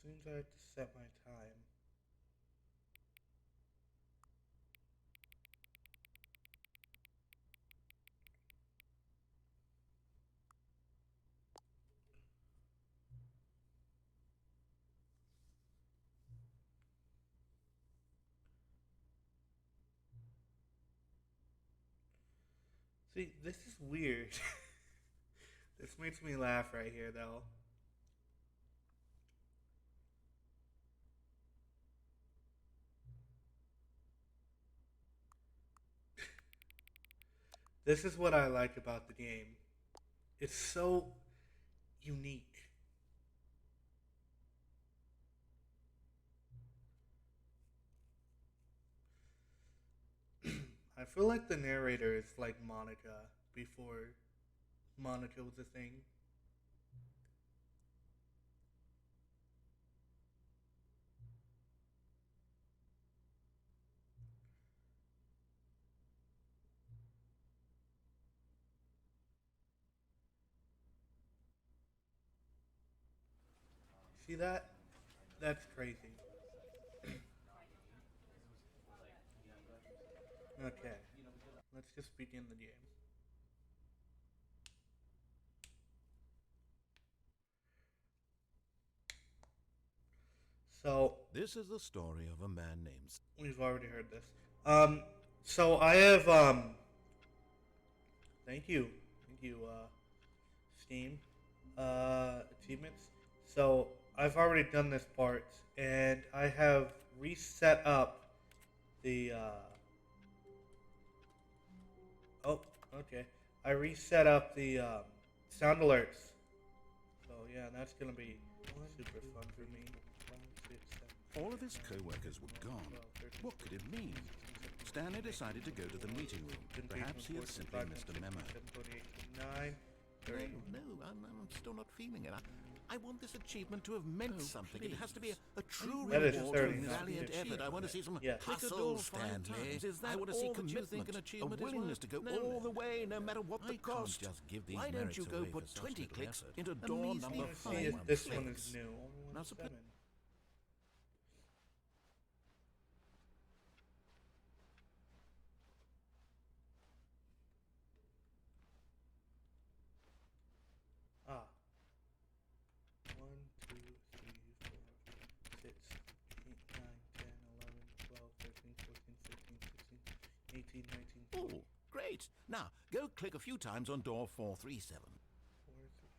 Seems I have to set my time. See, this is weird. This makes me laugh right here, though. This is what I like about the game. It's so unique. I feel like the narrator is like Monica before Monica was a thing. See that? That's crazy. Okay, let's just begin the game. So, This is the story of a man named. we've already heard this. So I have, thank you, Steam, achievements. So I've already done this part, and I have reset up the, oh, okay. I reset up the, sound alerts. So yeah, that's gonna be super fun for me. 5, 6, 7, All of 8, his 9, co-workers were 10, 11, gone. 12, 13, What could it 14, mean? 15, 16, 17, Stanley 18, decided to go to the 19, meeting room. 20, 21, Perhaps he had 22, simply 23, missed a 24, memo. 25, 26, 27, 28, 29, No, 30. no, I'm still not feeling it. I want this achievement to have meant something. It has to be a true That is reward for 30, not valiant 50. effort. I want to see some Yes. hustle, Stanley. Is that I want to see all that you commitment, think an achievement a is willingness worth? to go No, all no. the way, no matter what I the can't cost. just give these Why don't merits you go away put for such 20 little clicks effort? into A door measly number Let's see if 5? this one is new. Only Now, 1 7. Ah. 1, 2, 3, 4, 6, 8, 9, 10, 11, 12, 13, 14, 15, 16, 18, 19, 20. Oh, great. Now, go click a few times on door 437. 4, 3,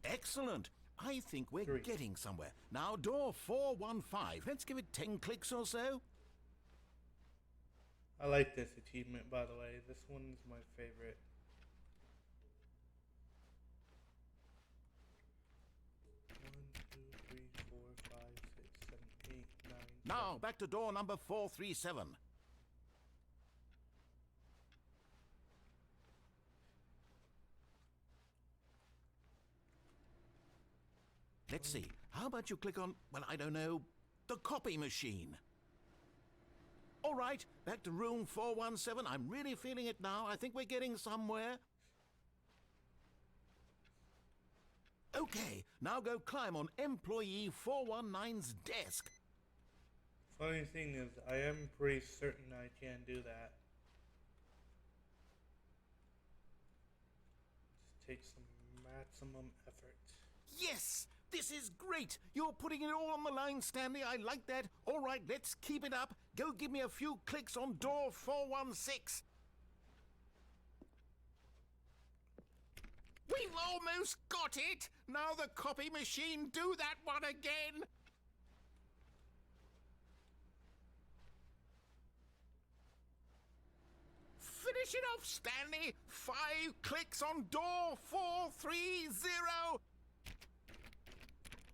7. Excellent. I think we're 3. getting somewhere. Now, door 415. Let's give it 10 clicks or so. I like this achievement, by the way. This one's my favorite. 1, 2, 3, 4, 5, 6, 7, 8, 9, Now, 10. back to door number 437. Let's see. How about you click on, well, I don't know, the copy machine? All right, back to room 417. I'm really feeling it now. I think we're getting somewhere. Okay, now go climb on employee 419's desk. Funny thing is, I am pretty certain I can do that. Just take some maximum effort. Yes! This is great! You're putting it all on the line, Stanley. I like that. All right, let's keep it up. Go give me a few clicks on door 416. We've almost got it! Now the copy machine, do that one again! Finish it off, Stanley! 5 clicks on door 430!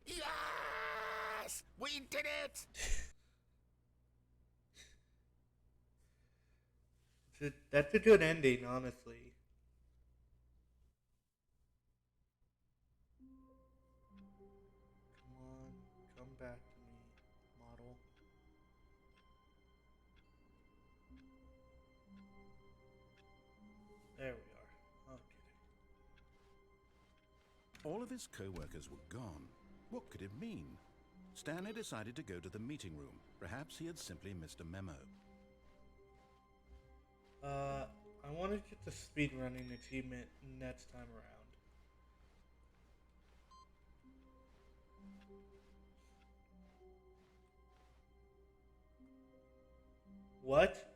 Yes! We did it! That's a good ending, honestly. Come on, come back to me, model. There we are. Okay. All of his co-workers were gone. What could it mean? Stanley decided to go to the meeting room. Perhaps he had simply missed a memo. I want to get the speedrunning achievement next time around. What?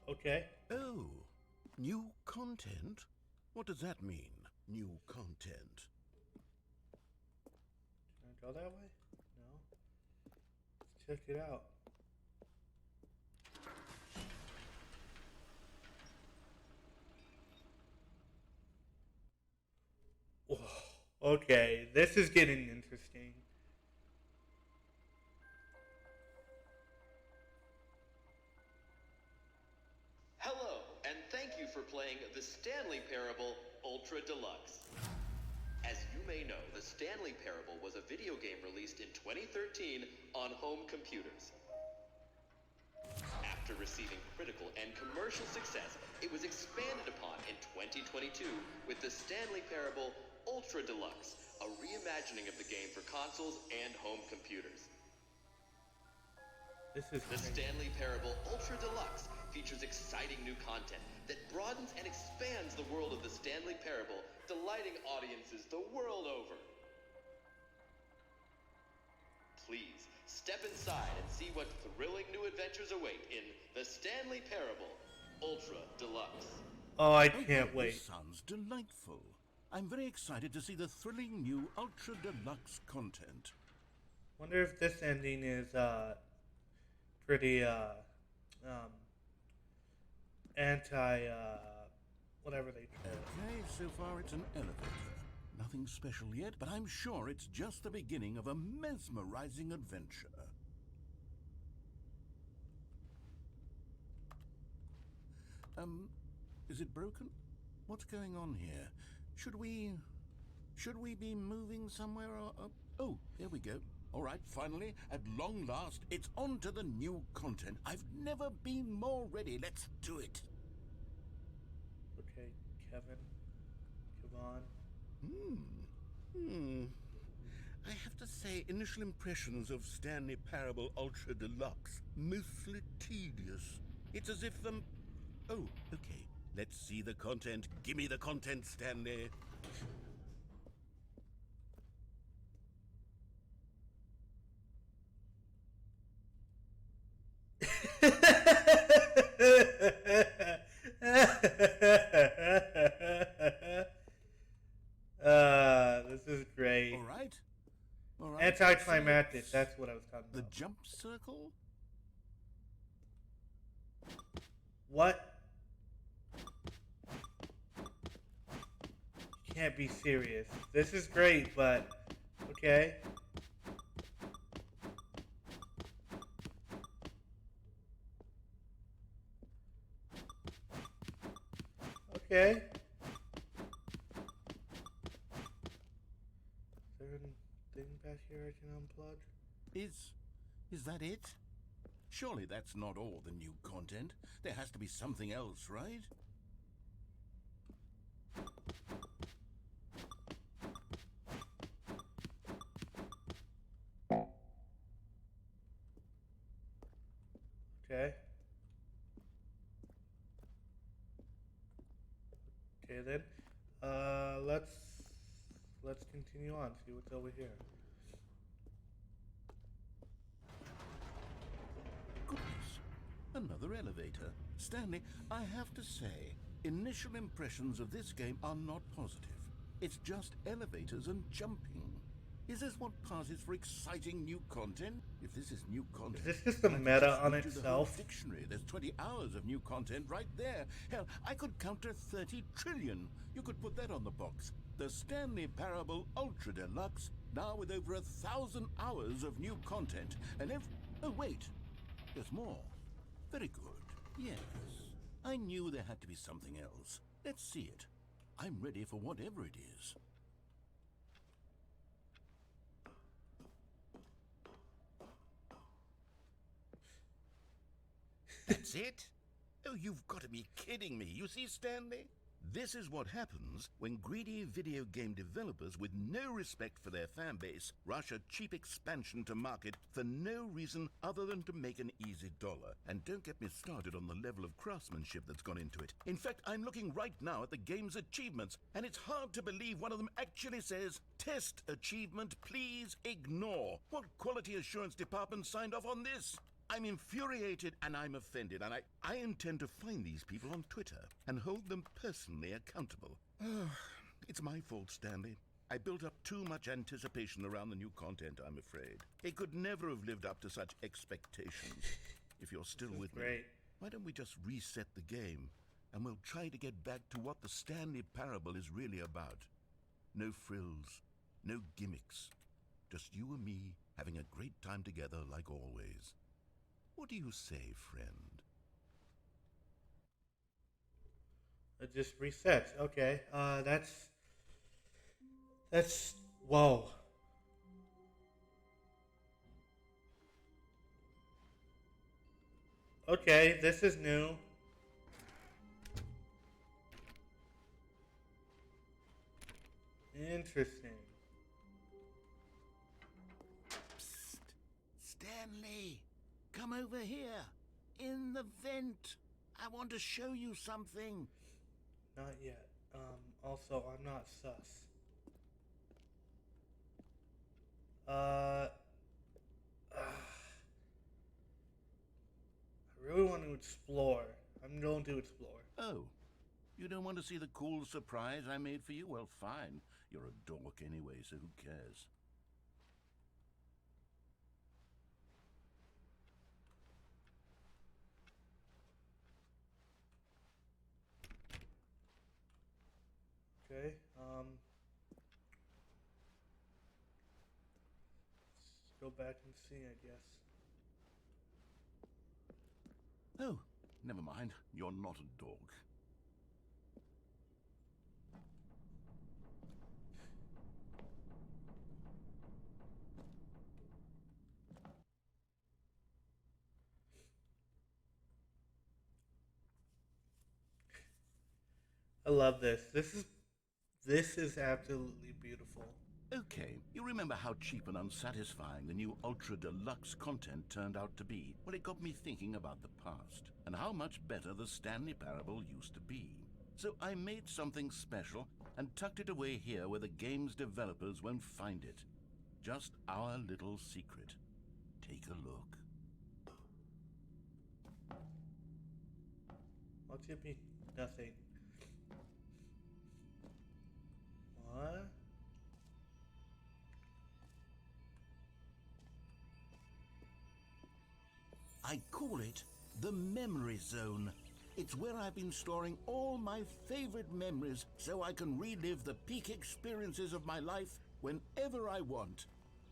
Okay. Oh, new content? What does that mean, new content? Can I go that way? No. Let's check it out. Whoa. Okay, this is getting interesting. Hello, and thank you for playing the Stanley Parable Ultra Deluxe. As you may know, the Stanley Parable was a video game released in 2013 on home computers. After receiving critical and commercial success, it was expanded upon in 2022 with the Stanley Parable Ultra Deluxe, a reimagining of the game for consoles and home computers. This is The crazy. Stanley Parable Ultra Deluxe features exciting new content that broadens and expands the world of the Stanley Parable, delighting audiences the world over. Please, step inside and see what thrilling new adventures await in the Stanley Parable Ultra Deluxe. Oh, I Oh, can't this wait. sounds delightful. I'm very excited to see the thrilling new Ultra Deluxe content. Wonder if this ending is pretty anti whatever they call it. Okay, so far it's an elevator. Nothing special yet, but I'm sure it's just the beginning of a mesmerizing adventure. Is it broken? What's going on here? Should we be moving somewhere or... Oh, here we go. All right, finally, at long last, it's on to the new content. I've never been more ready. Let's do it. Okay, Kevin. Kevon. I have to say, initial impressions of Stanley Parable Ultra Deluxe, mostly tedious. It's as if Oh, okay. Let's see the content. Give me the content, Stanley. This is great. All right. All right. Anticlimactic, So that's what I was talking the about. jump circle? What? You can't be serious. This is great, but okay. Okay. Is there anything back here I can unplug? Is that it? Surely that's not all the new content. There has to be something else, right? Okay. Okay then. Let's continue on. See what's over here. Goodness, another elevator. Stanley, I have to say, initial impressions of this game are not positive. It's just elevators and jumping. Is this what passes for exciting new content? If this is new content, Is this just a I could meta just on read you the whole itself? dictionary. There's 20 hours of new content right there. Hell, I could count to 30 trillion. You could put that on the box. The Stanley Parable Ultra Deluxe, now with over 1,000 hours of new content. And oh wait, there's more. Very good. Yes, I knew there had to be something else. Let's see it. I'm ready for whatever it is. That's it? Oh, you've got to be kidding me. You see, Stanley? This is what happens when greedy video game developers with no respect for their fan base rush a cheap expansion to market for no reason other than to make an easy dollar. And don't get me started on the level of craftsmanship that's gone into it. In fact, I'm looking right now at the game's achievements, and it's hard to believe one of them actually says, "Test achievement, please ignore." What quality assurance department signed off on this? I'm infuriated and I'm offended, and I intend to find these people on Twitter and hold them personally accountable. It's my fault, Stanley. I built up too much anticipation around the new content, I'm afraid. It could never have lived up to such expectations. If you're still with me, why don't we just reset the game, and we'll try to get back to what the Stanley Parable is really about. No frills, no gimmicks. Just you and me having a great time together like always. What do you say, friend? It just resets. Okay. That's whoa. Okay, this is new. Interesting. Psst. Stanley, come over here. In the vent. I want to show you something. Not yet. Also, I'm not sus. I really want to explore. I'm going to explore. Oh, you don't want to see the cool surprise I made for you? Well, fine. You're a dork anyway, so who cares? Okay. Let's go back and see, I guess. Oh, never mind. You're not a dog. I love this. This is absolutely beautiful. Okay, you remember how cheap and unsatisfying the new Ultra Deluxe content turned out to be? Well, it got me thinking about the past, and how much better the Stanley Parable used to be. So I made something special and tucked it away here where the game's developers won't find it. Just our little secret. Take a look. I'll give me nothing. What? I call it the Memory Zone. It's where I've been storing all my favorite memories so I can relive the peak experiences of my life whenever I want.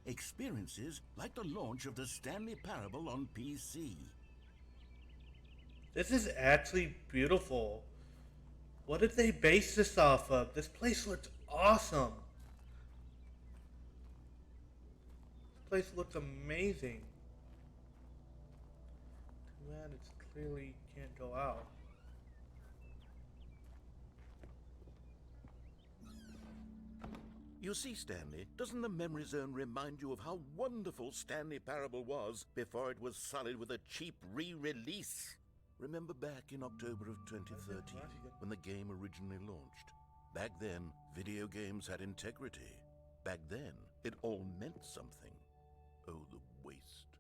Experiences like the launch of the Stanley Parable on PC. This is actually beautiful. What did they base this off of? This place looks awesome. This place looks amazing. Too bad it's clearly can't go out. You see, Stanley, doesn't the Memory Zone remind you of how wonderful Stanley Parable was before it was sullied with a cheap re-release? Remember back in October of 2013, when the game originally launched? Back then, video games had integrity. Back then, it all meant something. Oh, the waste.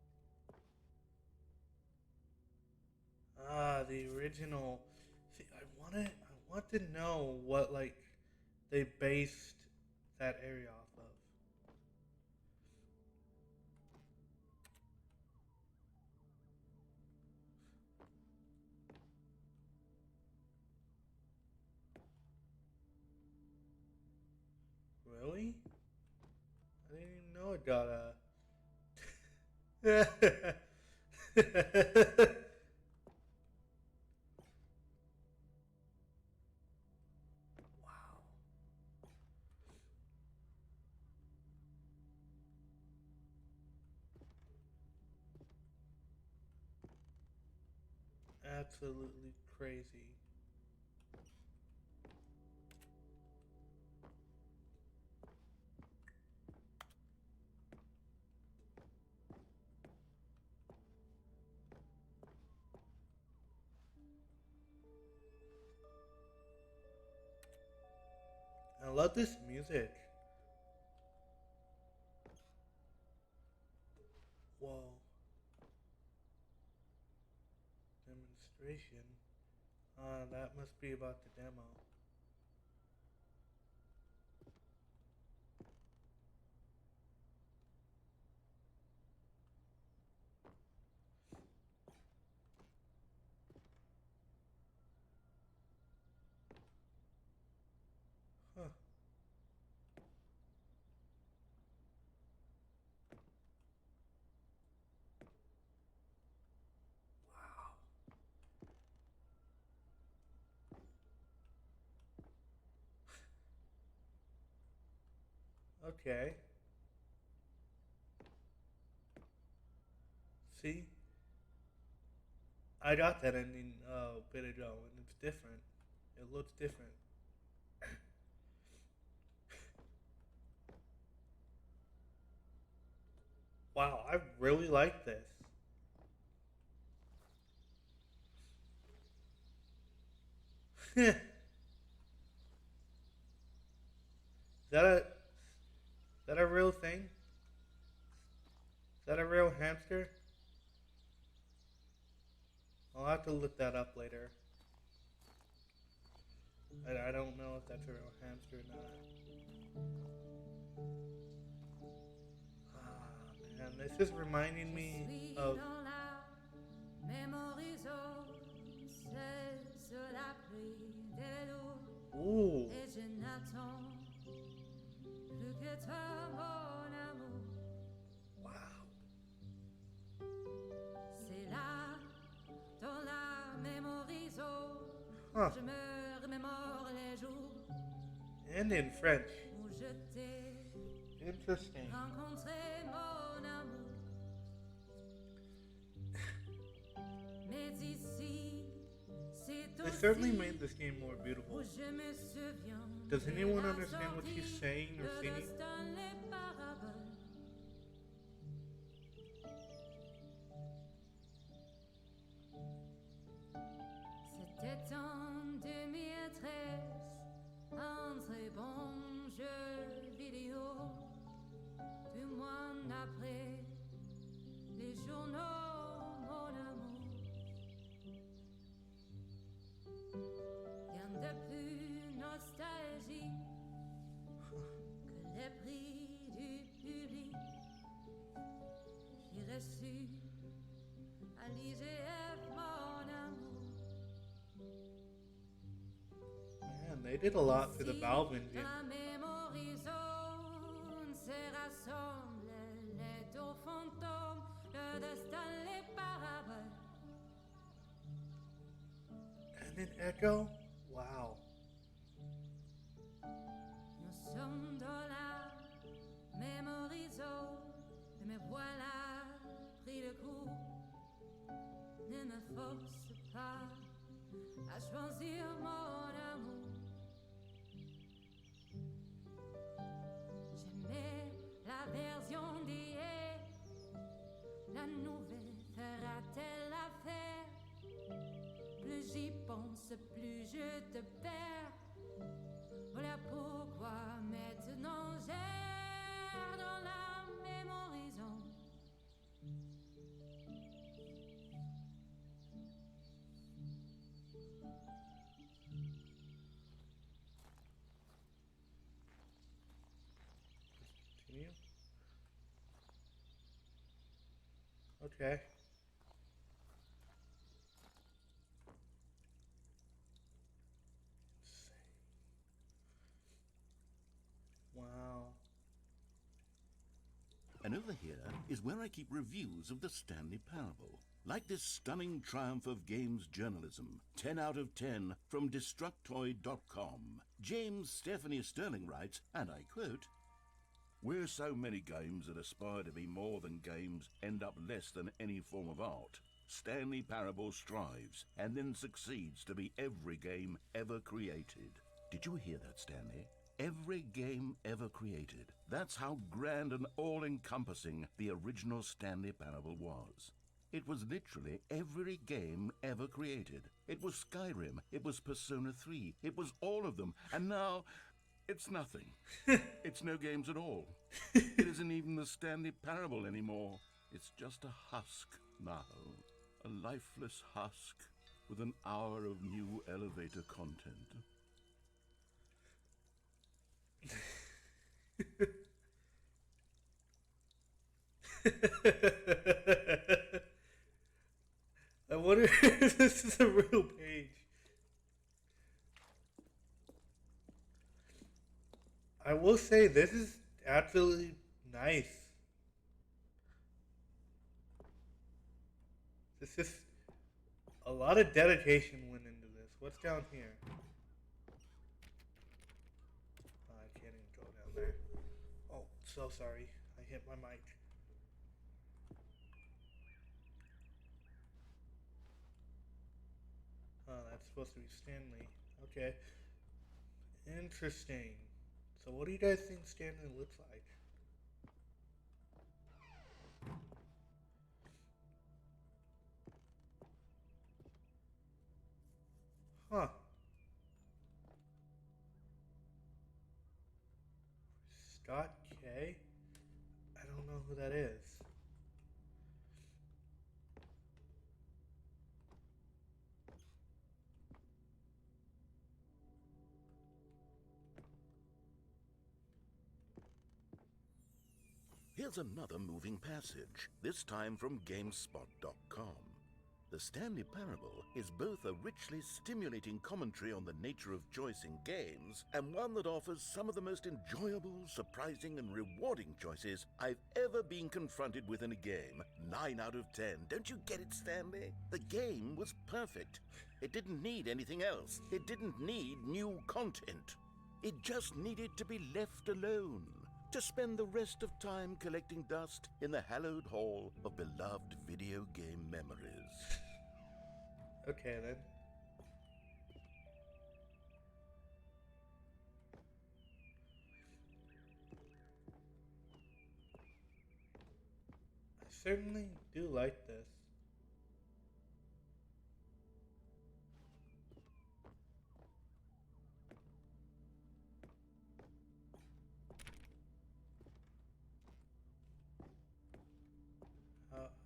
Ah, the original. See, I want to know what like they based that area off of. Really? I didn't even know it got a. Wow. absolutely crazy. I love this music. Whoa. Demonstration. That must be about the demo. Huh. Okay. See? I got that ending a bit ago, and it's different. It looks different. Wow, I really like this. Is that a real thing? Is that a real hamster? I'll have to look that up later. I don't know if that's a real hamster or not. Ah, man, this is reminding me of. Ooh. Wow. Huh. And in French. Interesting. They certainly made this game more beautiful. Does anyone understand what she's saying or singing? C'était en 2013, un très bon jeu vidéo. 2 mois après, les journaux, mon amour. Rien de plus nostalgique que les prix du public. J'ai reçu à l'IGF, mon amour. Man, they did a lot for the Valve engine. And an echo? Wow. Nous sommes dans la même horizon, et me voilà pris de coup. Ne me force pas à choisir mon amour. J'aimais la version d'hier, la nouvelle fera-t-elle l'affaire? Plus j'y pense, plus je te perds. Voilà pourquoi maintenant j'erre dans la même horizon. Continue. Okay. Wow. And over here is where I keep reviews of the Stanley Parable. Like this stunning triumph of games journalism, 10 out of 10 from Destructoid.com. James Stephanie Sterling writes, and I quote, "Where so many games that aspire to be more than games end up less than any form of art, Stanley Parable strives and then succeeds to be every game ever created. Did you hear that, Stanley? Every game ever created. That's how grand and all-encompassing the original Stanley Parable was. It was literally every game ever created. It was Skyrim, it was Persona 3, it was all of them, and now it's nothing. It's no games at all. It isn't even the Stanley Parable anymore. It's just a husk now. A lifeless husk with an hour of new elevator content. I wonder if this is a real page. I will say this is absolutely nice. This is a lot of dedication went into this. What's down here? Oh, I can't even go down there. Oh, so sorry. I hit my mic. Oh, that's supposed to be Stanley. Okay. Interesting. So what do you guys think Stanley looks like? Huh. Scott K? I don't know who that is. Here's another moving passage, this time from GameSpot.com. The Stanley Parable is both a richly stimulating commentary on the nature of choice in games, and one that offers some of the most enjoyable, surprising, and rewarding choices I've ever been confronted with in a game. 9 out of 10. Don't you get it, Stanley? The game was perfect. It didn't need anything else. It didn't need new content. It just needed to be left alone, to spend the rest of time collecting dust in the hallowed hall of beloved video game memories. Okay, then. I certainly do like this.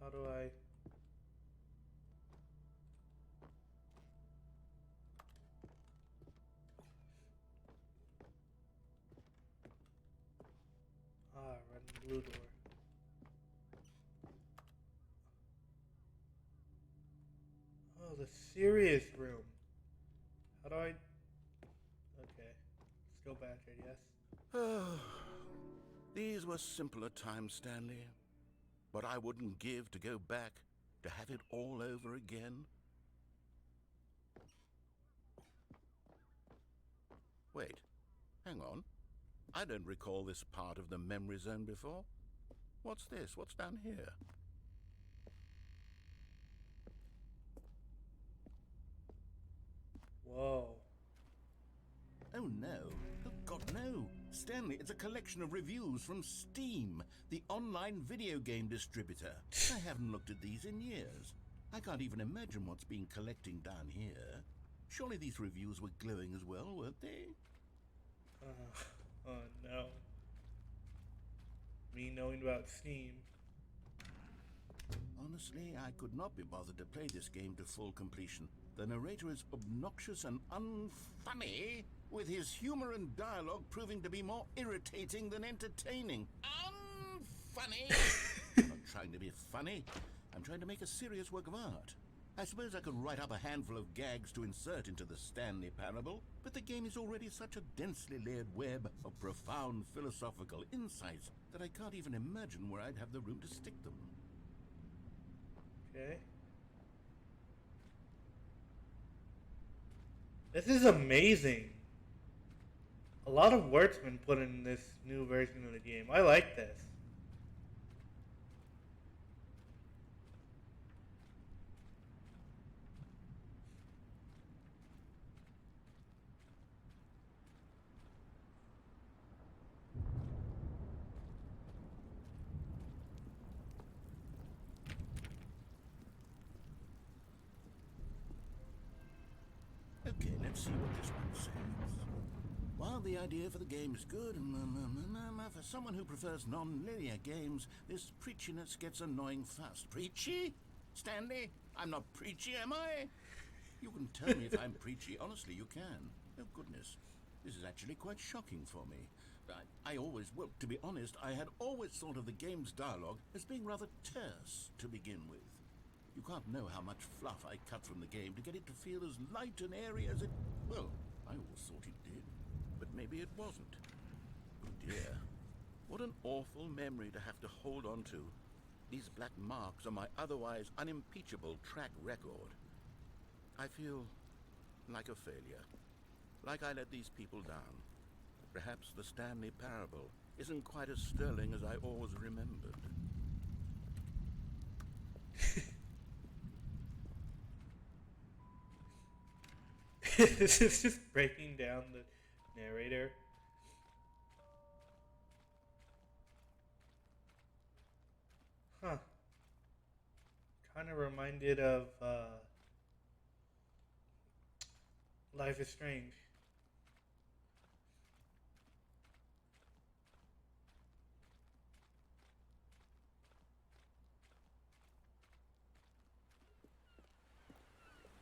How do I... Run the blue door. Oh, the serious room. How do I... Okay. Let's go back, I guess. These were simpler times, Stanley. But I wouldn't give to go back, to have it all over again. Wait, hang on. I don't recall this part of the memory zone before. What's this? What's down here? Whoa. Oh no. Oh God, no. Stanley, it's a collection of reviews from Steam, the online video game distributor. I haven't looked at these in years. I can't even imagine what's been collecting down here. Surely these reviews were glowing as well, weren't they? Oh no. Me knowing about Steam. Honestly, I could not be bothered to play this game to full completion. The narrator is obnoxious and unfunny, with his humor and dialogue proving to be more irritating than entertaining. Unfunny! I'm not trying to be funny. I'm trying to make a serious work of art. I suppose I could write up a handful of gags to insert into the Stanley Parable, but the game is already such a densely layered web of profound philosophical insights that I can't even imagine where I'd have the room to stick them. Okay. This is amazing. A lot of work's been put in this new version of the game. I like this. Let's see what this one says. While the idea for the game is good, for someone who prefers non-linear games, this preachiness gets annoying fast. Preachy? Stanley? I'm not preachy, am I? You can tell me if I'm preachy. Honestly, you can. Oh, goodness. This is actually quite shocking for me. I always, well, to be honest, I had always thought of the game's dialogue as being rather terse to begin with. You can't know how much fluff I cut from the game to get it to feel as light and airy as it... Well, I always thought it did. But maybe it wasn't. Oh dear. What an awful memory to have to hold on to. These black marks on my otherwise unimpeachable track record. I feel like a failure. Like I let these people down. Perhaps the Stanley Parable isn't quite as sterling as I always remembered. This is just breaking down the narrator. Huh. Kind of reminded of Life is Strange.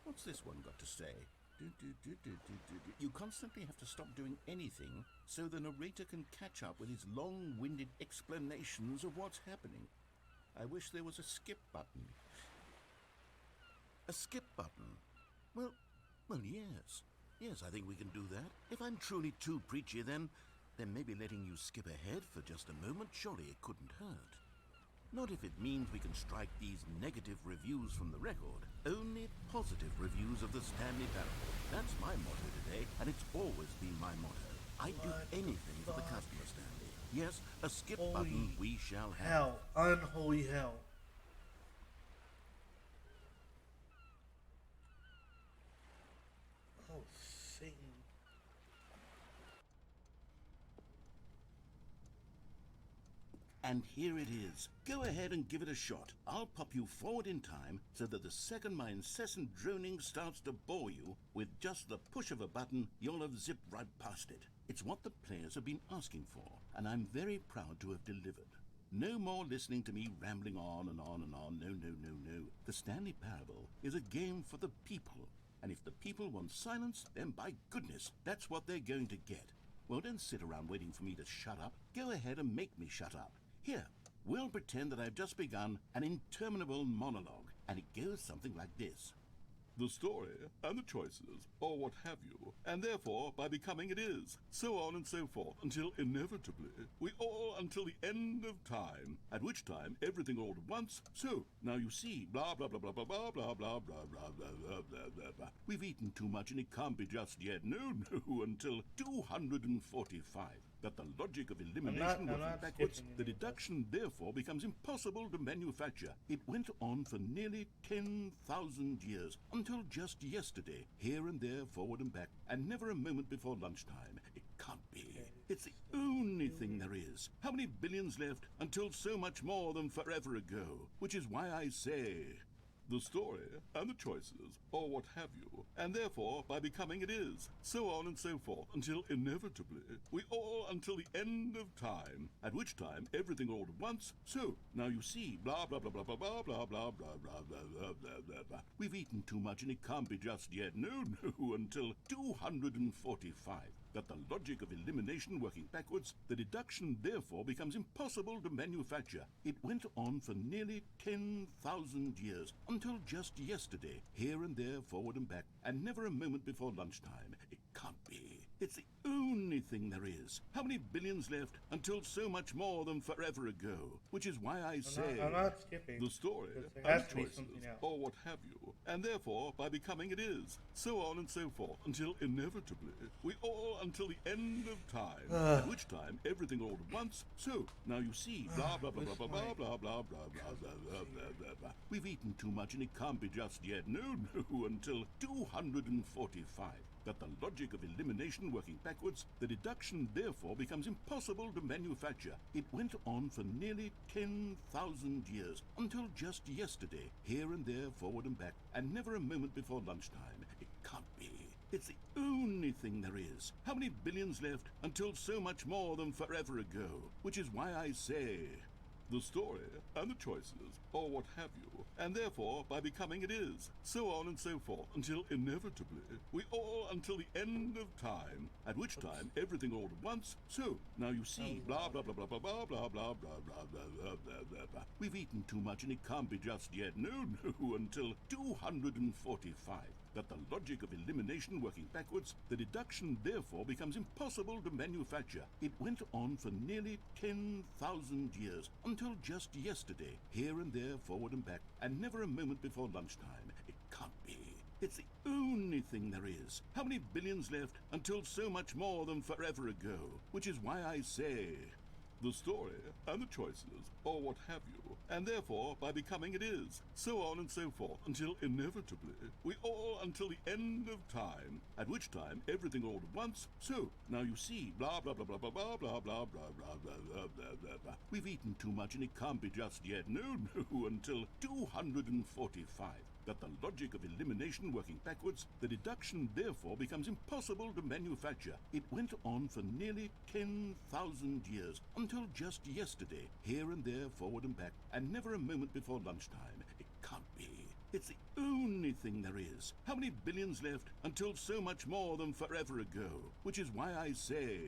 What's this one got to say? You constantly have to stop doing anything so the narrator can catch up with his long-winded explanations of what's happening. I wish there was a skip button. A skip button? Well, yes. Yes, I think we can do that. If I'm truly too preachy, then maybe letting you skip ahead for just a moment, surely it couldn't hurt. Not if it means we can strike these negative reviews from the record. Only positive reviews of the Stanley Parable. That's my motto today, and it's always been my motto. I'd do anything for the customer, Stanley. Yes, a skip button we shall have. Hell. Unholy hell. Oh, Satan. And here it is. Go ahead and give it a shot. I'll pop you forward in time so that the second my incessant droning starts to bore you, with just the push of a button, you'll have zipped right past it. It's what the players have been asking for, and I'm very proud to have delivered. No more listening to me rambling on and on and on. No, no, no, no. The Stanley Parable is a game for the people. And if the people want silence, then by goodness, that's what they're going to get. Well, don't sit around waiting for me to shut up. Go ahead and make me shut up. Here, we'll pretend that I've just begun an interminable monologue, and it goes something like this. The story, and the choices, or what have you, and therefore, by becoming it is, so on and so forth, until inevitably, we all until the end of time, at which time everything all at once, so, now you see, blah, blah, blah, blah, blah, blah, blah, blah, blah, blah, blah, blah, blah, blah, blah. We've eaten too much and it can't be just yet, no, until 245. That the logic of elimination working backwards, the deduction therefore becomes impossible to manufacture. It went on for nearly 10,000 years, until just yesterday, here and there, forward and back, and never a moment before lunchtime. It can't be. It's the only thing there is. How many billions left until so much more than forever ago? Which is why I say... the story, and the choices, or what have you, and therefore, by becoming it is, so on and so forth, until inevitably, we all until the end of time, at which time everything all at once, so, now you see, blah, blah, blah, blah, blah, blah, blah, blah, blah, blah, blah, blah, blah, blah, blah. We've eaten too much and it can't be just yet, no, until 245. That the logic of elimination working backwards, the deduction therefore becomes impossible to manufacture. It went on for nearly 10,000 years, until just yesterday, here and there, forward and back, and never a moment before lunchtime. It can't be. It's the only thing there is. How many billions left until so much more than forever ago? Which is why I say... I'm not skipping. The story, There has and to be choices, something else. or what have you, and therefore, by becoming it is, so on and so forth, until inevitably, we all until the end of time, at which time everything all at once, so, now you see, blah, blah, blah, blah, blah, blah, blah, blah, blah, blah, blah, blah, blah, blah, blah. We've eaten too much and it can't be just yet, no, until 245. That the logic of elimination working backwards, the deduction therefore becomes impossible to manufacture. It went on for nearly 10,000 years, until just yesterday, here and there, forward and back, and never a moment before lunchtime. It can't be. It's the only thing there is. How many billions left until so much more than forever ago? Which is why I say, the story and the choices, or what have you, and therefore by becoming it is, so on and so forth, until inevitably we all until the end of time, at which time everything all at once. So now you see, blah blah blah blah blah blah blah blah blah blah blah blah blah blah blah. We've eaten too much and it can't be just yet. No, no, until 245. That the logic of elimination working backwards, the deduction therefore becomes impossible to manufacture. It went on for nearly 10,000 years, until just yesterday, here and there, forward and back, and never a moment before lunchtime. It can't be. It's the only thing there is. How many billions left until so much more than forever ago? Which is why I say, the story and the choices, or what have you, and therefore by becoming it is, so on and so forth, until inevitably we all until the end of time, at which time everything all at once. So now you see, blah blah blah blah blah blah blah blah blah blah blah blah blah blah blah. We've eaten too much and it can't be just yet. No, no, until 245. That the logic of elimination working backwards, the deduction therefore becomes impossible to manufacture. It went on for nearly 10,000 years, until just yesterday, here and there, forward and back, and never a moment before lunchtime. It can't be. It's the only thing there is. How many billions left until so much more than forever ago? Which is why I say,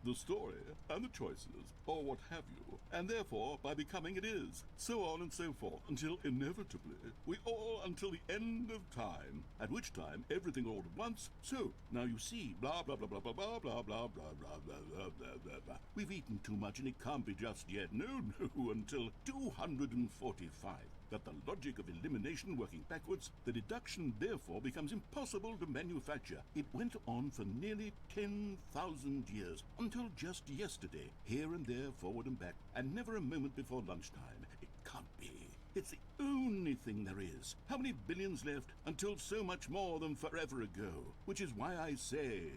the story and the choices, or what have you, and therefore by becoming it is, so on and so forth, until inevitably we all until the end of time, at which time everything all at once. So now you see, blah blah blah blah blah blah blah blah blah blah blah blah blah blah blah. We've eaten too much and it can't be just yet. No, no, until 245. That the logic of elimination working backwards, the deduction therefore becomes impossible to manufacture. It went on for nearly 10,000 years, until just yesterday, here and there, forward and back, and never a moment before lunchtime. It can't be. It's the only thing there is. How many billions left until so much more than forever ago? Which is why I say,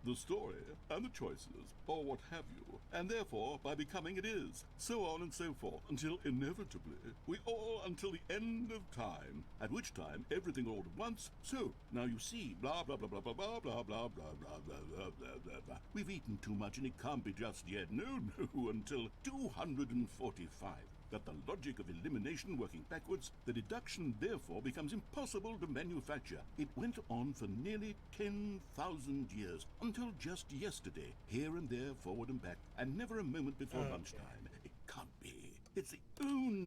the story and the choices, or what have you, and therefore by becoming it is, so on and so forth, until inevitably we all until the end of time, at which time everything all at once. So now you see, blah blah blah blah blah blah blah blah blah blah blah blah blah blah blah. We've eaten too much and it can't be just yet. No, no, until 245. That the logic of elimination working backwards, the deduction therefore becomes impossible to manufacture. It went on for nearly 10,000 years, until just yesterday, here and there, forward and back, and never a moment before lunchtime. It can't be. It's the only...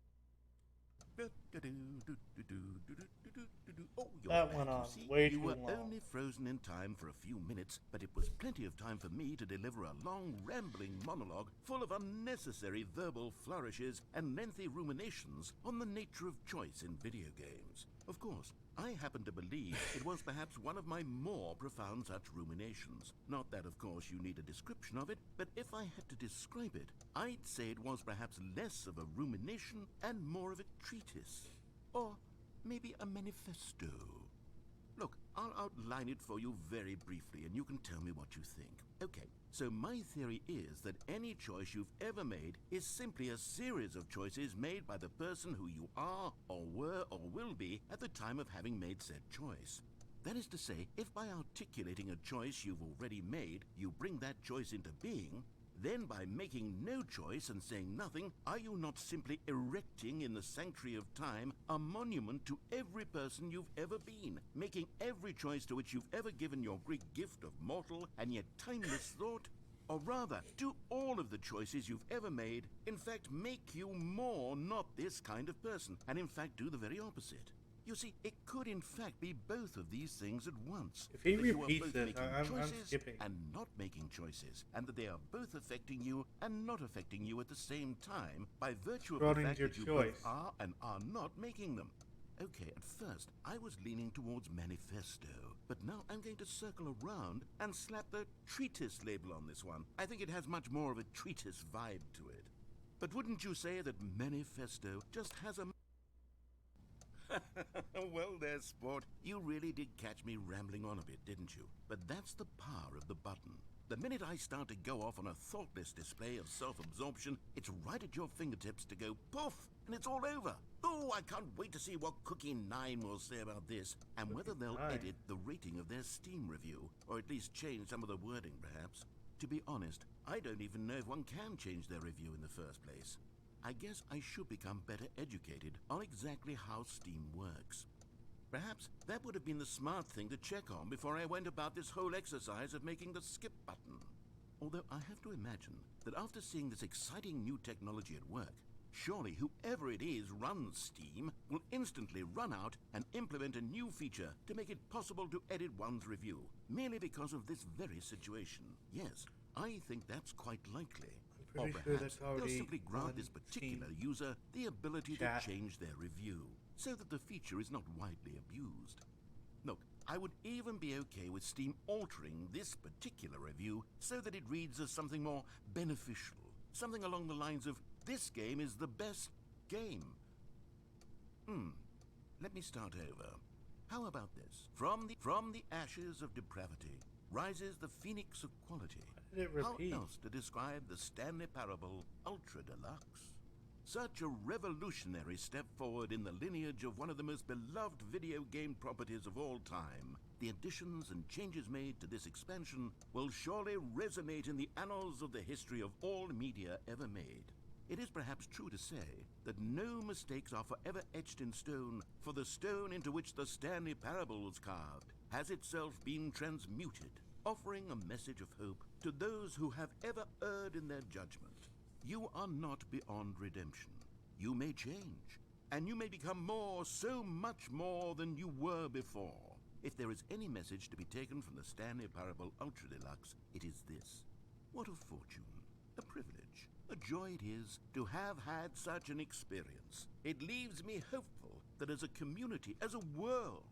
Oh, you're That back, went you on see. way You too were long. only frozen in time for a few minutes, but it was plenty of time for me to deliver a long, rambling monologue full of unnecessary verbal flourishes and lengthy ruminations on the nature of choice in video games. Of course, I happen to believe it was perhaps one of my more profound such ruminations. Not that, of course, you need a description of it, but if I had to describe it, I'd say it was perhaps less of a rumination and more of a treatise. Or maybe a manifesto. Look, I'll outline it for you very briefly, and you can tell me what you think. Okay, so my theory is that any choice you've ever made is simply a series of choices made by the person who you are, or were, or will be at the time of having made said choice. That is to say, if by articulating a choice you've already made, you bring that choice into being, then by making no choice and saying nothing, are you not simply erecting in the sanctuary of time a monument to every person you've ever been, making every choice to which you've ever given your Greek gift of mortal and yet timeless thought? Or rather, do all of the choices you've ever made, in fact, make you more not this kind of person, and in fact do the very opposite? You see, it could in fact be both of these things at once. If he that you are repeats both this, making I'm choices skipping. and not making choices, and that they are both affecting you and not affecting you at the same time by virtue of the fact Schrodinger's that you choice. both are and are not making them. Okay, at first, I was leaning towards manifesto, but now I'm going to circle around and slap the treatise label on this one. I think it has much more of a treatise vibe to it. But wouldn't you say that manifesto just has a... Well there, sport. You really did catch me rambling on a bit, didn't you? But that's the power of the button. The minute I start to go off on a thoughtless display of self-absorption, it's right at your fingertips to go poof, and it's all over. Oh, I can't wait to see what Cookie 9 will say about this, and whether they'll 9? edit the rating of their Steam review, or at least change some of the wording, perhaps. To be honest, I don't even know if one can change their review in the first place. I guess I should become better educated on exactly how Steam works. Perhaps that would have been the smart thing to check on before I went about this whole exercise of making the skip button. Although I have to imagine that after seeing this exciting new technology at work, surely whoever it is runs Steam will instantly run out and implement a new feature to make it possible to edit one's review, merely because of this very situation. Yes, I think that's quite likely. I'm Or pretty sure perhaps that's already they'll simply grant on this particular Steam user the ability chat. to change their review, so that the feature is not widely abused. Look, I would even be okay with Steam altering this particular review so that it reads as something more beneficial. Something along the lines of, this game is the best game. Let me start over. How about this? From the ashes of depravity rises the phoenix of quality. Did it repeat? How else to describe the Stanley Parable Ultra Deluxe? Such a revolutionary step forward in the lineage of one of the most beloved video game properties of all time. The additions and changes made to this expansion will surely resonate in the annals of the history of all media ever made. It is perhaps true to say that no mistakes are forever etched in stone, for the stone into which the Stanley Parable was carved has itself been transmuted, offering a message of hope to those who have ever erred in their judgment. You are not beyond redemption. You may change, and you may become more, so much more than you were before. If there is any message to be taken from the Stanley Parable Ultra Deluxe, it is this. What a fortune, a privilege, a joy it is to have had such an experience. It leaves me hopeful that as a community, as a world,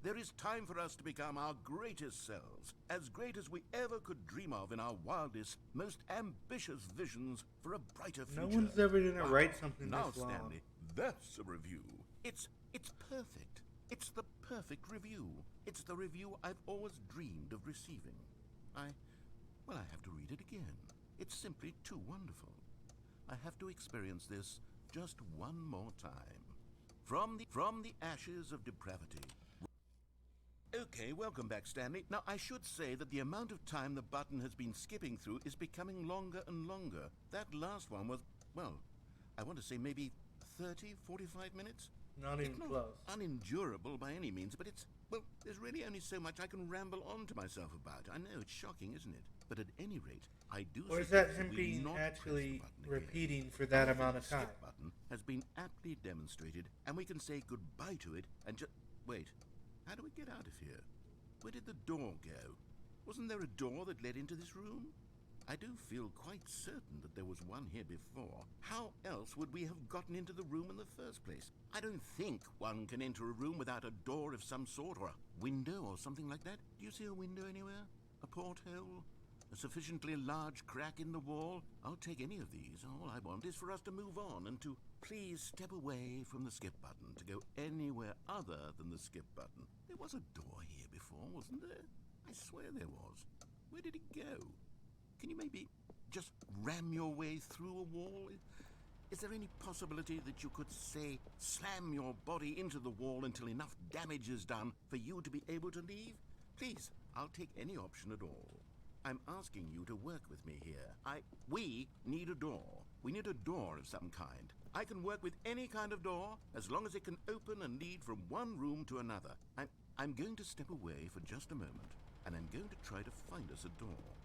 there is time for us to become our greatest selves, as great as we ever could dream of in our wildest, most ambitious visions for a brighter future. No one's ever gonna write something Now, this long. Stanley, that's a review. It's perfect. It's the perfect review. It's the review I've always dreamed of receiving. I have to read it again. It's simply too wonderful. I have to experience this just one more time. From the ashes of depravity. Okay, welcome back, Stanley. Now, I should say that the amount of time the button has been skipping through is becoming longer and longer. That last one was, well, I want to say maybe 30, 45 minutes? Not even It's not close. unendurable by any means, but it's, well, there's really only so much I can ramble on to myself about. I know, it's shocking, isn't it? But at any rate, I do Or is suggest that him we being not press the actually button again. repeating for that I amount think of time? The skip button has been aptly demonstrated, and we can say goodbye to it and just... Wait, how do we get out of here? Where did the door go? Wasn't there a door that led into this room? I do feel quite certain that there was one here before. How else would we have gotten into the room in the first place? I don't think one can enter a room without a door of some sort, or a window or something like that. Do you see a window anywhere? A porthole? A sufficiently large crack in the wall? I'll take any of these. All I want is for us to move on and to please step away from the skip button to go anywhere other than the skip button. There was a door here before, wasn't there? I swear there was. Where did it go? Can you maybe just ram your way through a wall? Is there any possibility that you could, say, slam your body into the wall until enough damage is done for you to be able to leave? Please, I'll take any option at all. I'm asking you to work with me here. We need a door. We need a door of some kind. I can work with any kind of door as long as it can open and lead from one room to another. I'm going to step away for just a moment, and I'm going to try to find us a door.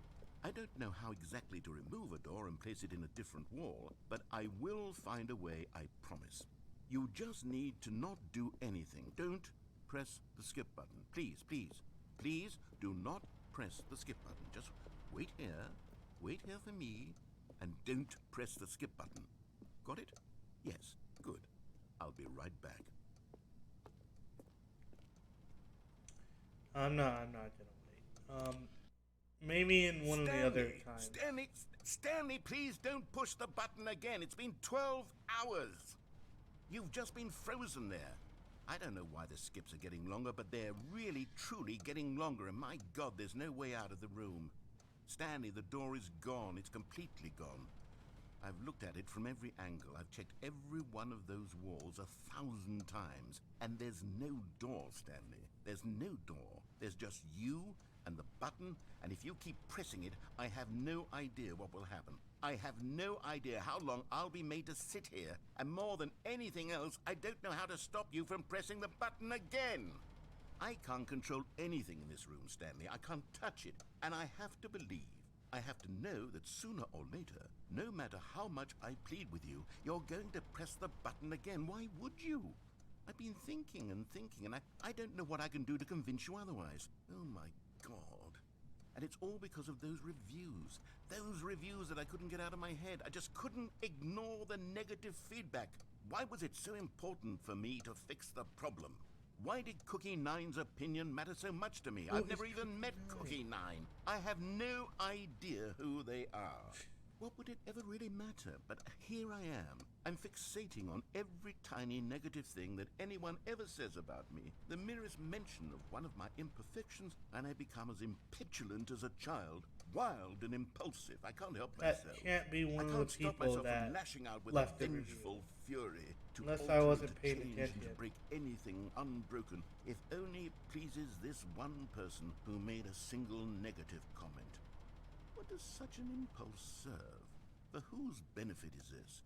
I don't know how exactly to remove a door and place it in a different wall, but I will find a way, I promise. You just need to not do anything. Don't press the skip button. Please, please, please do not press the skip button. Just wait here for me, and don't press the skip button. Got it? Yes, good. I'll be right back. I'm not gonna wait. Maybe in one of the other times. Stanley, please don't push the button again. It's been 12 hours. You've just been frozen there. I don't know why the skips are getting longer, but they're really, truly getting longer, and my God, there's no way out of the room. Stanley, the door is gone. It's completely gone. I've looked at it from every angle. I've checked every one of those walls 1,000 times. And there's no door, Stanley. There's no door. There's just you and the button, and if you keep pressing it, I have no idea what will happen. I have no idea how long I'll be made to sit here. And more than anything else, I don't know how to stop you from pressing the button again. I can't control anything in this room, Stanley. I can't touch it. And I have to believe, I have to know that sooner or later, no matter how much I plead with you, you're going to press the button again. Why would you? I've been thinking and thinking, and I don't know what I can do to convince you otherwise. Oh my God. And it's all because of those reviews. Those reviews that I couldn't get out of my head. I just couldn't ignore the negative feedback. Why was it so important for me to fix the problem? Why did Cookie Nine's opinion matter so much to me? I've never even met Cookie Nine. I have no idea who they are. What would it ever really matter? But here I am. I'm fixating on every tiny negative thing that anyone ever says about me. The merest mention of one of my imperfections, and I become as impetulant as a child. Wild and impulsive. I can't help myself. That can't be one I of can't the stop people myself that from lashing out with left a the review. vengeful fury to Unless alter I wasn't and to paying change attention. and to break anything unbroken, if only it pleases this one person who made a single negative comment. What does such an impulse serve? For whose benefit is this?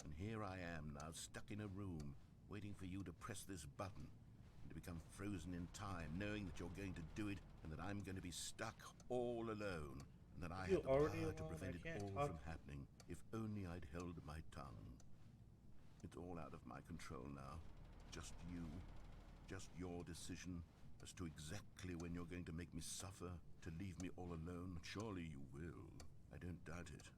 And here I am now, stuck in a room, waiting for you to press this button, and to become frozen in time, knowing that you're going to do it, and that I'm going to be stuck all alone, and that I You have the power already to alone? prevent I it can't all talk. from happening, if only I'd held my tongue. It's all out of my control now. Just you. Just your decision as to exactly when you're going to make me suffer, to leave me all alone. Surely you will. I don't doubt it.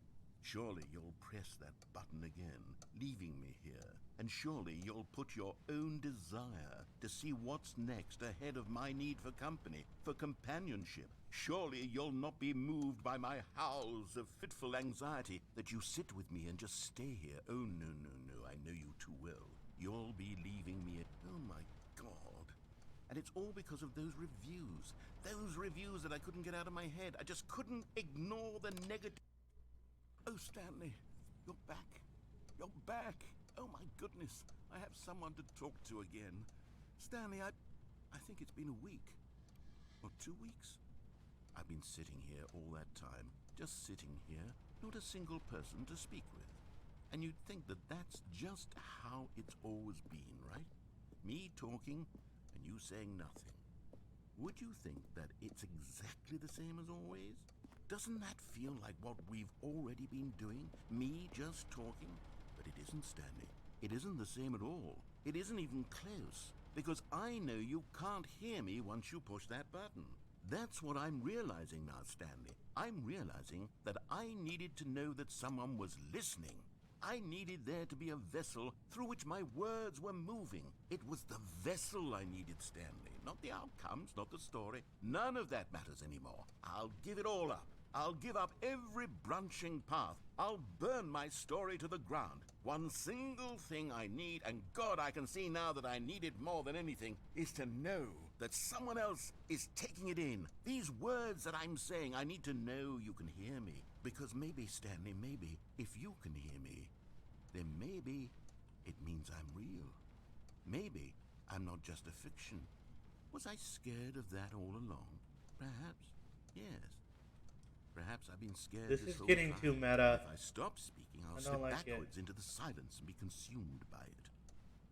Surely you'll press that button again, leaving me here. And surely you'll put your own desire to see what's next ahead of my need for company, for companionship. Surely you'll not be moved by my howls of fitful anxiety, that you sit with me and just stay here. Oh, no, no, no, I know you too well. You'll be leaving me at... Oh, my God. And it's all because of those reviews. Those reviews that I couldn't get out of my head. I just couldn't ignore the negative... Oh, Stanley, you're back. You're back. Oh, my goodness. I have someone to talk to again. Stanley, I think it's been a week. Or 2 weeks. I've been sitting here all that time. Just sitting here. Not a single person to speak with. And you'd think that that's just how it's always been, right? Me talking and you saying nothing. Would you think that it's exactly the same as always? Doesn't that feel like what we've already been doing? Me just talking? But it isn't, Stanley. It isn't the same at all. It isn't even close. Because I know you can't hear me once you push that button. That's what I'm realizing now, Stanley. I'm realizing that I needed to know that someone was listening. I needed there to be a vessel through which my words were moving. It was the vessel I needed, Stanley. Not the outcomes, not the story. None of that matters anymore. I'll give it all up. I'll give up every branching path. I'll burn my story to the ground. One single thing I need, and God, I can see now that I need it more than anything, is to know that someone else is taking it in. These words that I'm saying, I need to know you can hear me. Because maybe, Stanley, maybe, if you can hear me, then maybe it means I'm real. Maybe I'm not just a fiction. Was I scared of that all along? Perhaps, yes. Perhaps I've been scared This this is whole getting time. too meta. If I stop speaking, I'll I slip don't like backwards into the silence and be consumed by it.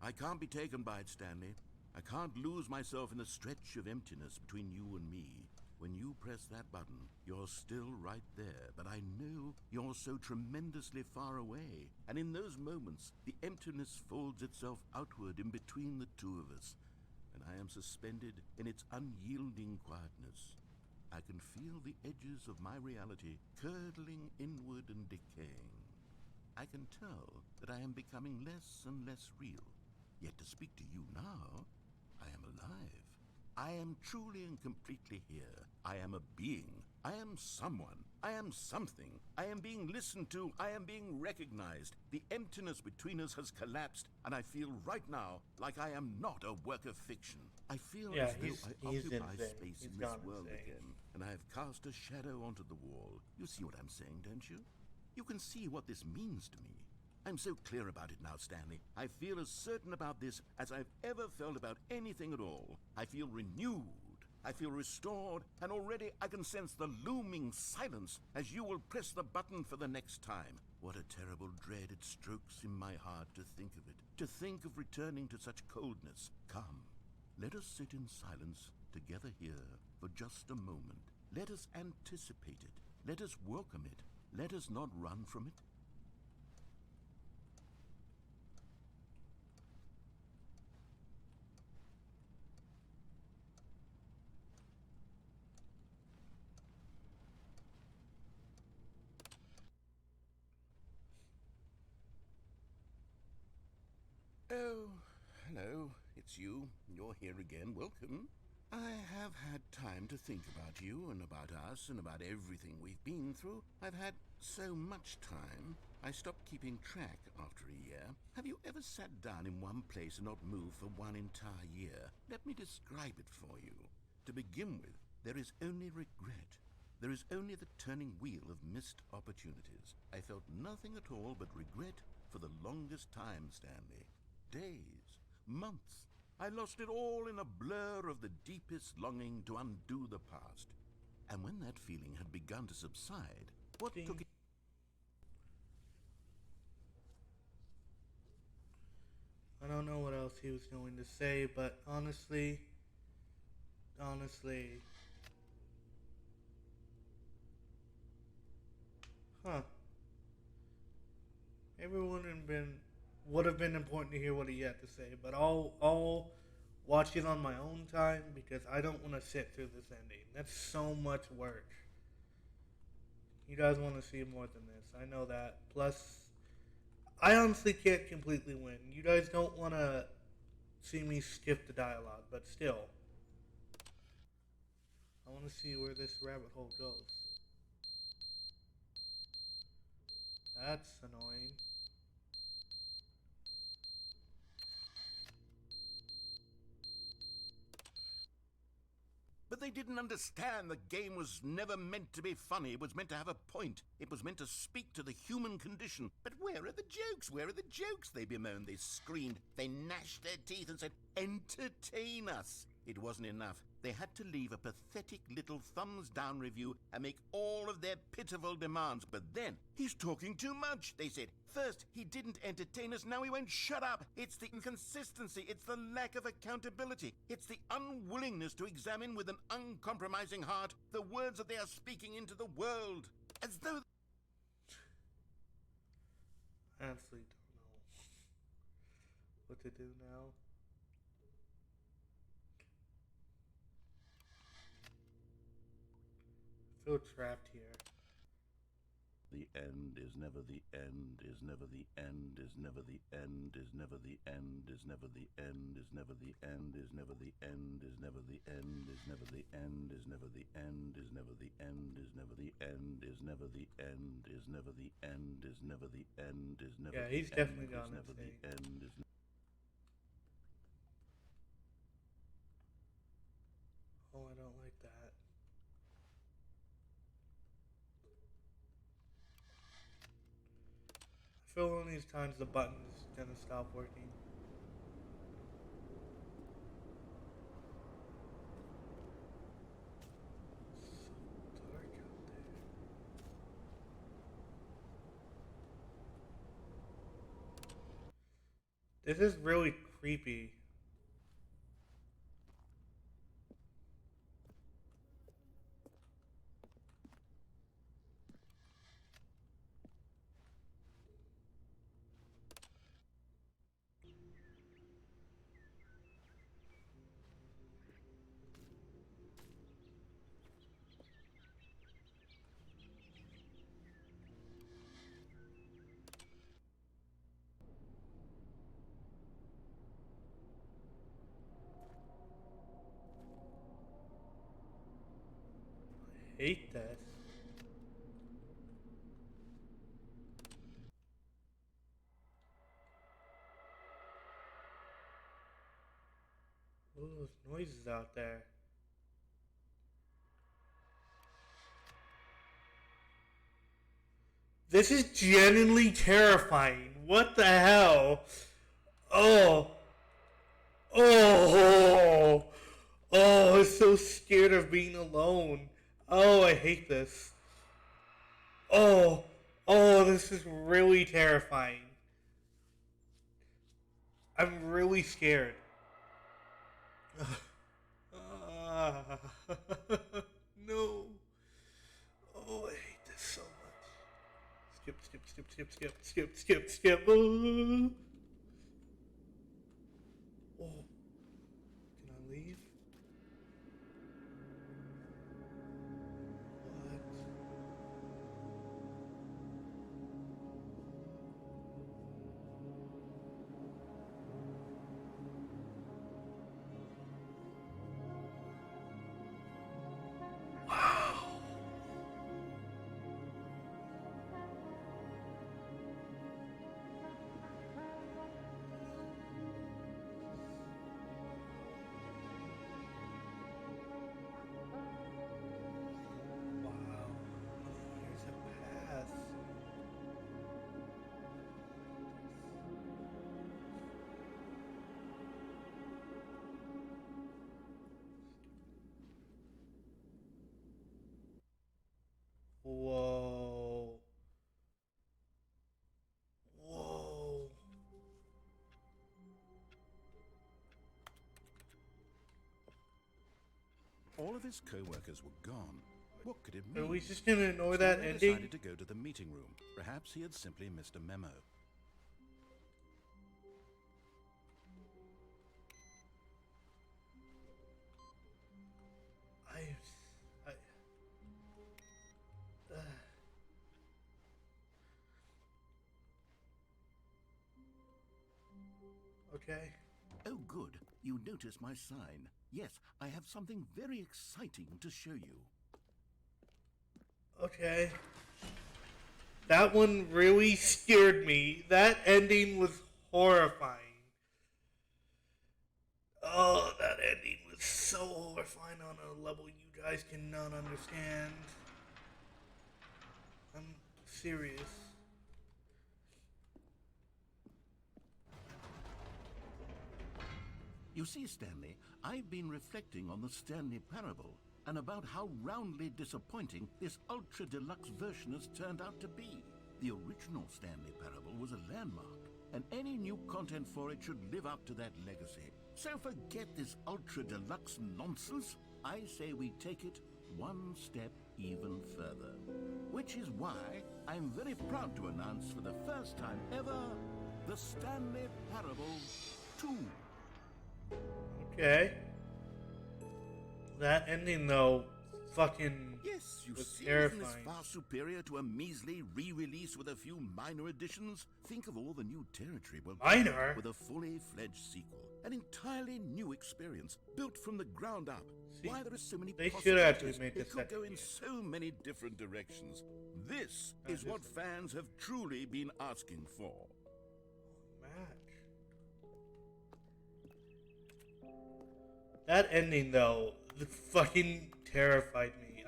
I can't be taken by it, Stanley. I can't lose myself in the stretch of emptiness between you and me. When you press that button, you're still right there, but I know you're so tremendously far away. And in those moments, the emptiness folds itself outward in between the two of us, and I am suspended in its unyielding quietness. I can feel the edges of my reality curdling inward and decaying. I can tell that I am becoming less and less real. Yet to speak to you now, I am alive. I am truly and completely here. I am a being. I am someone. I am something. I am being listened to. I am being recognized. The emptiness between us has collapsed, and I feel right now like I am not a work of fiction. I feel Yeah, as though he's I occupy insane. space He's in this gone world insane. again, and I have cast a shadow onto the wall. You see what I'm saying, don't you? You can see what this means to me. I'm so clear about it now, Stanley. I feel as certain about this as I've ever felt about anything at all. I feel renewed. I feel restored, and already I can sense the looming silence as you will press the button for the next time. What a terrible dread it strokes in my heart to think of it, to think of returning to such coldness. Come, let us sit in silence together here for just a moment. Let us anticipate it. Let us welcome it. Let us not run from it. Oh, hello, it's you. You're here again. Welcome. I have had time to think about you and about us and about everything we've been through. I've had so much time, I stopped keeping track after a year. Have you ever sat down in one place and not moved for one entire year? Let me describe it for you. To begin with, there is only regret. There is only the turning wheel of missed opportunities. I felt nothing at all but regret for the longest time, Stanley. Days, months. I lost it all in a blur of the deepest longing to undo the past. And when that feeling had begun to subside, what took it? I don't know what else he was going to say, but honestly, huh? Maybe it would have been important to hear what he had to say, but I'll watch it on my own time because I don't want to sit through this ending. That's so much work. You guys want to see more than this. I know that. Plus, I honestly can't completely win. You guys don't want to see me skip the dialogue, but still. I want to see where this rabbit hole goes. That's annoying. But they didn't understand the game was never meant to be funny. It was meant to have a point. It was meant to speak to the human condition. But where are the jokes? Where are the jokes? They bemoaned, they screamed, they gnashed their teeth and said, entertain us. It wasn't enough. They had to leave a pathetic little thumbs-down review and make all of their pitiful demands. But then, he's talking too much, they said. First, he didn't entertain us, now he won't shut up. It's the inconsistency, it's the lack of accountability. It's the unwillingness to examine with an uncompromising heart the words that they are speaking into the world. As though... I honestly don't know what to do now. I feel trapped here. The end is never the end, is never the end, is never the end, is never the end, is never the end, is never the end, is never the end, is never the end, is never the end, is never the end, is never the end, is never the end, is never the end, is never the end, is never the end, is never. Yeah, he's definitely gone insane. Oh, I don't like that. I feel one of these times the button is gonna stop working. It's so dark out there. This is really creepy. I hate this. What are those noises out there? This is genuinely terrifying. What the hell? Oh. Oh. Oh, I'm so scared of being alone. Oh, I hate this. Oh. Oh, this is really terrifying. I'm really scared. No. Oh, I hate this so much. Skip, skip, skip, skip, skip, skip, skip, skip. Oh. Can I leave? What? Wow. Wow. Here's a path. Whoa. Whoa. All of his co-workers were gone. What could it mean? Are we just gonna ignore that Stanley ending? decided to go to the meeting room. Perhaps he had simply missed a memo. I okay. Oh, good. You noticed my sign. Yes, I have something very exciting to show you. Okay. That one really scared me. That ending was horrifying. Oh, that ending was so horrifying on a level you guys cannot understand. I'm serious. You see, Stanley, I've been reflecting on the Stanley Parable and about how roundly disappointing this ultra deluxe version has turned out to be. The original Stanley Parable was a landmark, and any new content for it should live up to that legacy. So forget this ultra deluxe nonsense. I say we take it one step even further. Which is why I'm very proud to announce for the first time ever, the Stanley Parable 2. Okay. That ending, though, fucking Yes, you was see, isn't this terrifying. far superior to a measly re-release with a few minor additions? Think of all the new territory we'll cover Minor? with a fully fledged sequel. An entirely new experience, built from the ground up. See, Why there are so many they should actually possibilities. make a It could second go in game. so many different directions. This Not is what just- fans have truly been asking for. Match. That ending, though, fucking terrified me.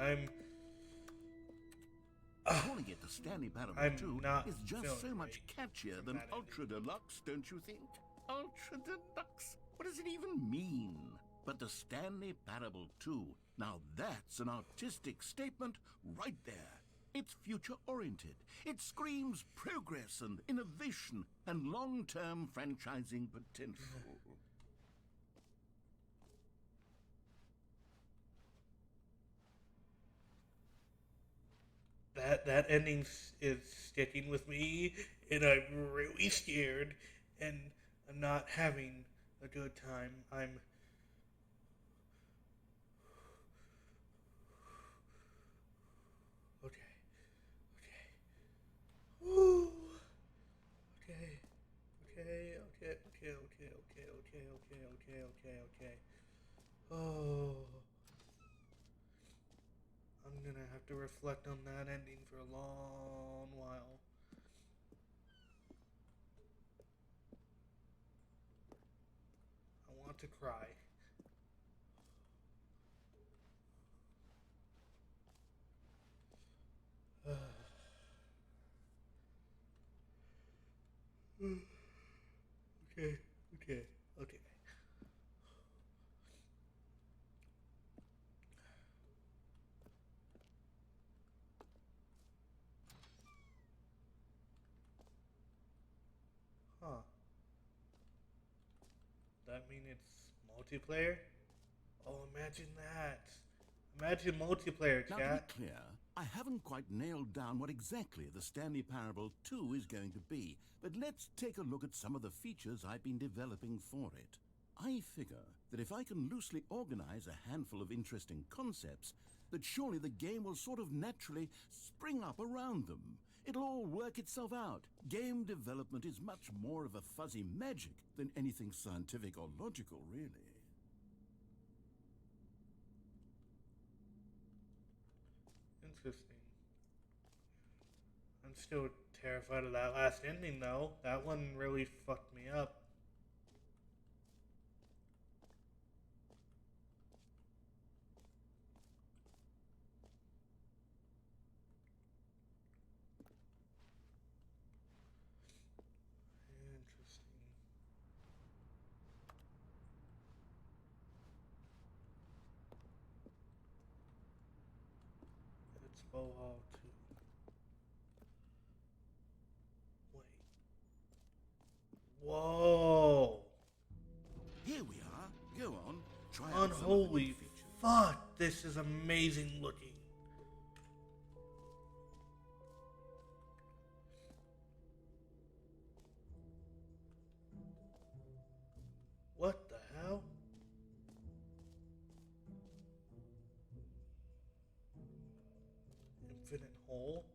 Calling it the Stanley Parable I'm 2 not is just feeling so much right catchier from than that ending. Ultra Deluxe, don't you think? Ultra Deluxe? What does it even mean? But the Stanley Parable 2, now that's an artistic statement right there. It's future-oriented. It screams progress and innovation and long-term franchising potential. That ending is sticking with me, and I'm really scared, and I'm not having a good time. I'm okay, okay, Woo. Okay, okay, okay, okay, okay, okay, okay, okay, okay, okay, okay. Oh. I'm gonna have to reflect on that ending for a long while. I want to cry. that mean it's multiplayer? Oh, imagine that. Imagine multiplayer, Now, chat. to be clear, I haven't quite nailed down what exactly the Stanley Parable 2 is going to be, but let's take a look at some of the features I've been developing for it. I figure that if I can loosely organize a handful of interesting concepts, that surely the game will sort of naturally spring up around them. It'll all work itself out. Game development is much more of a fuzzy magic than anything scientific or logical, really. Interesting. I'm still terrified of that last ending, though. That one really fucked me up. Interesting. It's Bohol 2. Wait. Whoa! Here we are. Go on. Try out some of the new Unholy features. fuck! This is amazing looking. What the hell? Infinite hole?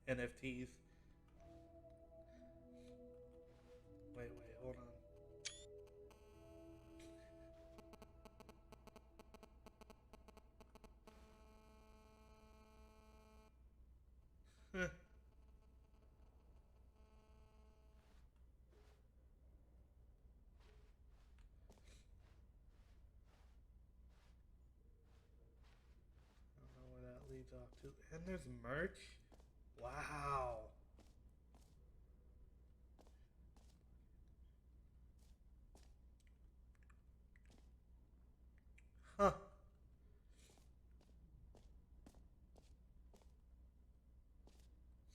NFTs. Wait, hold on. I don't know where that leads off to. And there's merch? Wow. Huh.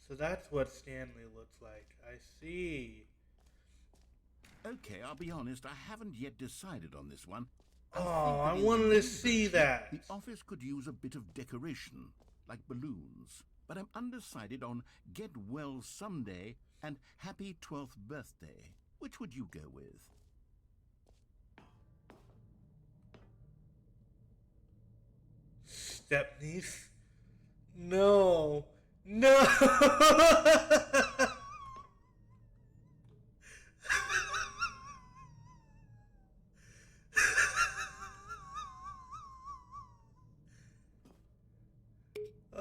So that's what Stanley looks like. I see. Okay, I'll be honest, I haven't yet decided on this one. Oh, I think that in wanted the to new see version, that. The office could use a bit of decoration, like balloons. But I'm undecided on Get Well Someday and Happy 12th Birthday. Which would you go with? Stepniece? No. No!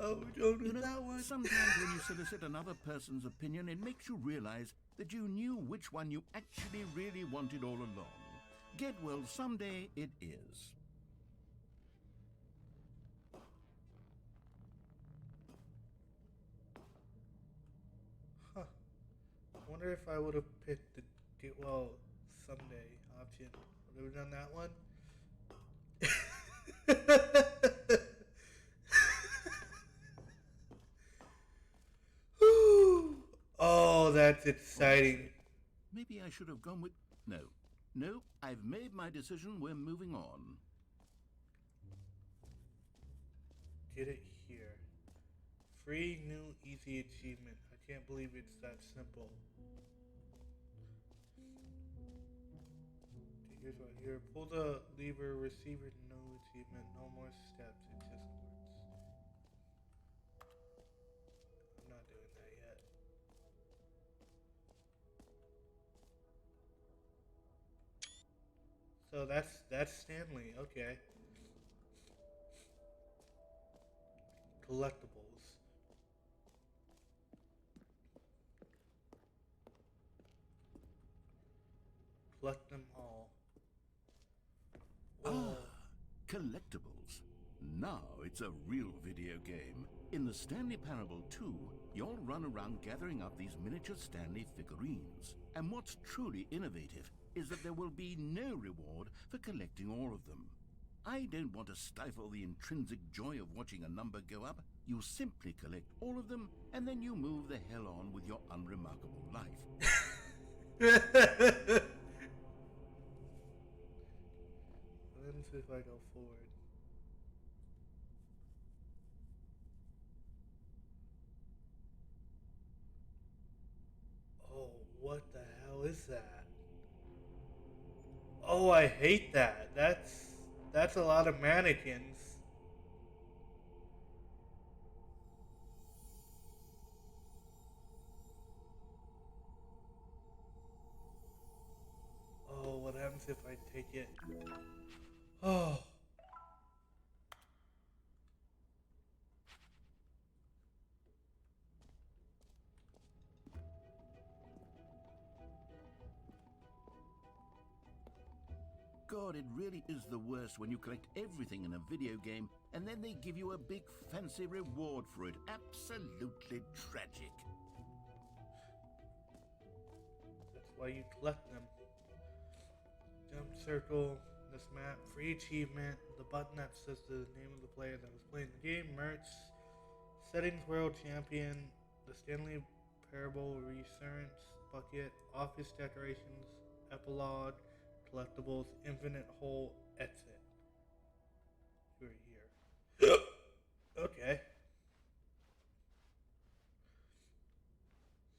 Oh, we don't do You know, that one. sometimes when you solicit another person's opinion, it makes you realize that you knew which one you actually really wanted all along. Get Well Someday it is. Huh. I wonder if I would have picked the get well someday option. Would have done that one? Oh, that's exciting. Maybe I should have gone with... No, I've made my decision. We're moving on. Get it here. Free new easy achievement. I can't believe it's that simple. Okay, here's what here. Pull the lever, receiver, no achievement, no more steps. It just works. I'm not doing that yet. So that's Stanley. Okay. Collectibles. Collect them all. Whoa. Collectibles. Now it's a real video game. In the Stanley Parable 2, you'll run around gathering up these miniature Stanley figurines. And what's truly innovative is that there will be no reward for collecting all of them. I don't want to stifle the intrinsic joy of watching a number go up. You simply collect all of them, and then you move the hell on with your unremarkable life. What happens if I go forward? Oh, what the hell is that? Oh, I hate that. That's a lot of mannequins. Oh, what happens if I take it? Oh. God, it really is the worst when you collect everything in a video game and then they give you a big fancy reward for it. Absolutely tragic. That's why you collect them. Jump circle, this map, free achievement, the button that says the name of the player that was playing the game, merch, settings world champion, the Stanley Parable Resurgence bucket, office decorations, epilogue, collectibles, infinite hole, exit. You're here. Okay.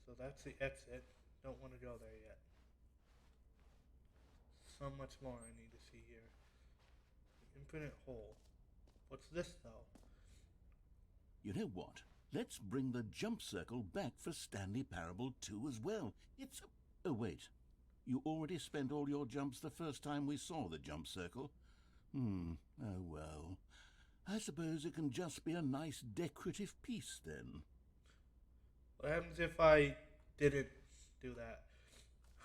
So that's the exit. Don't want to go there yet. So much more I need to see here. Infinite hole. What's this though? You know what? Let's bring the jump circle back for Stanley Parable 2 as well. It's a... Oh, wait. You already spent all your jumps the first time we saw the jump circle? Oh well. I suppose it can just be a nice decorative piece then. What happens if I didn't do that?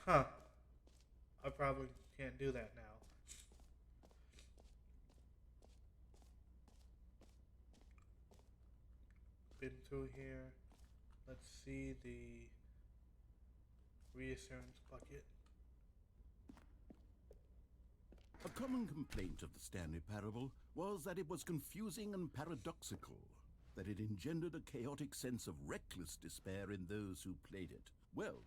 Huh. I probably can't do that now. Been through here. Let's see the reassurance bucket. A common complaint of the Stanley Parable was that it was confusing and paradoxical, that it engendered a chaotic sense of reckless despair in those who played it. Well,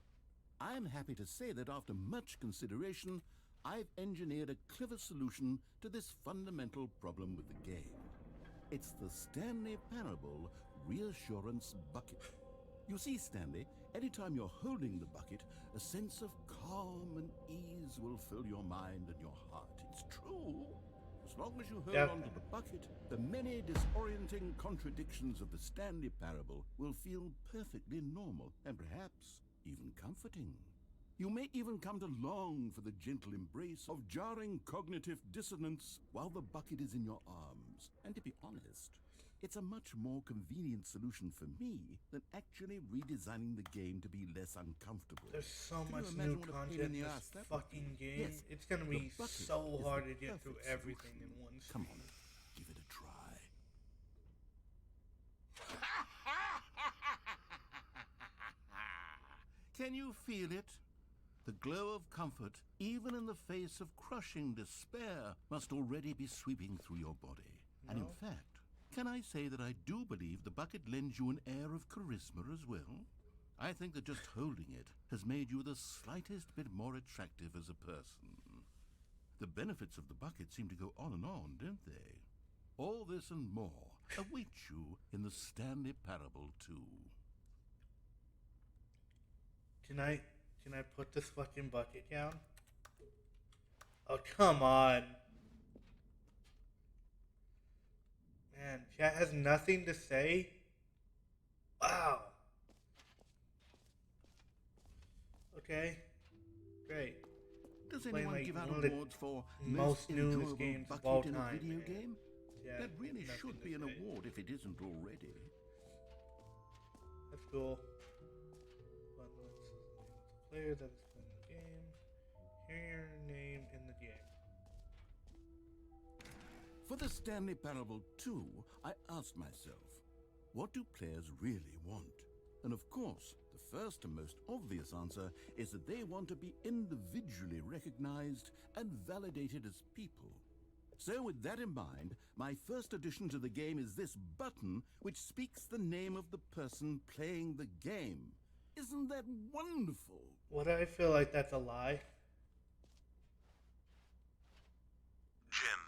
I'm happy to say that after much consideration, I've engineered a clever solution to this fundamental problem with the game. It's the Stanley Parable Reassurance Bucket. You see, Stanley, anytime you're holding the bucket, a sense of calm and ease will fill your mind and your heart. It's true. As long as you hold on to the bucket, the many disorienting contradictions of the Stanley Parable will feel perfectly normal and perhaps even comforting. You may even come to long for the gentle embrace of jarring cognitive dissonance while the bucket is in your arms. And to be honest, it's a much more convenient solution for me than actually redesigning the game to be less uncomfortable. There's so Can much you new imagine what a pain content in the this ass that would fucking be? game. Yes, It's gonna the be bucket so is hard the to get through perfect everything solution. in one Come stream. on, give it a try. Can you feel it? The glow of comfort, even in the face of crushing despair, must already be sweeping through your body. And in No. fact, can I say that I do believe the bucket lends you an air of charisma as well? I think that just holding it has made you the slightest bit more attractive as a person. The benefits of the bucket seem to go on and on, don't they? All this and more await you in the Stanley Parable 2. Can I put this fucking bucket down? Oh, come on. Man, chat has nothing to say? Wow. Okay. Great. Does Playing anyone like give out one of the awards for most newest enjoyable games of bucket all in a time, video man. game? Yeah, That really nothing should to be an say. award if it isn't already. That's cool. But let's player that is playing the game. Hear your name in the game. For the Stanley Parable 2, I asked myself, what do players really want? And of course, the first and most obvious answer is that they want to be individually recognized and validated as people. So with that in mind, my first addition to the game is this button which speaks the name of the person playing the game. Isn't that wonderful? What I feel like that's a lie. Jim.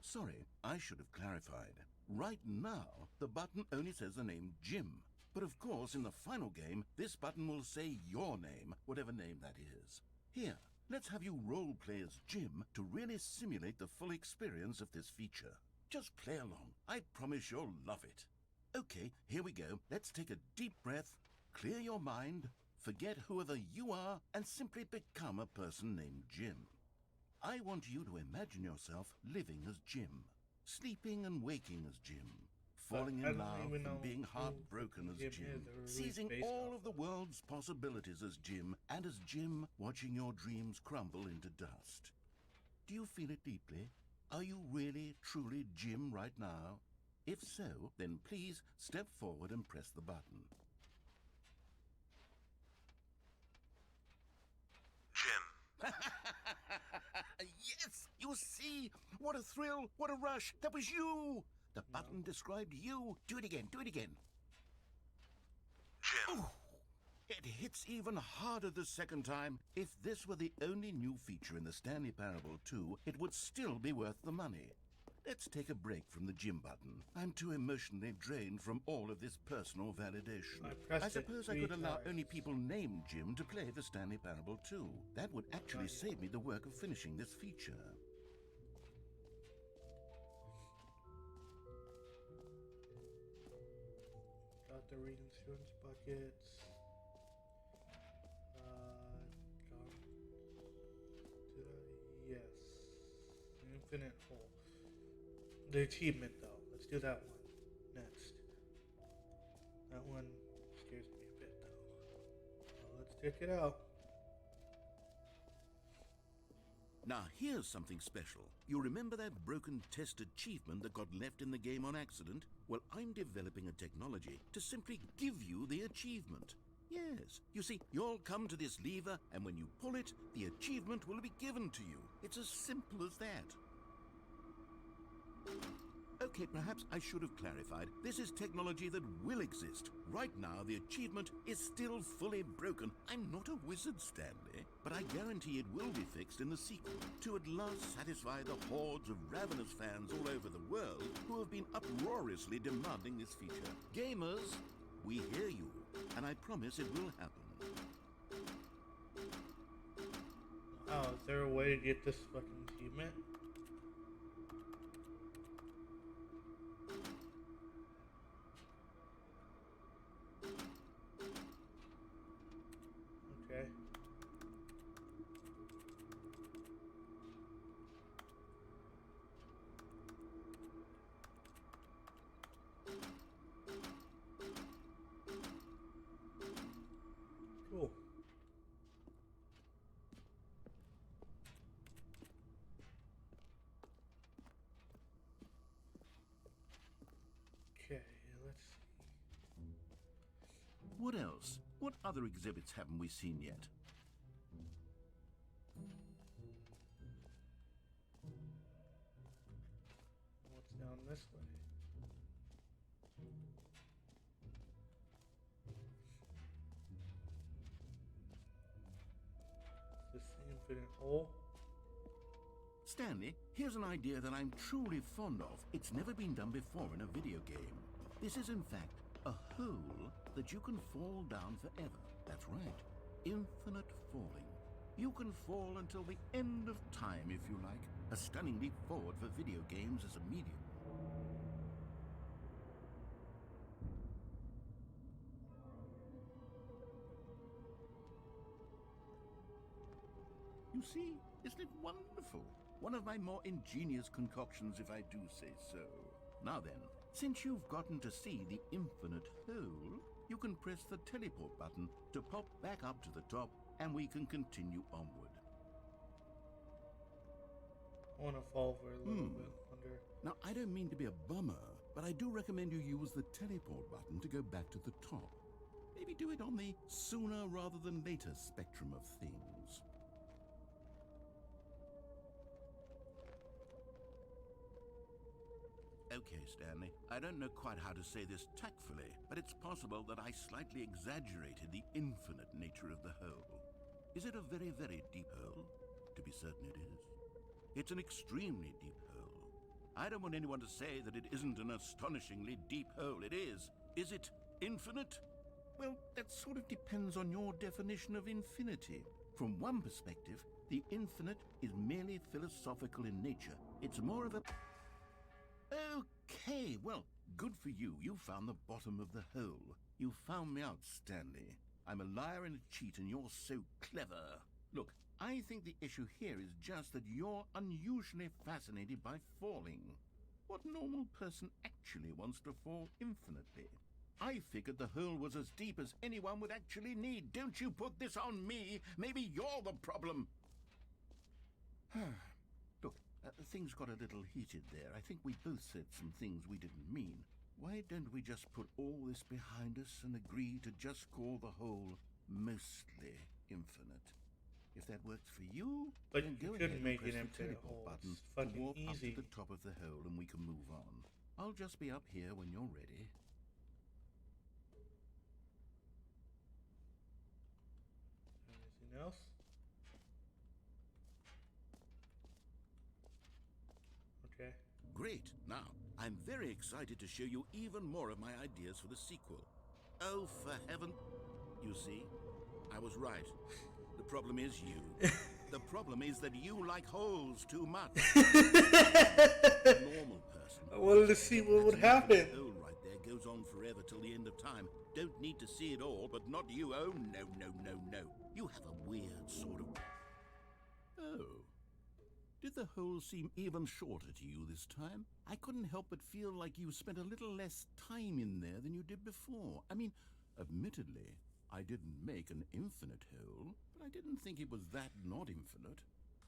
Sorry, I should have clarified. Right now, the button only says the name Jim. But of course, in the final game, this button will say your name, whatever name that is. Here, let's have you role-play as Jim to really simulate the full experience of this feature. Just play along. I promise you'll love it. Okay, here we go. Let's take a deep breath, clear your mind, forget whoever you are, and simply become a person named Jim. I want you to imagine yourself living as Jim, sleeping and waking as Jim, falling in love and being heartbroken as Jim, seizing all of the world's possibilities as Jim, and as Jim watching your dreams crumble into dust. Do you feel it deeply? Are you really, truly Jim right now? If so, then please step forward and press the button. Jim. Yes! You see? What a thrill! What a rush! That was you! The button described you. Do it again. Do it again. Jim. Ooh, it hits even harder the second time. If this were the only new feature in the Stanley Parable 2, it would still be worth the money. Let's take a break from the Jim button. I'm too emotionally drained from all of this personal validation. I suppose I could allow only people named Jim to play the Stanley Parable 2. That would actually save me the work of finishing this feature. Got the reinsurance buckets. Yes. Infinite hole. The achievement, though. Let's do that one next. That one scares me a bit, though. Well, let's check it out. Now, here's something special. You remember that broken test achievement that got left in the game on accident? Well, I'm developing a technology to simply give you the achievement. Yes. You see, you'll come to this lever, and when you pull it, the achievement will be given to you. It's as simple as that. Okay, perhaps I should have clarified. This is technology that will exist. Right now, the achievement is still fully broken. I'm not a wizard, Stanley, but I guarantee it will be fixed in the sequel to at last satisfy the hordes of ravenous fans all over the world who have been uproariously demanding this feature. Gamers, we hear you, and I promise it will happen. Oh, is there a way to get this fucking achievement? Okay. Cool. Okay, let's see. What else? What other exhibits haven't we seen yet? What's down this way? Is this the infinite hole? Stanley, here's an idea that I'm truly fond of. It's never been done before in a video game. This is, in fact, a hole that you can fall down forever. That's right. Infinite falling. You can fall until the end of time, if you like. A stunning leap forward for video games as a medium. You see, isn't it wonderful? One of my more ingenious concoctions, if I do say so. Now then, since you've gotten to see the infinite hole, you can press the teleport button to pop back up to the top, and we can continue onward. I want to fall for a little bit under. Now, I don't mean to be a bummer, but I do recommend you use the teleport button to go back to the top. Maybe do it on the sooner rather than later spectrum of things. Okay, Stanley, I don't know quite how to say this tactfully, but it's possible that I slightly exaggerated the infinite nature of the hole. Is it a very, very deep hole? To be certain it is. It's an extremely deep hole. I don't want anyone to say that it isn't an astonishingly deep hole. It is. Is it infinite? Well, that sort of depends on your definition of infinity. From one perspective, the infinite is merely philosophical in nature. It's more of a... Okay, well, good for you. You found the bottom of the hole. You found me out, Stanley. I'm a liar and a cheat, and you're so clever. Look, I think the issue here is just that you're unusually fascinated by falling. What normal person actually wants to fall infinitely? I figured the hole was as deep as anyone would actually need. Don't you put this on me. Maybe you're the problem. Look, things got a little heated there. I think we both said some things we didn't mean. Why don't we just put all this behind us and agree to just call the hole mostly infinite? If that works for you, But then you go couldn't ahead make and it press the into a teleport hole. button It's to fucking warp up easy. to the top of the hole and we can move on. I'll just be up here when you're ready. Anything else? Okay. Great. Now, I'm very excited to show you even more of my ideas for the sequel. Oh, for heaven... You see? I was right. The problem is you. The problem is that you like holes too much. A normal person... I wanted to see what would happen. The hole right there goes on forever till the end of time. Don't need to see it all, but not you. Oh, no, no, no, no. You have a weird sort of... Oh. Did the hole seem even shorter to you this time? I couldn't help but feel like you spent a little less time in there than you did before. I mean, admittedly, I didn't make an infinite hole, but I didn't think it was that not infinite.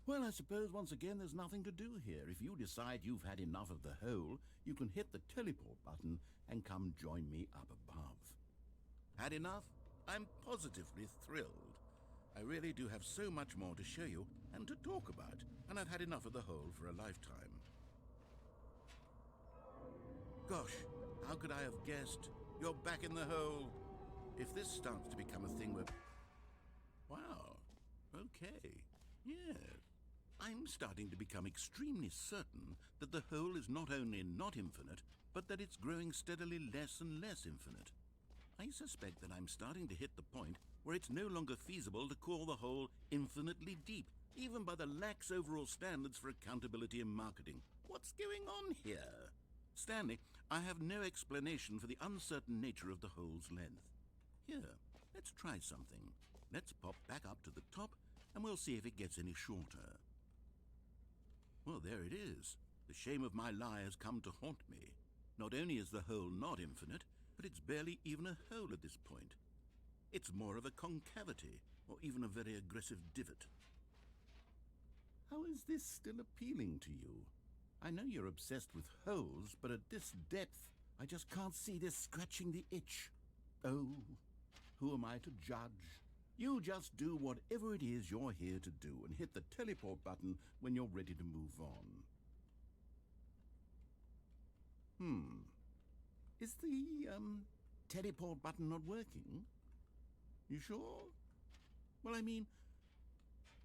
Well, I suppose once again there's nothing to do here. If you decide you've had enough of the hole, you can hit the teleport button and come join me up above. Had enough? I'm positively thrilled. I really do have so much more to show you and to talk about, and I've had enough of the hole for a lifetime. Gosh, how could I have guessed? You're back in the hole. If this starts to become a thing where... Wow, okay, yes. I'm starting to become extremely certain that the hole is not only not infinite, but that it's growing steadily less and less infinite. I suspect that I'm starting to hit the point where it's no longer feasible to call the hole infinitely deep, even by the lax overall standards for accountability and marketing. What's going on here? Stanley, I have no explanation for the uncertain nature of the hole's length. Here, let's try something. Let's pop back up to the top, and we'll see if it gets any shorter. Well, there it is. The shame of my lie has come to haunt me. Not only is the hole not infinite, but it's barely even a hole at this point. It's more of a concavity, or even a very aggressive divot. How is this still appealing to you? I know you're obsessed with holes, but at this depth, I just can't see this scratching the itch. Oh, who am I to judge? You just do whatever it is you're here to do and hit the teleport button when you're ready to move on. Is the, teleport button not working? You sure? Well, I mean,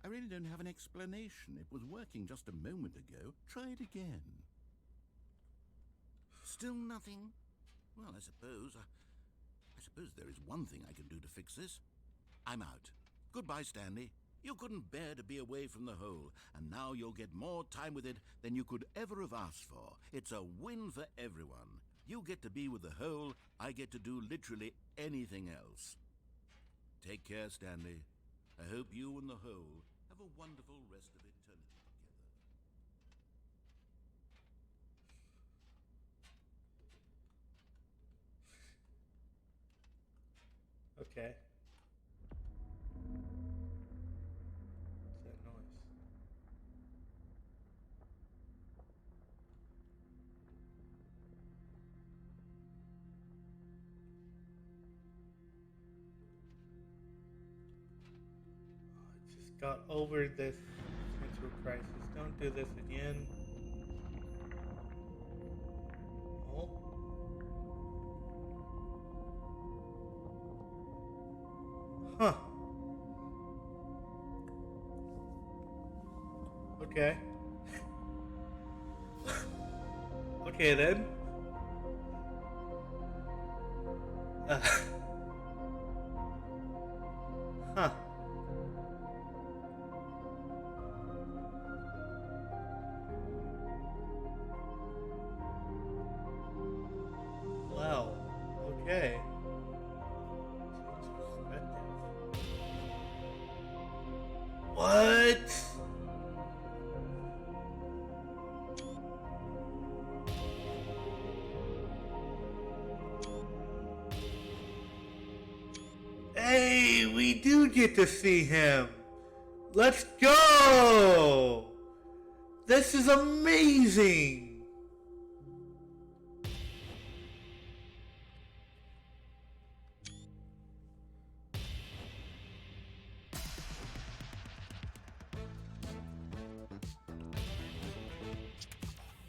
I really don't have an explanation. It was working just a moment ago. Try it again. Still nothing? Well, I suppose there is one thing I can do to fix this. I'm out. Goodbye, Stanley. You couldn't bear to be away from the hole, and now you'll get more time with it than you could ever have asked for. It's a win for everyone. You get to be with the hole, I get to do literally anything else. Take care, Stanley. I hope you and the hole have a wonderful rest of eternity together. Okay. What's that noise? got over this mental crisis. Don't do this again. Oh. Huh. Okay. Okay then. Uh, huh. Well, okay. What? Hey, we do get to see him. Let's go! This is amazing!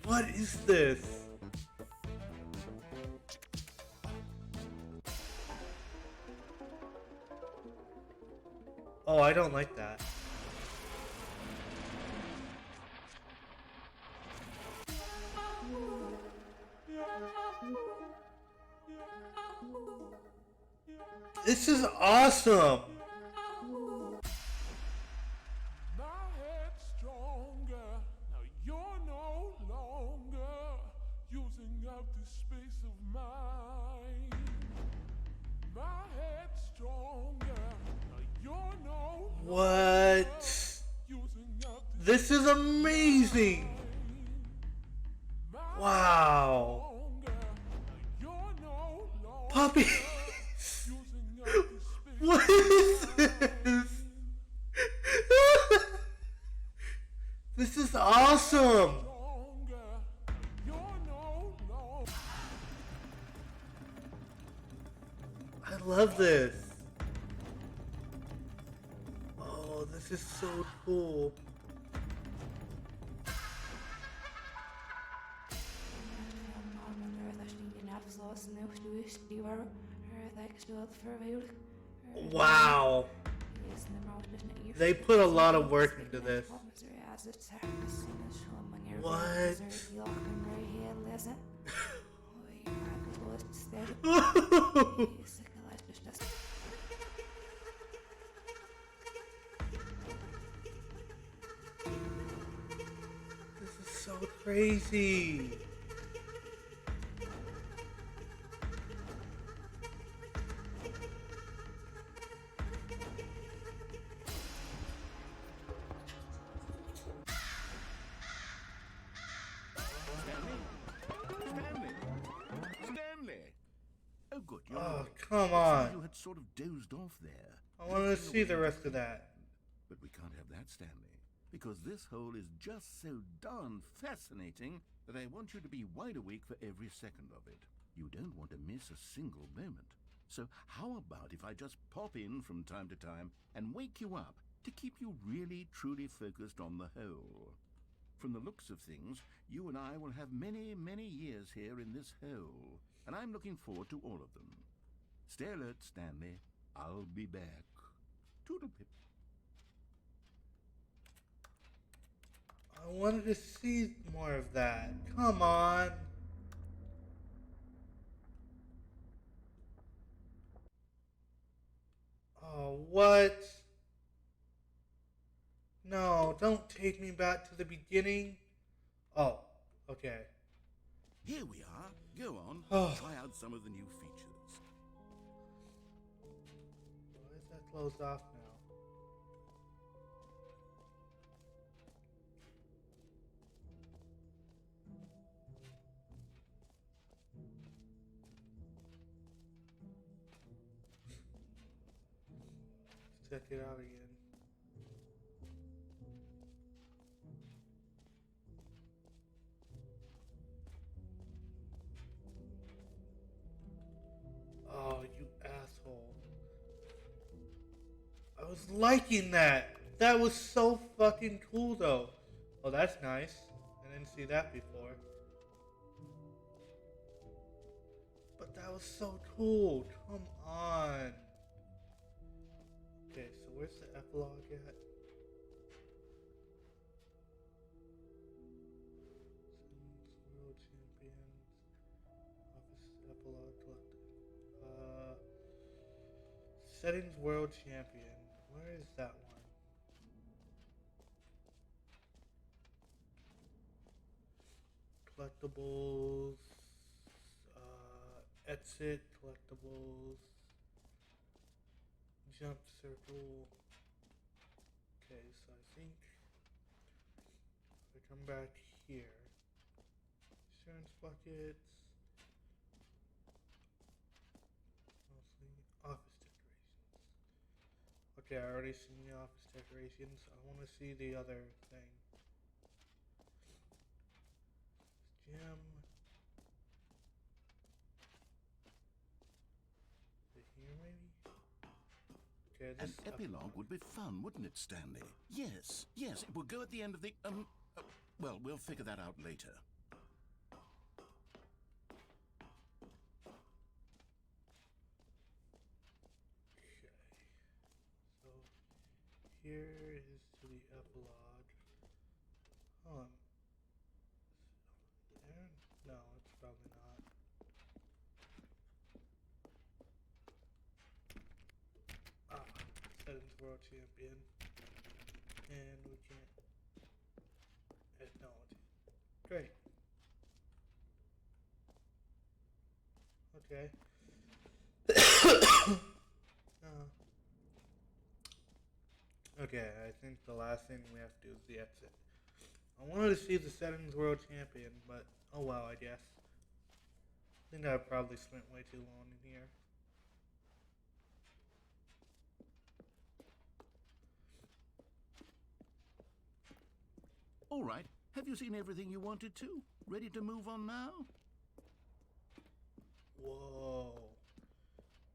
What is this? Oh, I don't like that. This is awesome! My head's stronger. Now you're no longer using up this space of mine. My head's stronger. Now you're no What? using up This is amazing! Wow! Puppy! What is this? This is awesome! I love this. Oh, this is so cool. Wow. They put a lot of work into this. What? This is so crazy. Oh, good. You're Oh, awake. come You on. had sort of dozed off there. I wanted to see the rest of that. But we can't have that, Stanley, because this hole is just so darn fascinating that I want you to be wide awake for every second of it. You don't want to miss a single moment. So how about if I just pop in from time to time and wake you up to keep you really, truly focused on the hole? From the looks of things, you and I will have many, many years here in this hole, and I'm looking forward to all of them. Stay alert, Stanley. I'll be back. Toodle-pip. I wanted to see more of that. Come on. Oh, what? No, don't take me back to the beginning. Oh, okay. Here we are. Go on. Oh. Try out some of the new features. Why is that closed off now? Let's check it out again. Oh, you asshole. I was liking that. That was so fucking cool, though. Oh, that's nice. I didn't see that before. But that was so cool. Come on. Okay, so where's the epilogue at? World Champions. Office epilogue collected. Settings World Champion. Where is that one? Collectibles, exit, collectibles, jump circle. Okay, so I think if I come back here, insurance buckets, mostly office decorations. Okay, I already seen the office decorations. I want to see the other thing. Gym. Is it here, maybe? Okay, An this epilogue would be fun, wouldn't it, Stanley? Yes, yes, it will go at the end of the, well, we'll figure that out later. Okay. So, here is to the epilogue. Hold on. There? No, it's probably not. Ah, Settings World Champion. And we can't acknowledge it. Great. Okay. Okay, I think the last thing we have to do is the exit. I wanted to see the Settings World Champion, but oh well, I guess. I think I probably spent way too long in here. All right, have you seen everything you wanted to? Ready to move on now? Whoa.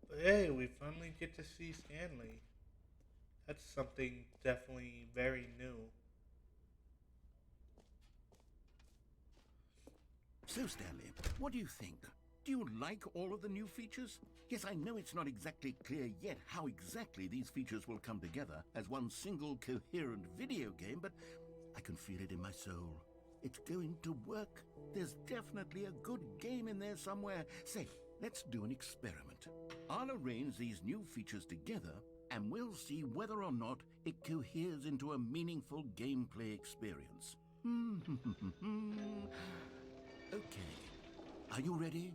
But hey, we finally get to see Stanley. That's something definitely very new. So, Stanley, what do you think? Do you like all of the new features? Yes, I know it's not exactly clear yet how exactly these features will come together as one single coherent video game, but I can feel it in my soul. It's going to work. There's definitely a good game in there somewhere. Say, let's do an experiment. I'll arrange these new features together, and we'll see whether or not it coheres into a meaningful gameplay experience. Okay. Are you ready?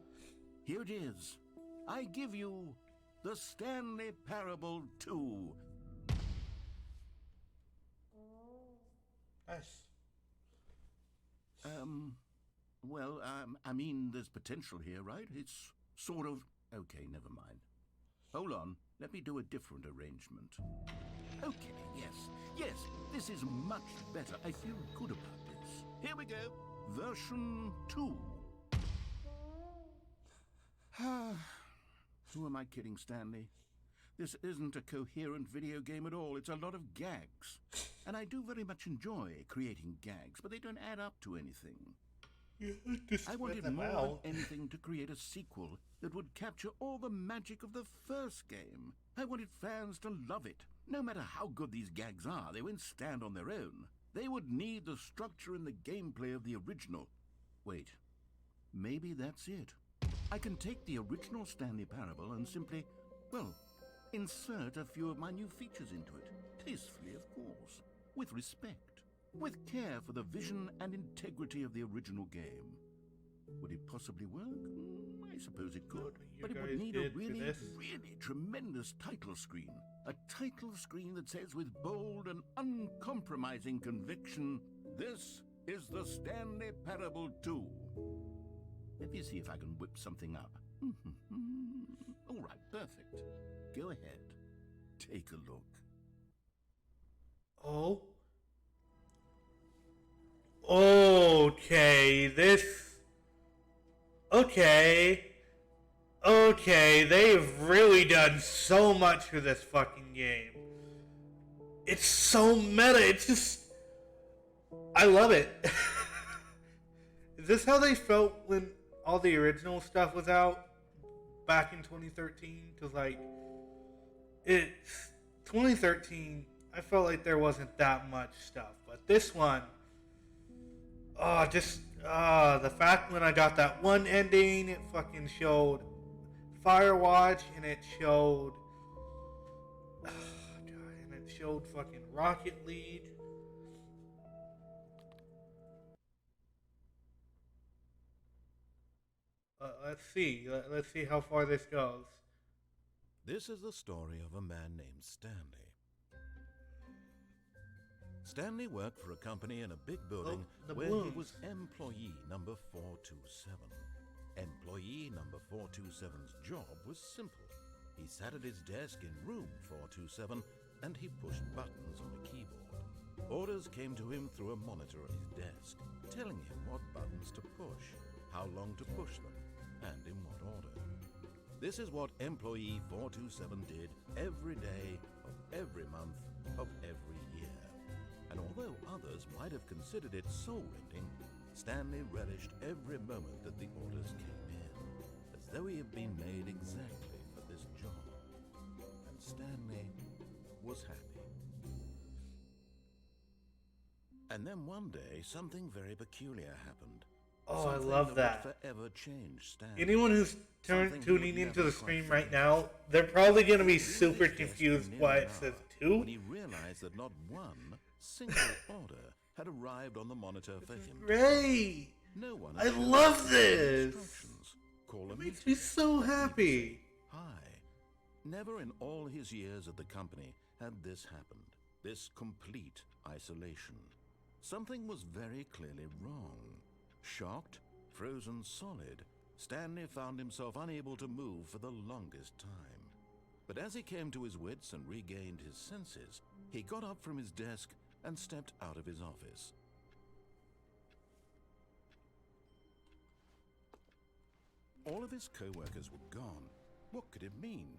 Here it is. I give you the Stanley Parable 2. Nice. Well, I mean, there's potential here, right? It's sort of... Okay, never mind. Hold on. Let me do a different arrangement. Okay, yes, this is much better. I feel good about this. Here we go. Version 2. Who am I kidding, Stanley? This isn't a coherent video game at all. It's a lot of gags. And I do very much enjoy creating gags, but they don't add up to anything. I wanted more than anything to create a sequel that would capture all the magic of the first game. I wanted fans to love it. No matter how good these gags are, they won't stand on their own. They would need the structure and the gameplay of the original. Wait, maybe that's it. I can take the original Stanley Parable and simply, well, insert a few of my new features into it. Tastefully, of course. With respect. With care for the vision and integrity of the original game. Would it possibly work? I suppose it could. But it would need a really tremendous title screen. A title screen that says with bold and uncompromising conviction, "This is the Stanley Parable 2. Let me see if I can whip something up. All right, perfect. Go ahead. Take a look. Oh. Okay, Okay, they've really done so much for this fucking game. It's so meta. It's just, I love it. Is this how they felt when all the original stuff was out back in 2013? Because like, it's 2013. I felt like there wasn't that much stuff, but this one, the fact when I got that one ending, it fucking showed Firewatch, and it showed, fucking Rocket League. Let's see. Let's see how far this goes. This is the story of a man named Stanley. Stanley worked for a company in a big building where he was employee number 427. Employee number 427's job was simple. He sat at his desk in room 427 and he pushed buttons on a keyboard. Orders came to him through a monitor at his desk, telling him what buttons to push, how long to push them, and in what order. This is what employee 427 did every day of every month of every year. And although others might have considered it soul-rending, Stanley relished every moment that the orders came in, as though he had been made exactly for this job. And Stanley was happy. And then one day, something very peculiar happened. Oh, Something I love would that. forever change Stanley. Anyone who's Something he tuning would into never the stream quite right now, they're probably going to be super His desk confused for why nearly it an says hour 2. When he realized that not one single order had arrived on the monitor for him. Great! No one. I had shown love him this! instructions. Call a It makes meeting. me so happy. Hi. Never in all his years at the company had this happened. This complete isolation. Something was very clearly wrong. Shocked, frozen solid, Stanley found himself unable to move for the longest time. But as he came to his wits and regained his senses, he got up from his desk and stepped out of his office. All of his co-workers were gone. What could it mean?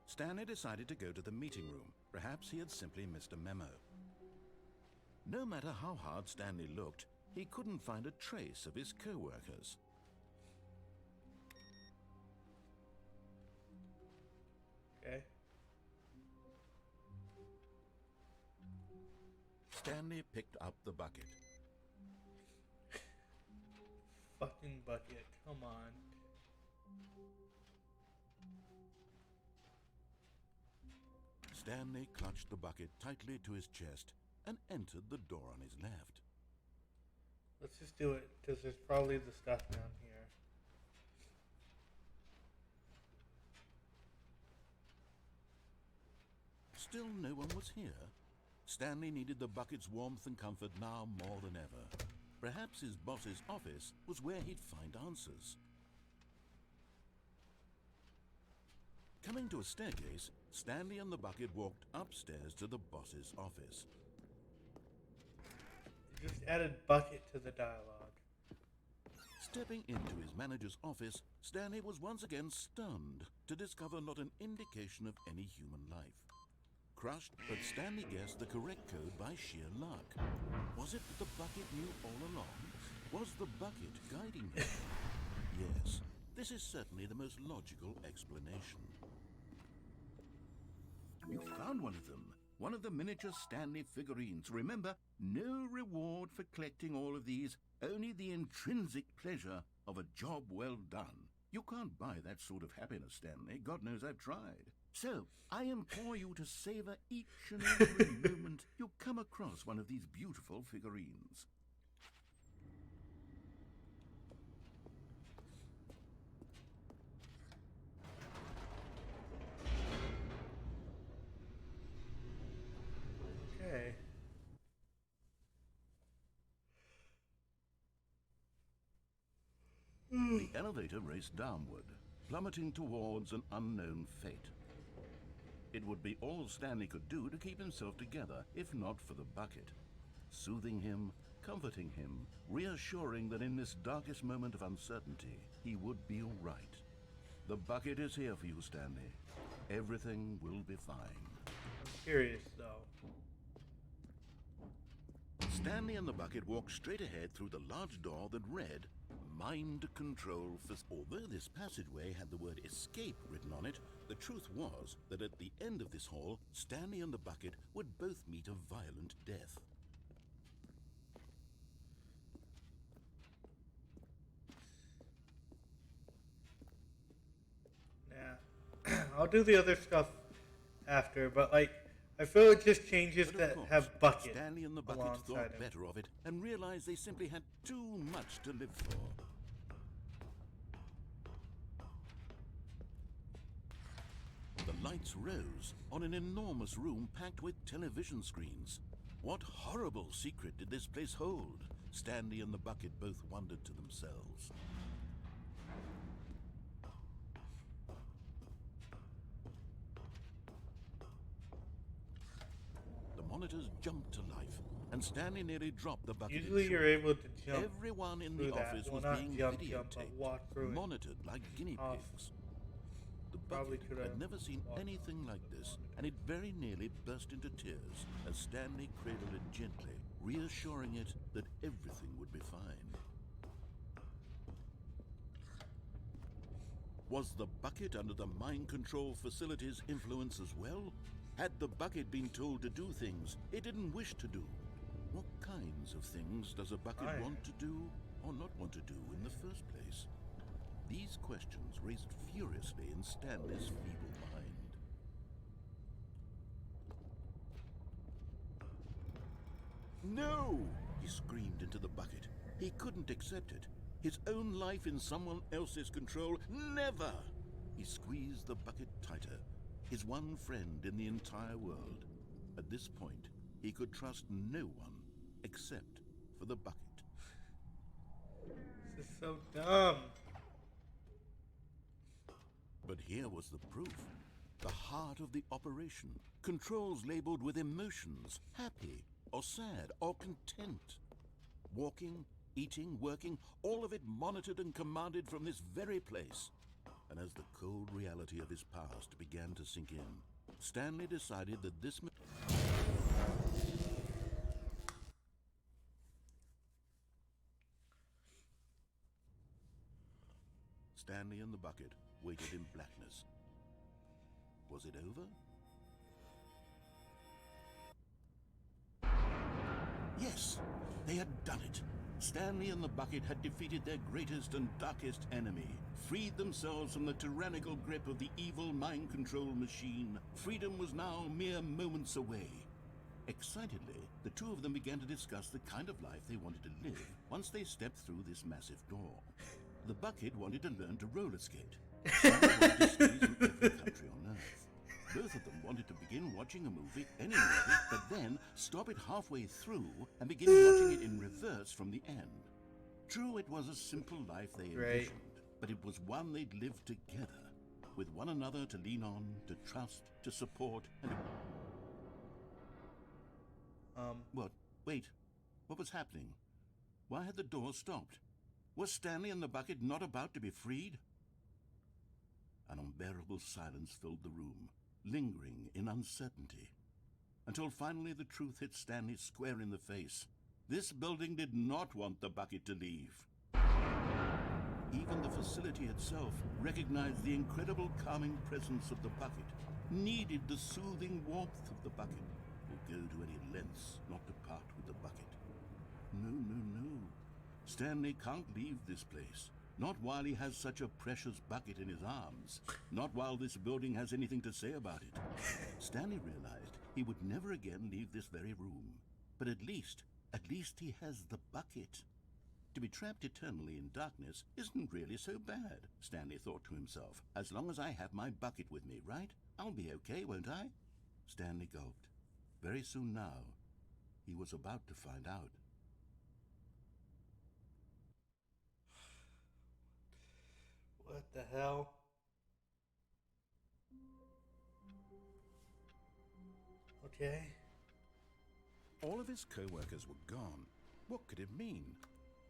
Stanley decided to go to the meeting room. Perhaps he had simply missed a memo. No matter how hard Stanley looked, he couldn't find a trace of his co-workers. Okay. Stanley picked up the bucket. Fucking bucket. Come on. Stanley clutched the bucket tightly to his chest and entered the door on his left. Let's just do it, because there's probably the stuff down here. Still no one was here. Stanley needed the bucket's warmth and comfort now more than ever. Perhaps his boss's office was where he'd find answers. Coming to a staircase, Stanley and the bucket walked upstairs to the boss's office. You just added bucket to the dialogue. Stepping into his manager's office, Stanley was once again stunned to discover not an indication of any human life. Crushed, but Stanley guessed the correct code by sheer luck. Was it that the bucket knew all along? Was the bucket guiding him? Yes, this is certainly the most logical explanation. You found one of them. One of the miniature Stanley figurines. Remember, no reward for collecting all of these, only the intrinsic pleasure of a job well done. You can't buy that sort of happiness, Stanley. God knows I've tried. So, I implore you to savor each and every moment you come across one of these beautiful figurines. Okay. The elevator raced downward, plummeting towards an unknown fate. It would be all Stanley could do to keep himself together, if not for the bucket. Soothing him, comforting him, reassuring that in this darkest moment of uncertainty, he would be all right. The bucket is here for you, Stanley. Everything will be fine. I'm curious, though. Stanley and the bucket walked straight ahead through the large door that read Mind Control Although this passageway had the word escape written on it, the truth was that at the end of this hall, Stanley and the bucket would both meet a violent death. Yeah. I'll do the other stuff after, but like, I feel it just changes But that of course, have bucket Stanley and the bucket alongside thought him. better of it and realized they simply had too much to live for. The lights rose on an enormous room packed with television screens. What horrible secret did this place hold? Stanley and the bucket both wondered to themselves. The monitors jumped to life, and Stanley nearly dropped the bucket. Usually you're able to jump Everyone in through the that. office Well, was not being jump, videotaped, but walk through it. monitored like guinea Off. pigs. The Probably bucket could have had never seen walked anything on like the this, monitor. and it very nearly burst into tears as Stanley cradled it gently, reassuring it that everything would be fine. Was the bucket under the mind control facility's influence as well? Had the bucket been told to do things it didn't wish to do? What kinds of things does a bucket want to do or not want to do in the first place? These questions raced furiously in Stanley's feeble mind. No! He screamed into the bucket. He couldn't accept it. His own life in someone else's control, never! He squeezed the bucket tighter, his one friend in the entire world. At this point, he could trust no one except for the bucket. This is so dumb. But here was the proof. The heart of the operation. Controls labeled with emotions, happy or sad or content. Walking, eating, working, all of it monitored and commanded from this very place. And as the cold reality of his past began to sink in, Stanley decided that this... Stanley and the bucket waited in blackness. Was it over? Yes, they had done it. Stanley and the bucket had defeated their greatest and darkest enemy, freed themselves from the tyrannical grip of the evil mind control machine. Freedom was now mere moments away. Excitedly, the two of them began to discuss the kind of life they wanted to live once they stepped through this massive door. The bucket wanted to learn to roller skate. Stanley wanted to skis in every country on Earth. Both of them wanted to begin watching a movie, any movie, but then stop it halfway through and begin watching it in reverse from the end. True, it was a simple life they envisioned, but it was one they'd lived together, with one another to lean on, to trust, to support, and... What? Wait. What was happening? Why had the door stopped? Was Stanley and the bucket not about to be freed? An unbearable silence filled the room, lingering in uncertainty, until finally the truth hit Stanley square in the face. This building did not want the bucket to leave. Even the facility itself recognized the incredible calming presence of the bucket, needed the soothing warmth of the bucket, will go to any lengths not to part with the bucket. No, no, no. Stanley can't leave this place. Not while he has such a precious bucket in his arms. Not while this building has anything to say about it. Stanley realized he would never again leave this very room. But at least he has the bucket. To be trapped eternally in darkness isn't really so bad, Stanley thought to himself. As long as I have my bucket with me, right? I'll be okay, won't I? Stanley gulped. Very soon now, he was about to find out. What the hell? Okay. All of his co-workers were gone. What could it mean?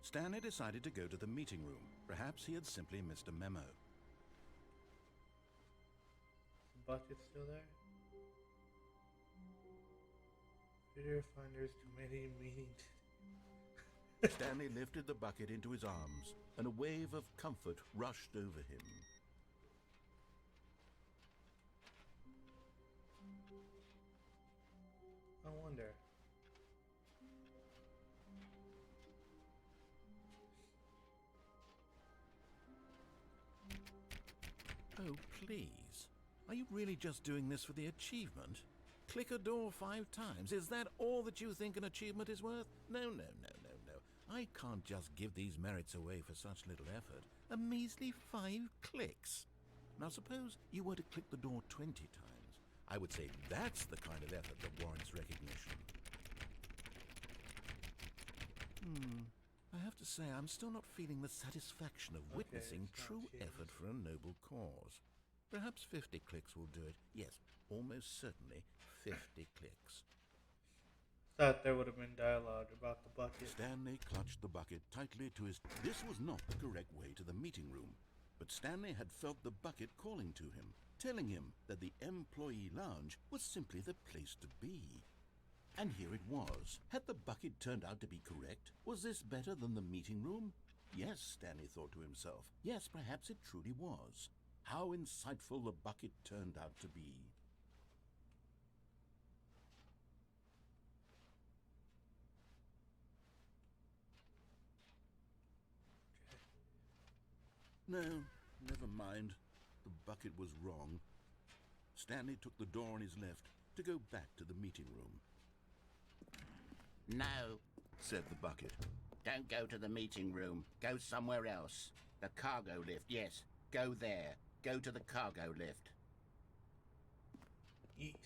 Stanley decided to go to the meeting room. Perhaps he had simply missed a memo. The bucket's still there? Video Finders Committee meeting today. Stanley lifted the bucket into his arms, and a wave of comfort rushed over him. I wonder. Oh, please. Are you really just doing this for the achievement? Click a door 5 times. Is that all that you think an achievement is worth? No, no, no, no, no. I can't just give these merits away for such little effort. A measly 5 clicks. Now suppose you were to click the door 20 times. I would say that's the kind of effort that warrants recognition. I have to say, I'm still not feeling the satisfaction of witnessing true effort for a noble cause. Perhaps 50 clicks will do it. Yes, almost certainly 50 clicks. Thought there would have been dialogue about the bucket. Stanley clutched the bucket tightly to his... This was not the correct way to the meeting room, but Stanley had felt the bucket calling to him, telling him that the employee lounge was simply the place to be. And here it was. Had the bucket turned out to be correct? Was this better than the meeting room? Yes, Stanley thought to himself. Yes, perhaps it truly was. How insightful the bucket turned out to be. No, never mind. The bucket was wrong. Stanley took the door on his left to go back to the meeting room. No, Said the bucket. don't go to the meeting room. Go somewhere else. The cargo lift, yes. Go there. Go to the cargo lift. Eat.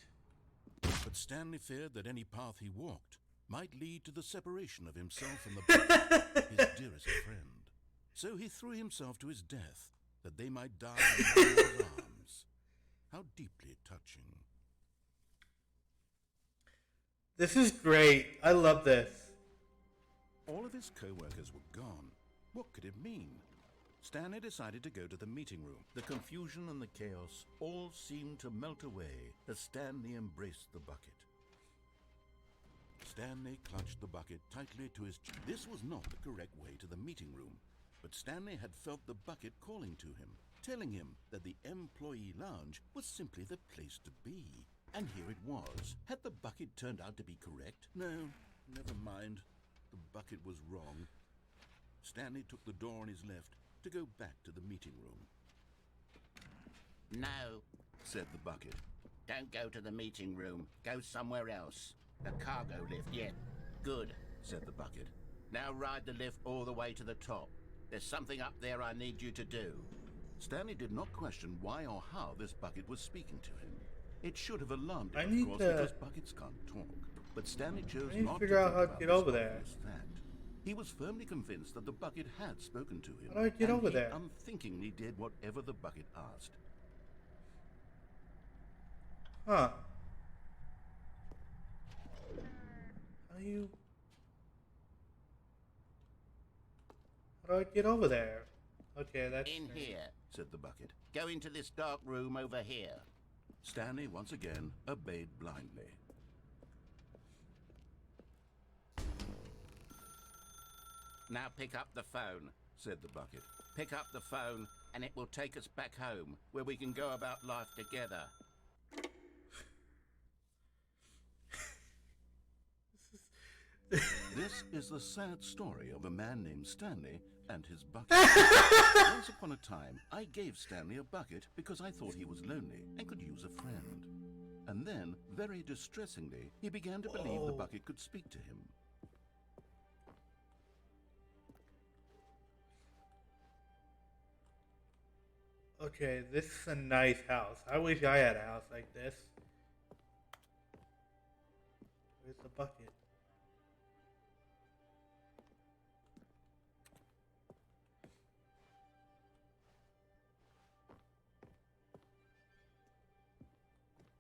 But Stanley feared that any path he walked might lead to the separation of himself and the bucket, his dearest friend. So he threw himself to his death, that they might die in one another's arms. How deeply touching. This is great. I love this. All of his co-workers were gone. What could it mean? Stanley decided to go to the meeting room. The confusion and the chaos all seemed to melt away as Stanley embraced the bucket. Stanley clutched the bucket tightly to his chest. This was not the correct way to the meeting room, but Stanley had felt the bucket calling to him, telling him that the employee lounge was simply the place to be. And here it was. Had the bucket turned out to be correct? No, never mind. The bucket was wrong. Stanley took the door on his left to go back to the meeting room. No, Said the bucket. don't go to the meeting room. Go somewhere else. The cargo lift, yeah. Good, Said the bucket. now ride the lift all the way to the top. There's something up there I need you to do. Stanley did not question why or how this bucket was speaking to him. It should have alarmed I him, need of course, to- because buckets can't talk. But Stanley chose I need to not to figure out think how to about get this over there. obvious fact. He was firmly convinced that the bucket had spoken to him. How do I get and over he there? unthinkingly did whatever the bucket asked. Huh. How do you... How do I get over there? Okay, that's... In here. Said the bucket. Go into this dark room over here. Stanley once again obeyed blindly. Now pick up the phone. Said the bucket. Pick up the phone and it will take us back home, where we can go about life together. This is the sad story of a man named Stanley and his bucket. Once upon a time, I gave Stanley a bucket because I thought he was lonely and could use a friend. And then, very distressingly, he began to believe the Whoa. bucket could speak to him. Okay, this is a nice house. I wish I had a house like this. Where's the bucket?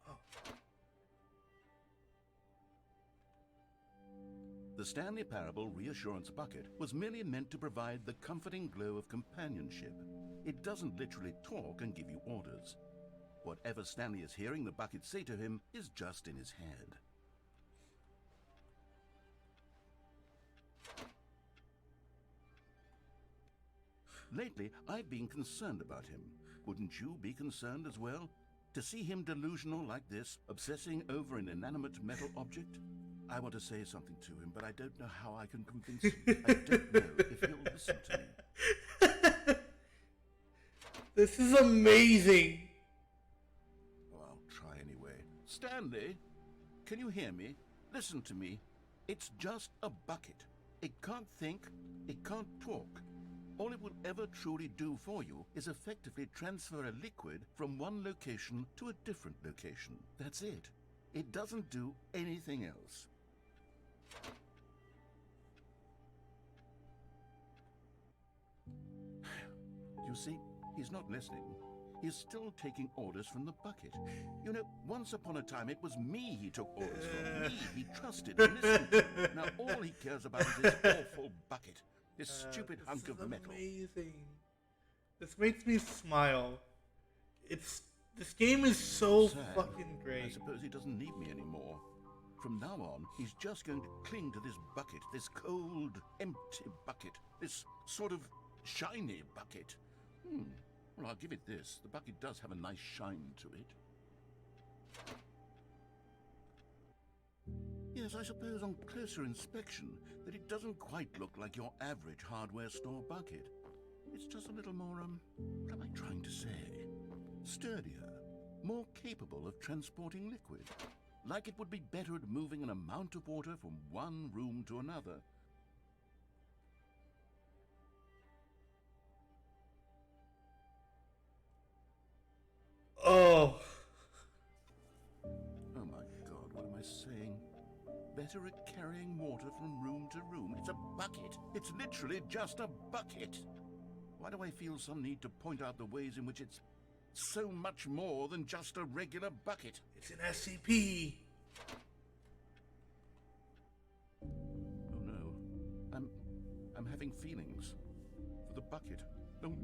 Oh, The Stanley Parable Reassurance Bucket was merely meant to provide the comforting glow of companionship. It doesn't literally talk and give you orders. Whatever Stanley is hearing the bucket say to him is just in his head. Lately, I've been concerned about him. Wouldn't you be concerned as well? To see him delusional like this, obsessing over an inanimate metal object? I want to say something to him, but I don't know how I can convince him. I don't know if he'll listen to me. This is amazing. Well, I'll try anyway. Stanley, can you hear me? Listen to me. It's just a bucket. It can't think, it can't talk. All it will ever truly do for you is effectively transfer a liquid from one location to a different location. That's it. It doesn't do anything else. You see, he's not listening. He's still taking orders from the bucket. You know, once upon a time, it was me he took orders from. Me he trusted and listened to. Now all he cares about is this awful bucket. This stupid hunk of metal. Amazing. This makes me smile. This game is so Sad. fucking great. I suppose he doesn't need me anymore. From now on, he's just going to cling to this bucket, this cold, empty bucket, this sort of shiny bucket. Well, I'll give it this. The bucket does have a nice shine to it. Yes, I suppose on closer inspection that it doesn't quite look like your average hardware store bucket. It's just a little more, what am I trying to say? Sturdier, more capable of transporting liquid. Like it would be better at moving an amount of water from one room to another. Oh. Oh my God, what am I saying? Better at carrying water from room to room. It's a bucket. It's literally just a bucket. Why do I feel some need to point out the ways in which it's so much more than just a regular bucket? It's an SCP. Oh no. I'm having feelings for the bucket. No.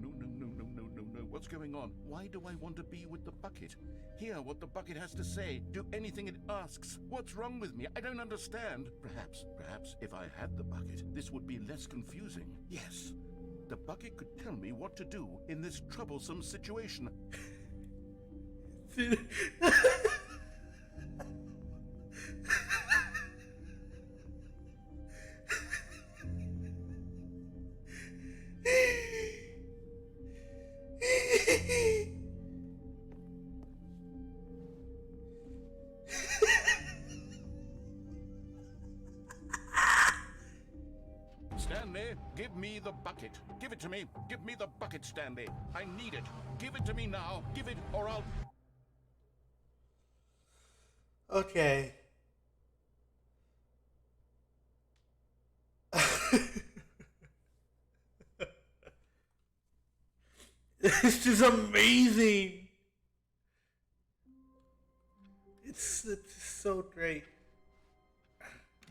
What's going on? Why do I want to be with the bucket? Hear what the bucket has to say. Do anything it asks. What's wrong with me? I don't understand. Perhaps if I had the bucket, this would be less confusing. Yes. The bucket could tell me what to do in this troublesome situation. Stanley, give me the bucket. Give it to me. Give me the bucket, Stanley. I need it. Give it to me now. Give it or I'll... Okay. This is amazing. It's so great.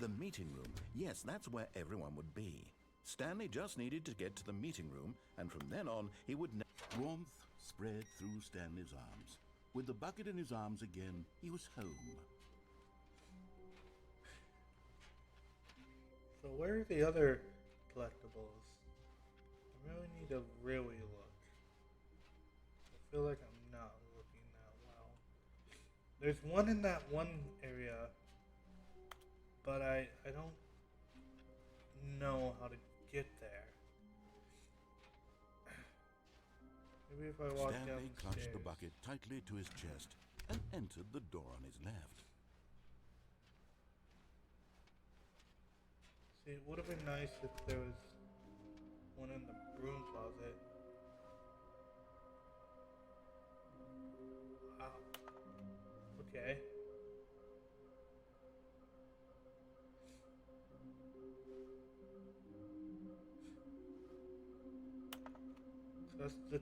The meeting room. Yes, that's where everyone would be. Stanley just needed to get to the meeting room, and from then on, he would... Warmth spread through Stanley's arms. With the bucket in his arms again, he was home. So where are the other collectibles? I really need to really look. I feel like I'm not looking that well. There's one in that one area, but I don't know how to get there. Maybe if I walk down Stanley the clutched stairs. the bucket tightly to his chest and entered the door on his left. See, it would have been nice if there was one in the broom closet. Wow. Okay. So that's the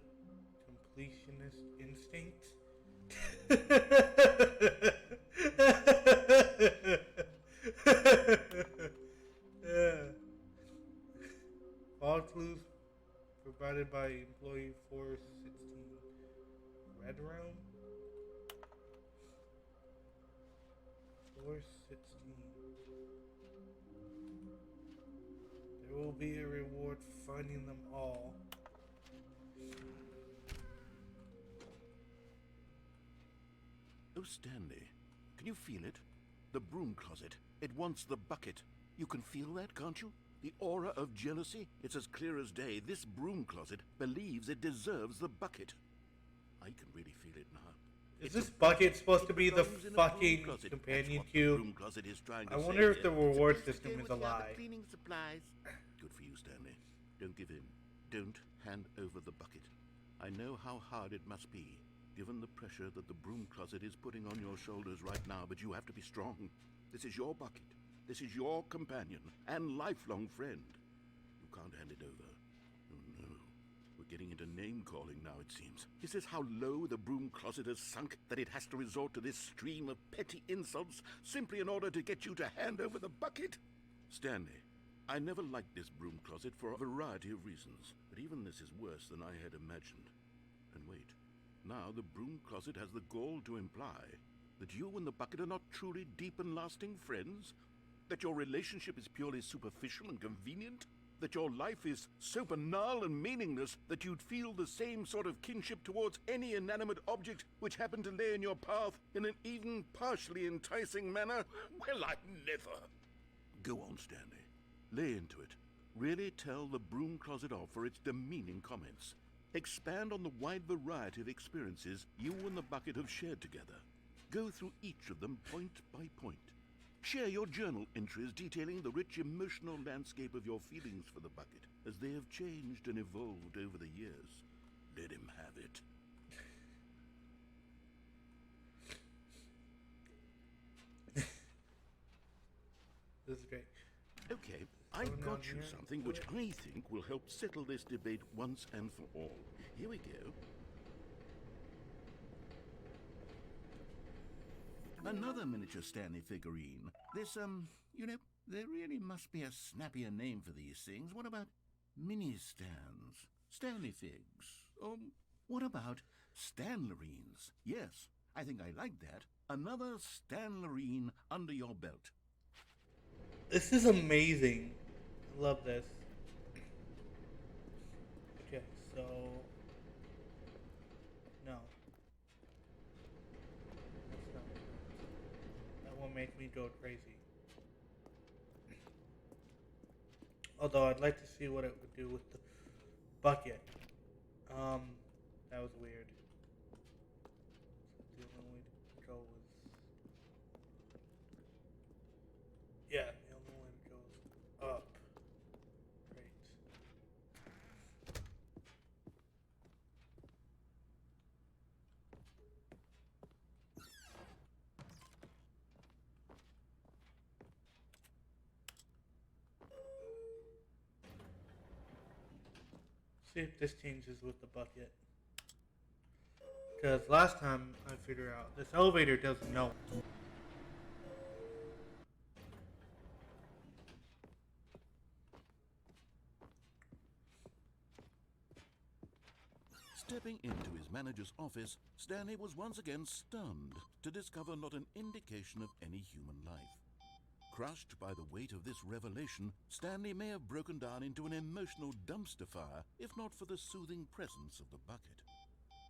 completionist instinct. Yeah. All clues provided by employee 416. Red room? 416. There will be a reward for finding them all. Oh, Stanley, can you feel it? The broom closet. It wants the bucket. You can feel that, can't you? The aura of jealousy? It's as clear as day. This broom closet believes it deserves the bucket. I can really feel it now. Is this bucket supposed to be the belongs in a broom fucking closet. companion That's what the cube? broom closet is trying to I say wonder if here. the reward Supposed to system go is with a the other lie. cleaning supplies. Good for you, Stanley. Don't give in. Don't hand over the bucket. I know how hard it must be, given the pressure that the broom closet is putting on your shoulders right now, but you have to be strong. This is your bucket. This is your companion and lifelong friend. You can't hand it over. Oh no. We're getting into name-calling now, it seems. Is this how low the broom closet has sunk, that it has to resort to this stream of petty insults simply in order to get you to hand over the bucket? Stanley, I never liked this broom closet for a variety of reasons, but even this is worse than I had imagined. And wait, now the broom closet has the gall to imply that you and the bucket are not truly deep and lasting friends? That your relationship is purely superficial and convenient? That your life is so banal and meaningless that you'd feel the same sort of kinship towards any inanimate object which happened to lay in your path in an even partially enticing manner? Well, I never. Go on, Stanley. Lay into it. Really tell the broom closet off for its demeaning comments. Expand on the wide variety of experiences you and the bucket have shared together. Go through each of them point by point. Share your journal entries detailing the rich emotional landscape of your feelings for the bucket as they have changed and evolved over the years. Let him have it. This is great. Okay, I got you something which I think will help settle this debate once and for all. Here we go. Another miniature Stanley figurine. This, there really must be a snappier name for these things. What about mini stands? Stanley figs? Or what about Stanlerines? Yes, I think I like that. Another Stanlerine under your belt. This is amazing. I love this. Okay, so no. That's not correct. That will make me go crazy. Although I'd like to see what it would do with the bucket. That was weird. So the only way to go was, yeah, the only way to go is up. Great. See if this changes with the bucket. Because last time I figured out this elevator doesn't know. Stepping into his manager's office, Stanley was once again stunned to discover not an indication of any human life. Crushed by the weight of this revelation, Stanley may have broken down into an emotional dumpster fire if not for the soothing presence of the bucket.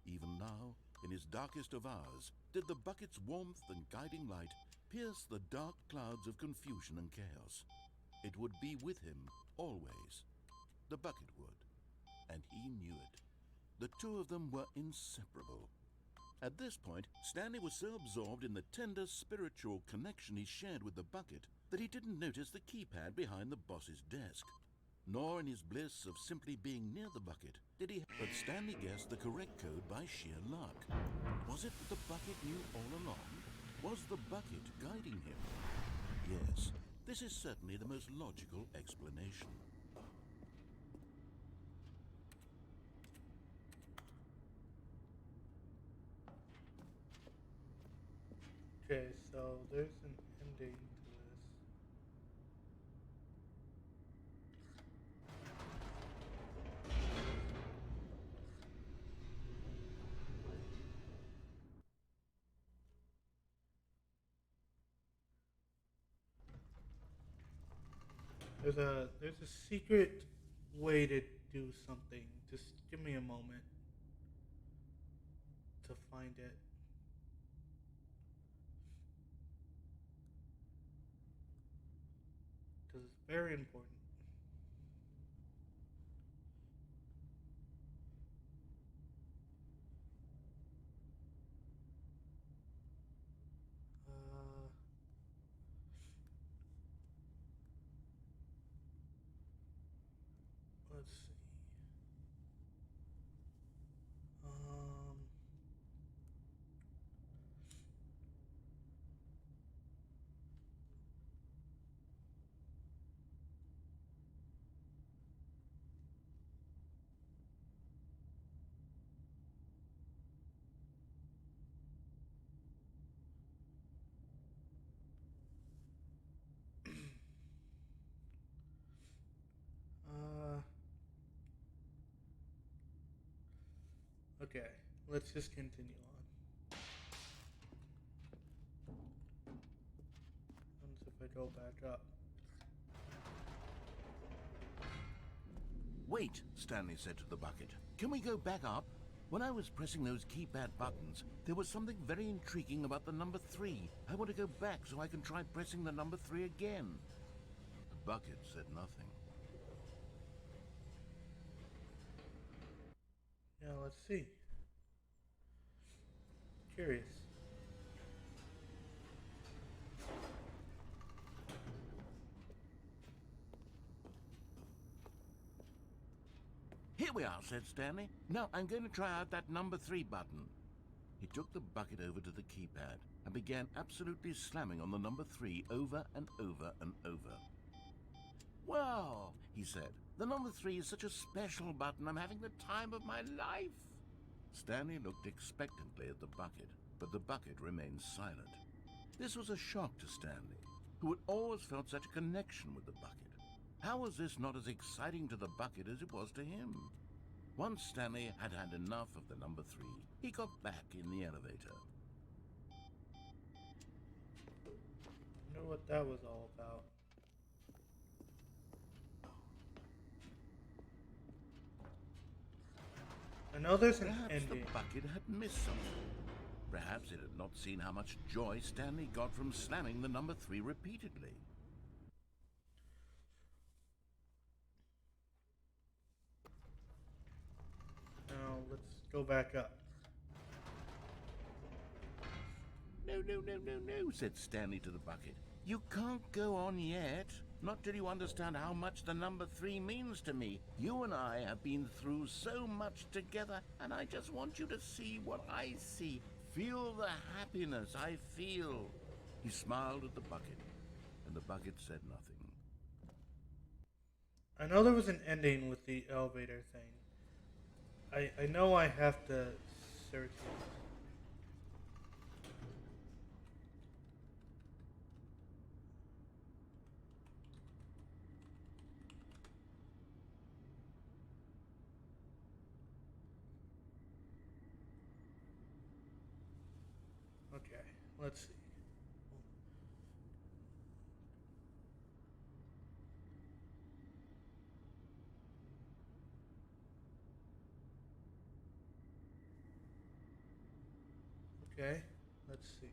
Even now, in his darkest of hours, did the bucket's warmth and guiding light pierce the dark clouds of confusion and chaos. It would be with him always. The bucket would, and he knew it. The two of them were inseparable. At this point, Stanley was so absorbed in the tender spiritual connection he shared with the bucket that he didn't notice the keypad behind the boss's desk. Nor in his bliss of simply being near the bucket did he... But Stanley guessed the correct code by sheer luck. Was it that the bucket knew all along? Was the bucket guiding him? Yes, this is certainly the most logical explanation. Okay, so there's an ending to this. There's a secret way to do something. Just give me a moment to find it. because it's very important. Uh, let's see. Um, uh, okay, let's just continue on. What if I go back up? Wait, Stanley said to the bucket. Can we go back up? When I was pressing those keypad buttons, there was something very intriguing about the number 3. I want to go back so I can try pressing the number 3 again. The bucket said nothing. Yeah, let's see. Curious. Here we are, said Stanley. Now I'm going to try out that number 3 button. He took the bucket over to the keypad and began absolutely slamming on the number 3 over and over and over. Wow, he said. The number 3 is such a special button. I'm having the time of my life. Stanley looked expectantly at the bucket, but the bucket remained silent. This was a shock to Stanley, who had always felt such a connection with the bucket. How was this not as exciting to the bucket as it was to him? Once Stanley had had enough of the number 3, he got back in the elevator. I wonder what that was all about. I know there's an Perhaps ending. the bucket had missed something. Perhaps it had not seen how much joy Stanley got from slamming the number 3 repeatedly. Now let's go back up. No, said Stanley to the bucket. You can't go on yet. Not till you understand how much the number 3 means to me. You and I have been through so much together, and I just want you to see what I see. Feel the happiness I feel. He smiled at the bucket, and the bucket said nothing. I know there was an ending with the elevator thing. I know I have to search it. Okay, let's see. Okay, let's see.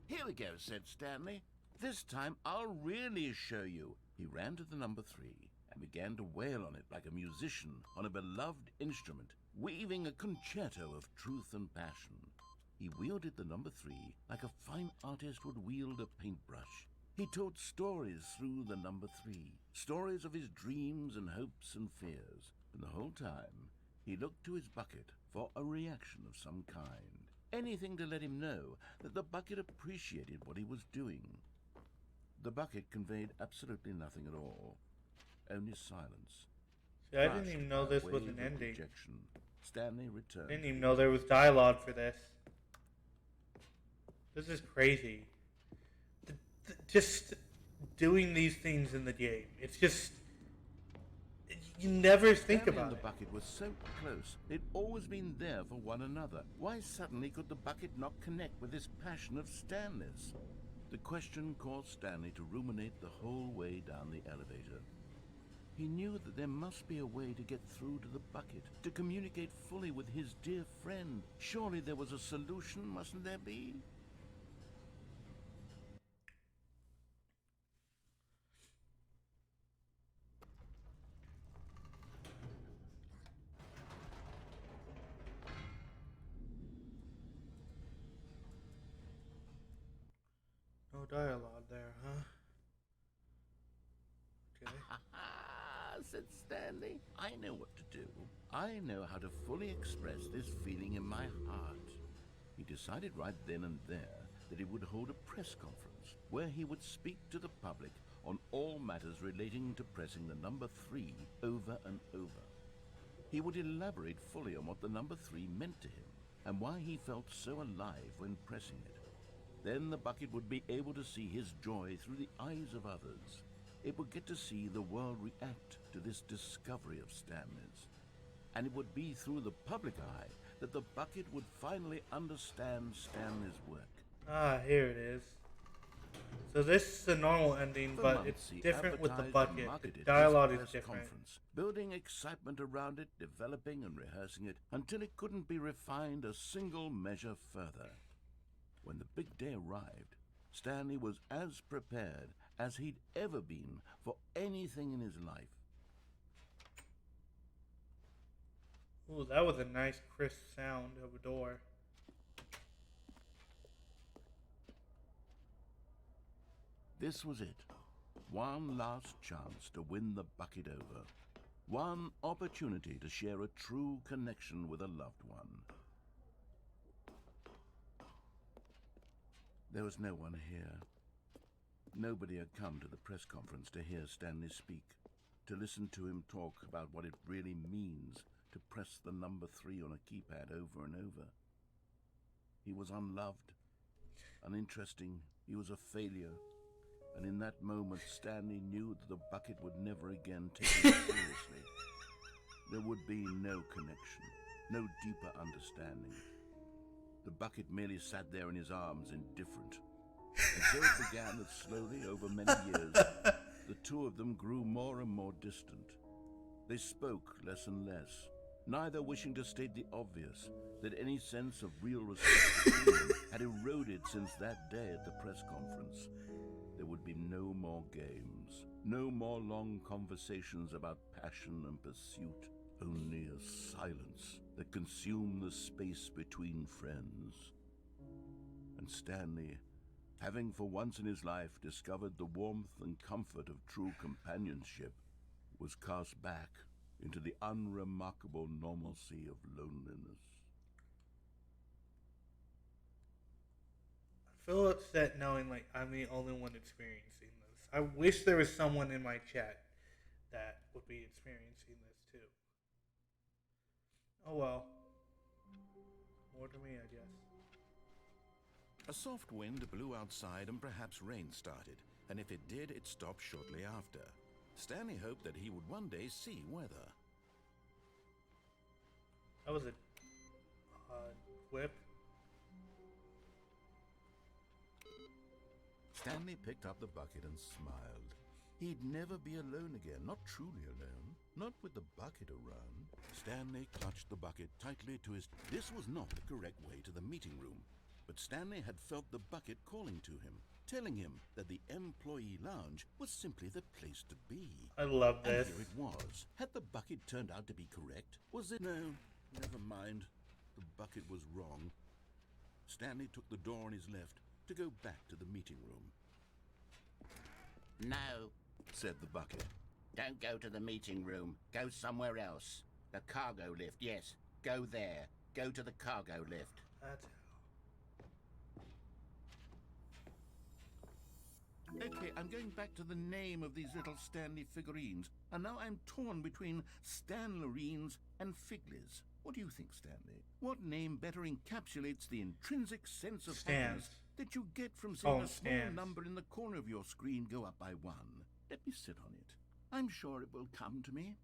Here we go, said Stanley. This time I'll really show you. He ran to the number 3 and began to wail on it like a musician on a beloved instrument, weaving a concerto of truth and passion. He wielded the number 3 like a fine artist would wield a paintbrush. He told stories through the number 3, stories of his dreams and hopes and fears. And the whole time, he looked to his bucket for a reaction of some kind. Anything to let him know that the bucket appreciated what he was doing. The bucket conveyed absolutely nothing at all, only silence. See, I didn't even know this was an ending. Rejection. Stanley returned. I didn't even know there was dialogue for this. This is crazy. Just doing these things in the game. It's just... You never think Stanley about and it. the bucket were so close. They'd always been there for one another. Why suddenly could the bucket not connect with this passion of Stanley's? The question caused Stanley to ruminate the whole way down the elevator. He knew that there must be a way to get through to the bucket, to communicate fully with his dear friend. Surely there was a solution, mustn't there be? No dialogue there, huh? Okay. Said Stanley. I know what to do. I know how to fully express this feeling in my heart. He decided right then and there that he would hold a press conference where he would speak to the public on all matters relating to pressing the number 3 over and over. He would elaborate fully on what the number 3 meant to him and why he felt so alive when pressing it. Then the bucket would be able to see his joy through the eyes of others. It would get to see the world react to this discovery of Stanley's. And it would be through the public eye that the bucket would finally understand Stanley's work. Ah, here it is. So this is the normal ending, For but months, it's he different with the advertised and bucket. The marketed his dialogue is press different. conference, building excitement around it, developing and rehearsing it until it couldn't be refined a single measure further. When the big day arrived, Stanley was as prepared as he'd ever been for anything in his life. Ooh, that was a nice crisp sound of a door. This was it. One last chance to win the bucket over. One opportunity to share a true connection with a loved one. There was no one here. Nobody had come to the press conference to hear Stanley speak, to listen to him talk about what it really means to press the number 3 on a keypad over and over. He was unloved, uninteresting, he was a failure, and in that moment Stanley knew that the bucket would never again take him seriously. There would be no connection, no deeper understanding. The bucket merely sat there in his arms, indifferent. And so it began that slowly, over many years, the two of them grew more and more distant. They spoke less and less, neither wishing to state the obvious, that any sense of real respect between them had eroded since that day at the press conference. There would be no more games, no more long conversations about passion and pursuit, only a silence that consumed the space between friends. And Stanley, having for once in his life discovered the warmth and comfort of true companionship, was cast back into the unremarkable normalcy of loneliness. I feel upset knowing like I'm the only one experiencing this. I wish there was someone in my chat that would be experiencing this too. Oh well. More to me, I guess. A soft wind blew outside and perhaps rain started, and if it did, it stopped shortly after. Stanley hoped that he would one day see weather. That was a whip. Stanley picked up the bucket and smiled. He'd never be alone again, not truly alone, not with the bucket around. Stanley clutched the bucket tightly to his... This was not the correct way to the meeting room, but Stanley had felt the bucket calling to him, telling him that the employee lounge was simply the place to be. I love this. And here it was. Had the bucket turned out to be correct? Was it... No, never mind. The bucket was wrong. Stanley took the door on his left to go back to the meeting room. No, Said the bucket. don't go to the meeting room. Go somewhere else. The cargo lift, yes. Go there. Go to the cargo lift. That's Okay, I'm going back to the name of these little Stanley figurines, and now I'm torn between Stanlerines and Figlies. What do you think, Stanley? What name better encapsulates the intrinsic sense of happiness that you get from seeing a small number in the corner of your screen go up by 1? Let me sit on it. I'm sure it will come to me.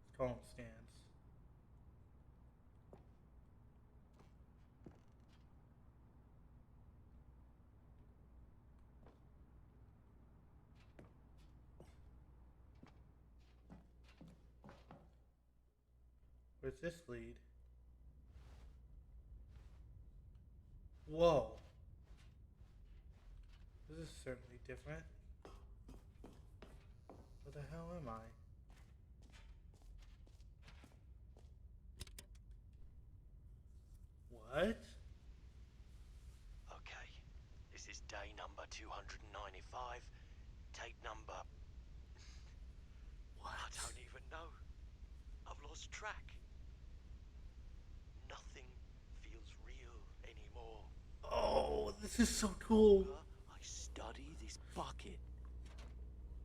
Let's call them stands. Where's this lead? Whoa. This is certainly different. Where the hell am I? What? Okay, this is day number 295. Tape number... What? I don't even know. I've lost track. Nothing feels real anymore. Oh, this is so cool. I study this bucket,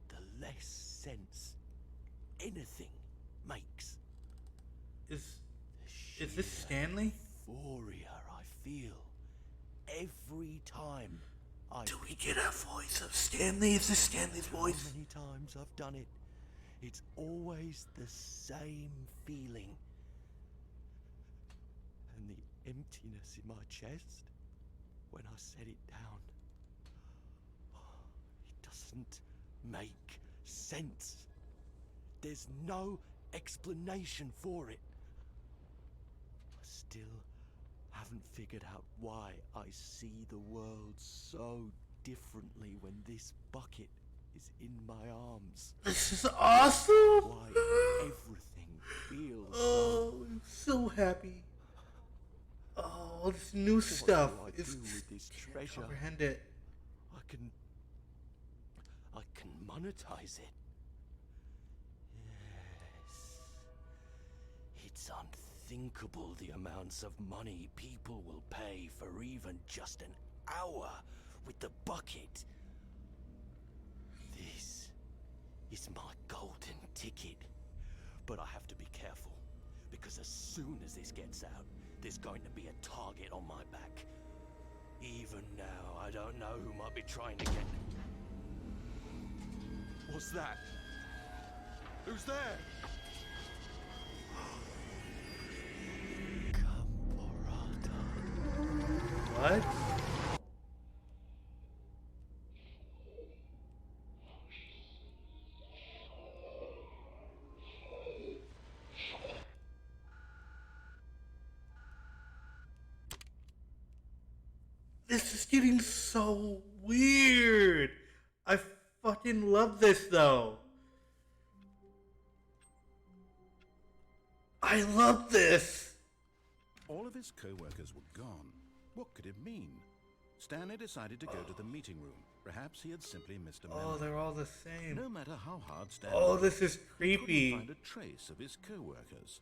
the less sense anything makes. Is The this sheer Stanley? Euphoria I feel every time I... Do we get a voice of Stanley? Is this Stanley's voice? How many times I've done it, it's always the same feeling. And the emptiness in my chest when I set it down. It doesn't make sense. There's no explanation for it. I still haven't figured out why I see the world so differently when this bucket is in my arms. This is awesome! Why everything feels Oh, I'm so happy. Oh, this new stuff. What do I Is do with this can't treasure? comprehend it. I can monetize it. Yes. It's unthinkable the amounts of money people will pay for even just an hour with the bucket. This is my golden ticket. But I have to be careful, because as soon as this gets out, there's going to be a target on my back. Even now, I don't know who might be trying to get... What's that? Who's there? Caporata. What? This is getting so weird. I fucking love this though. I love this. All of his co-workers were gone. What could it mean? Stanley decided to go to the meeting room. Perhaps he had simply missed a memory. Oh, they're all the same. No matter how hard Stanley Oh, this is couldn't creepy. find a trace of his co-workers.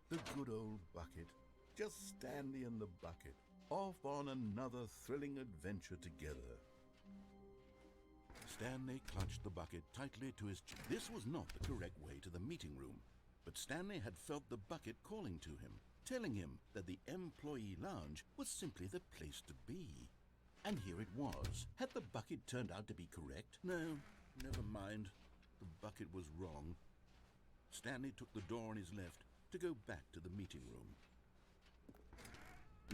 The good old bucket. Just Stanley and the bucket, off on another thrilling adventure together. Stanley clutched the bucket tightly to his chest. This was not the correct way to the meeting room, but Stanley had felt the bucket calling to him, telling him that the employee lounge was simply the place to be. And here it was. Had the bucket turned out to be correct? No, never mind. The bucket was wrong. Stanley took the door on his left to go back to the meeting room.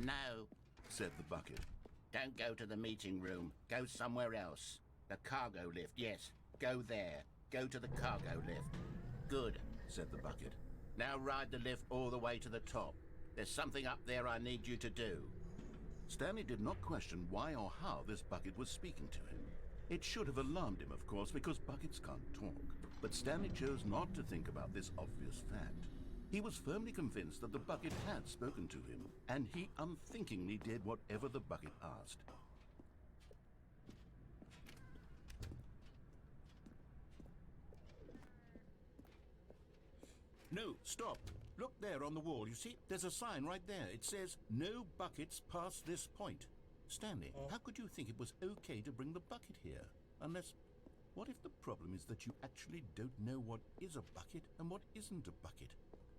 No, Said the bucket. don't go to the meeting room. Go somewhere else. The cargo lift, yes. Go there. Go to the cargo lift. Good, Said the bucket. now ride the lift all the way to the top. There's something up there I need you to do. Stanley did not question why or how this bucket was speaking to him. It should have alarmed him, of course, because buckets can't talk. But Stanley chose not to think about this obvious fact. He was firmly convinced that the bucket had spoken to him, and he unthinkingly did whatever the bucket asked. No, stop. Look there on the wall. You see, there's a sign right there. It says, "No buckets past this point." Stanley, how could you think it was okay to bring the bucket here? Unless, what if the problem is that you actually don't know what is a bucket and what isn't a bucket?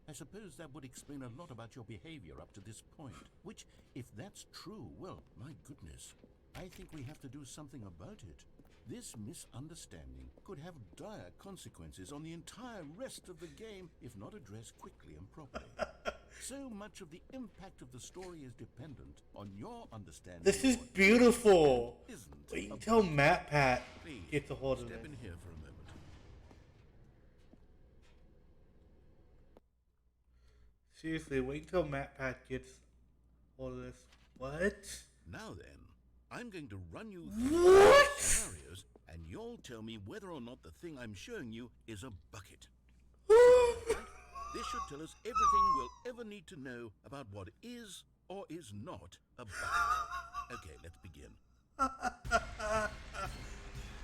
I suppose that would explain a lot about your behavior up to this point. Which, if that's true, well, my goodness, I think we have to do something about it. This misunderstanding could have dire consequences on the entire rest of the game if not addressed quickly and properly. So much of the impact of the story is dependent on your understanding. This is of what beautiful. isn't Wait a until bucket. Matt Pat Please, gets a hold of step this. in here for a moment. Seriously, wait until Matt Pat gets hold of this. What? Now then, I'm going to run you through What? scenarios, and you'll tell me whether or not the thing I'm showing you is a bucket. This should tell us everything we'll ever need to know about what is or is not a bucket. Okay, let's begin.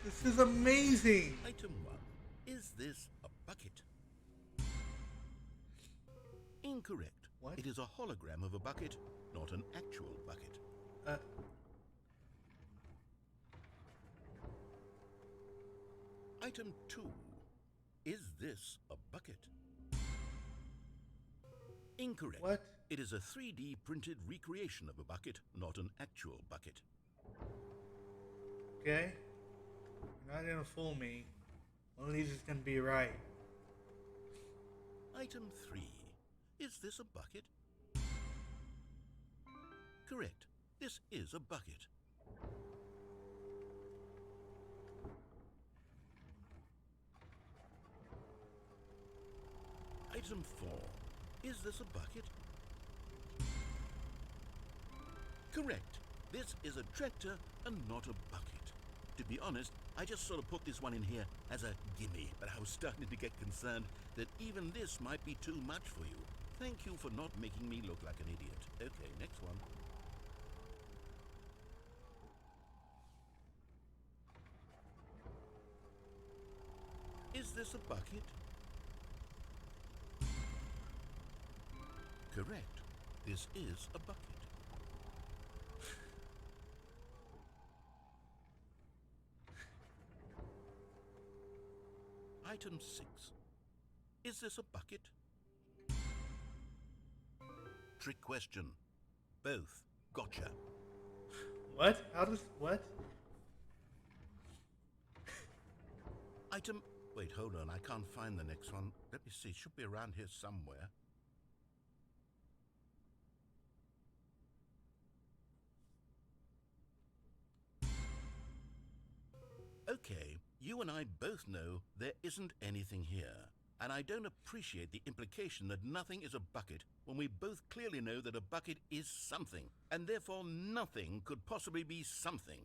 This is amazing. Item 1. Is this a bucket? Incorrect. What? It is a hologram of a bucket, not an actual bucket. Item 2. Is this a bucket? Incorrect. What? It is a 3D printed recreation of a bucket, not an actual bucket. Okay? You're not gonna fool me. One of these is gonna be right. Item 3. Is this a bucket? Correct. This is a bucket. Item 4. Is this a bucket? Correct. This is a tractor and not a bucket. To be honest, I just sort of put this one in here as a gimme, but I was starting to get concerned that even this might be too much for you. Thank you for not making me look like an idiot. Okay, next one. Is this a bucket? Correct. This is a bucket. Item 6. Is this a bucket? Trick question. Both. Gotcha. What? How does what? Item... Wait, hold on. I can't find the next one. Let me see. It should be around here somewhere. Okay, you and I both know there isn't anything here. And I don't appreciate the implication that nothing is a bucket when we both clearly know that a bucket is something, and therefore nothing could possibly be something.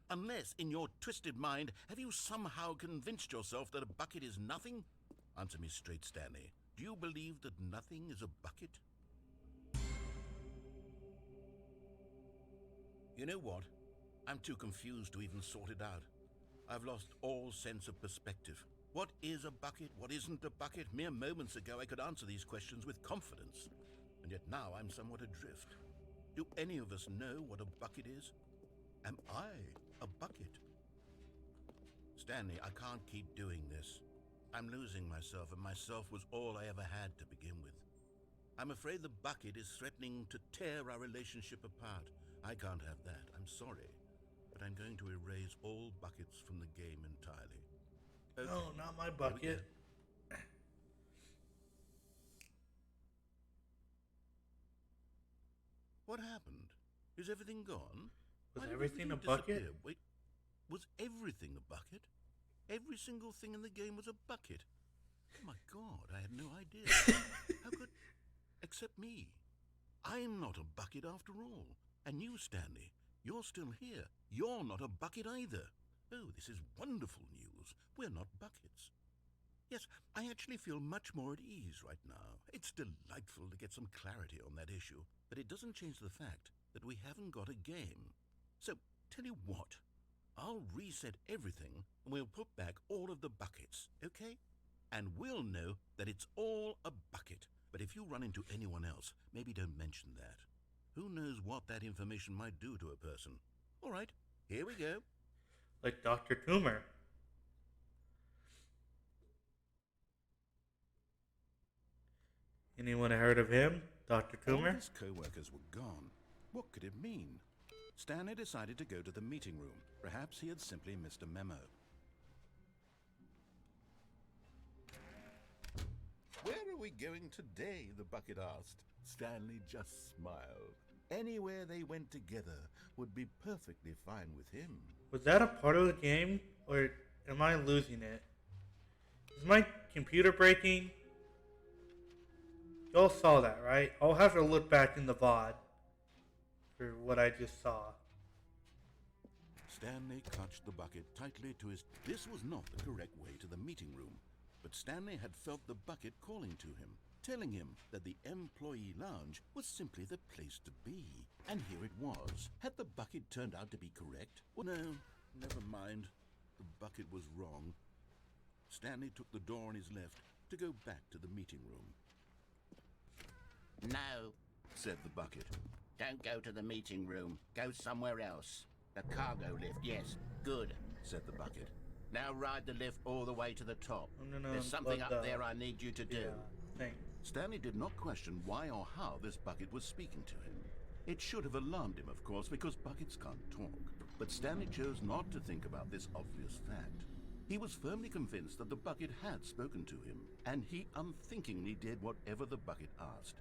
Unless, in your twisted mind, have you somehow convinced yourself that a bucket is nothing? Answer me straight, Stanley. Do you believe that nothing is a bucket? You know what? I'm too confused to even sort it out. I've lost all sense of perspective. What is a bucket? What isn't a bucket? Mere moments ago I could answer these questions with confidence. And yet now I'm somewhat adrift. Do any of us know what a bucket is? Am I a bucket? Stanley, I can't keep doing this. I'm losing myself, and myself was all I ever had to begin with. I'm afraid the bucket is threatening to tear our relationship apart. I can't have that. I'm sorry. But I'm going to erase all buckets from the game entirely. Okay. No, not my Here we bucket. go. What happened? Is everything gone? Was Why did everything a everything bucket? disappear? Wait, was everything a bucket? Every single thing in the game was a bucket. Oh my God, I had no idea. How could... Except me. I'm not a bucket after all. And you, Stanley, you're still here. You're not a bucket either. Oh, this is wonderful news. We're not buckets. Yes, I actually feel much more at ease right now. It's delightful to get some clarity on that issue, but it doesn't change the fact that we haven't got a game. So, tell you what, I'll reset everything and we'll put back all of the buckets, okay? And we'll know that it's all a bucket. But if you run into anyone else, maybe don't mention that. Who knows what that information might do to a person? All right, here we go. Like Dr. Toomer. Anyone heard of him? Dr. All Toomer? his co-workers were gone. What could it mean? Stanley decided to go to the meeting room. Perhaps he had simply missed a memo. Where are we going today? The bucket asked. Stanley just smiled. Anywhere they went together would be perfectly fine with him. Was that a part of the game, or am I losing it? Is my computer breaking? Y'all saw that, right? I'll have to look back in the VOD for what I just saw. Stanley clutched the bucket tightly to his... This was not the correct way to the meeting room, but Stanley had felt the bucket calling to him, telling him that the employee lounge was simply the place to be. And here it was. Had the bucket turned out to be correct? Well, no, never mind. The bucket was wrong. Stanley took the door on his left to go back to the meeting room. No, Said the bucket. don't go to the meeting room. Go somewhere else. The cargo lift, yes. Good. Said the bucket. Now ride the lift all the way to the top. I'm gonna There's something unplug up the- there I need you to do. Yeah, thanks. Stanley did not question why or how this bucket was speaking to him. It should have alarmed him, of course, because buckets can't talk. But Stanley chose not to think about this obvious fact. He was firmly convinced that the bucket had spoken to him, and he unthinkingly did whatever the bucket asked.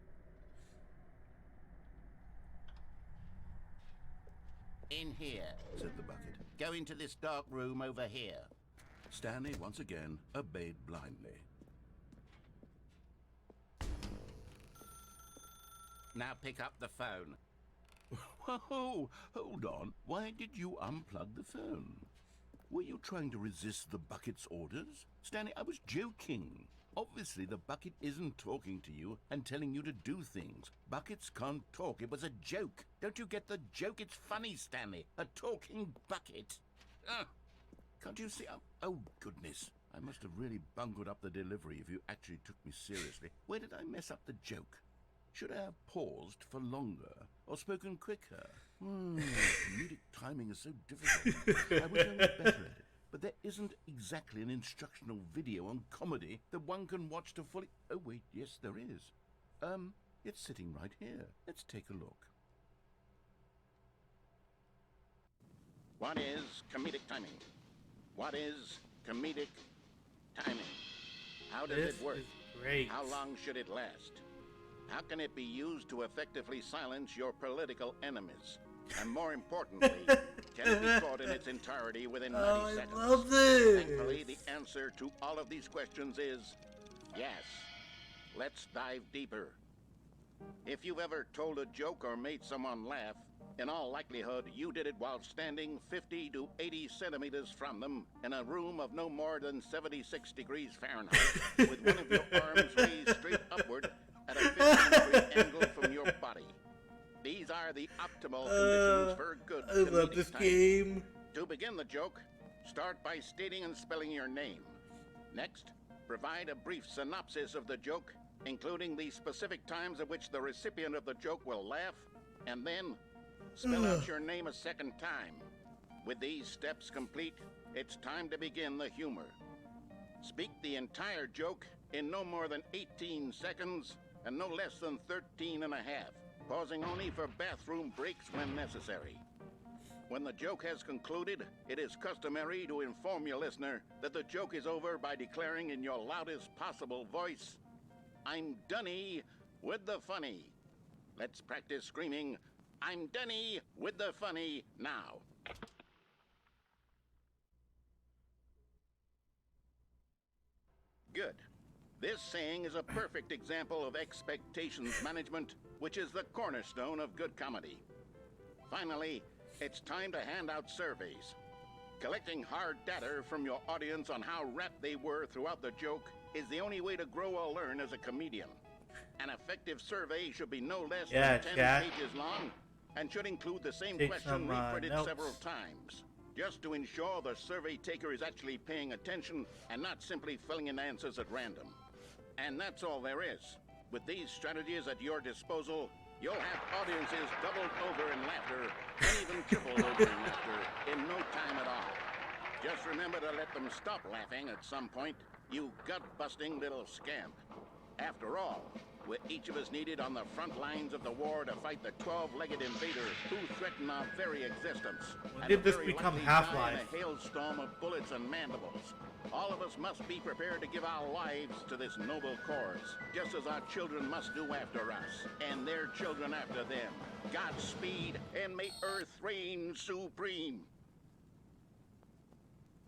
In here. Said the bucket. Go into this dark room over here. Stanley once again obeyed blindly. Now pick up the phone. Whoa, hold on. Why did you unplug the phone? Were you trying to resist the bucket's orders? Stanley, I was joking. Obviously, the bucket isn't talking to you and telling you to do things. Buckets can't talk. It was a joke. Don't you get the joke? It's funny, Stanley. A talking bucket. Can't you see? Oh, goodness. I must have really bungled up the delivery if you actually took me seriously. Where did I mess up the joke? Should I have paused for longer or spoken quicker? Comedic timing is so difficult. I wish I was better at it. But there isn't exactly an instructional video on comedy that one can watch to fully... Oh, wait, yes, there is. It's sitting right here. Let's take a look. What is comedic timing? What is comedic timing? How does This it work? is great. How long should it last? How can it be used to effectively silence your political enemies? And more importantly, can it be caught in its entirety within 90 Oh, seconds? I love this. Thankfully, the answer to all of these questions is yes. Let's dive deeper. If you've ever told a joke or made someone laugh, in all likelihood, you did it while standing 50 to 80 centimeters from them in a room of no more than 76 degrees Fahrenheit, with one of your arms raised straight upward at a 15-degree angle from your body. These are the optimal conditions for good I love comedic this timing. game. To begin the joke, start by stating and spelling your name. Next, provide a brief synopsis of the joke, including the specific times at which the recipient of the joke will laugh, and then spell out your name a second time. With these steps complete, it's time to begin the humor. Speak the entire joke in no more than 18 seconds and no less than 13 and a half, pausing only for bathroom breaks when necessary. When the joke has concluded, it is customary to inform your listener that the joke is over by declaring in your loudest possible voice, "I'm Dunny with the funny." Let's practice screaming, "I'm Dunny with the funny" now. Good. This saying is a perfect example of expectations management, which is the cornerstone of good comedy. Finally, it's time to hand out surveys. Collecting hard data from your audience on how rapt they were throughout the joke is the only way to grow or learn as a comedian. An effective survey should be no less than 10 chat. pages long and should include the same Take question some, reprinted notes. several times, just to ensure the survey taker is actually paying attention and not simply filling in answers at random. And that's all there is. With these strategies at your disposal, you'll have audiences doubled over in laughter and even tripled over in laughter in no time at all. Just remember to let them stop laughing at some point, you gut-busting little scamp. After all, we're each of us needed on the front lines of the war to fight the 12-legged invaders who threaten our very existence. When and did are this very become likely die Half-Life? in a hailstorm of bullets and mandibles. All of us must be prepared to give our lives to this noble cause, just as our children must do after us, and their children after them. Godspeed, and may Earth reign supreme.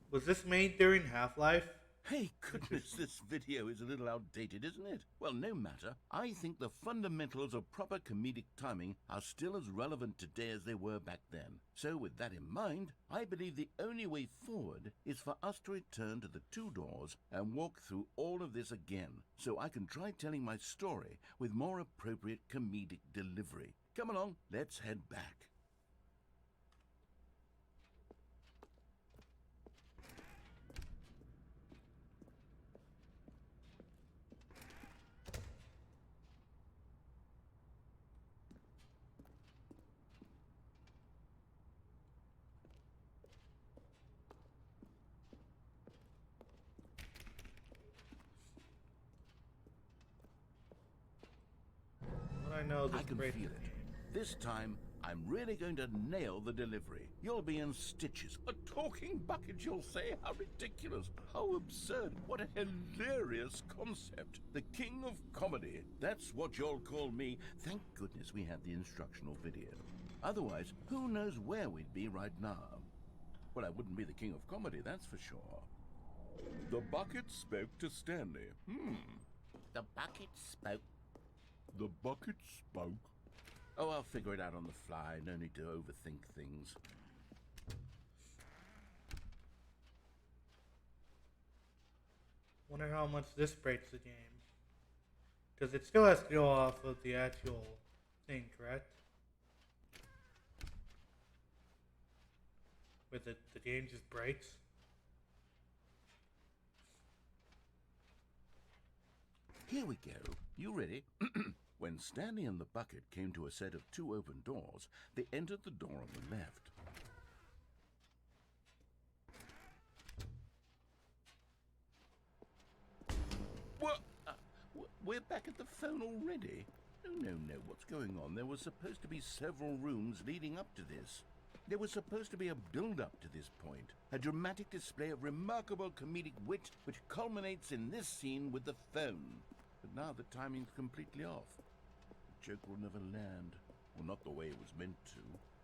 Was this made during Half-Life? Hey, goodness, this video is a little outdated, isn't it? Well, no matter. I think the fundamentals of proper comedic timing are still as relevant today as they were back then. So with that in mind, I believe the only way forward is for us to return to the two doors and walk through all of this again, so I can try telling my story with more appropriate comedic delivery. Come along, let's head back. I know this I can break feel it. This time, I'm really going to nail the delivery. You'll be in stitches. A talking bucket, you'll say? How ridiculous. How absurd. What a hilarious concept. The king of comedy. That's what you'll call me. Thank goodness we had the instructional video. Otherwise, who knows where we'd be right now. Well, I wouldn't be the king of comedy, that's for sure. The bucket spoke to Stanley. The bucket spoke. The bucket spoke. Oh, I'll figure it out on the fly. No need to overthink things. Wonder how much this breaks the game. Because it still has to go off of the actual thing, correct? Where the game just breaks? Here we go. You ready? When Stanley and the bucket came to a set of two open doors, they entered the door on the left. What? We're back at the phone already? No. What's going on? There was supposed to be several rooms leading up to this. There was supposed to be a build-up to this point. A dramatic display of remarkable comedic wit which culminates in this scene with the phone. But now the timing's completely off. The joke will never land. Well, not the way it was meant to.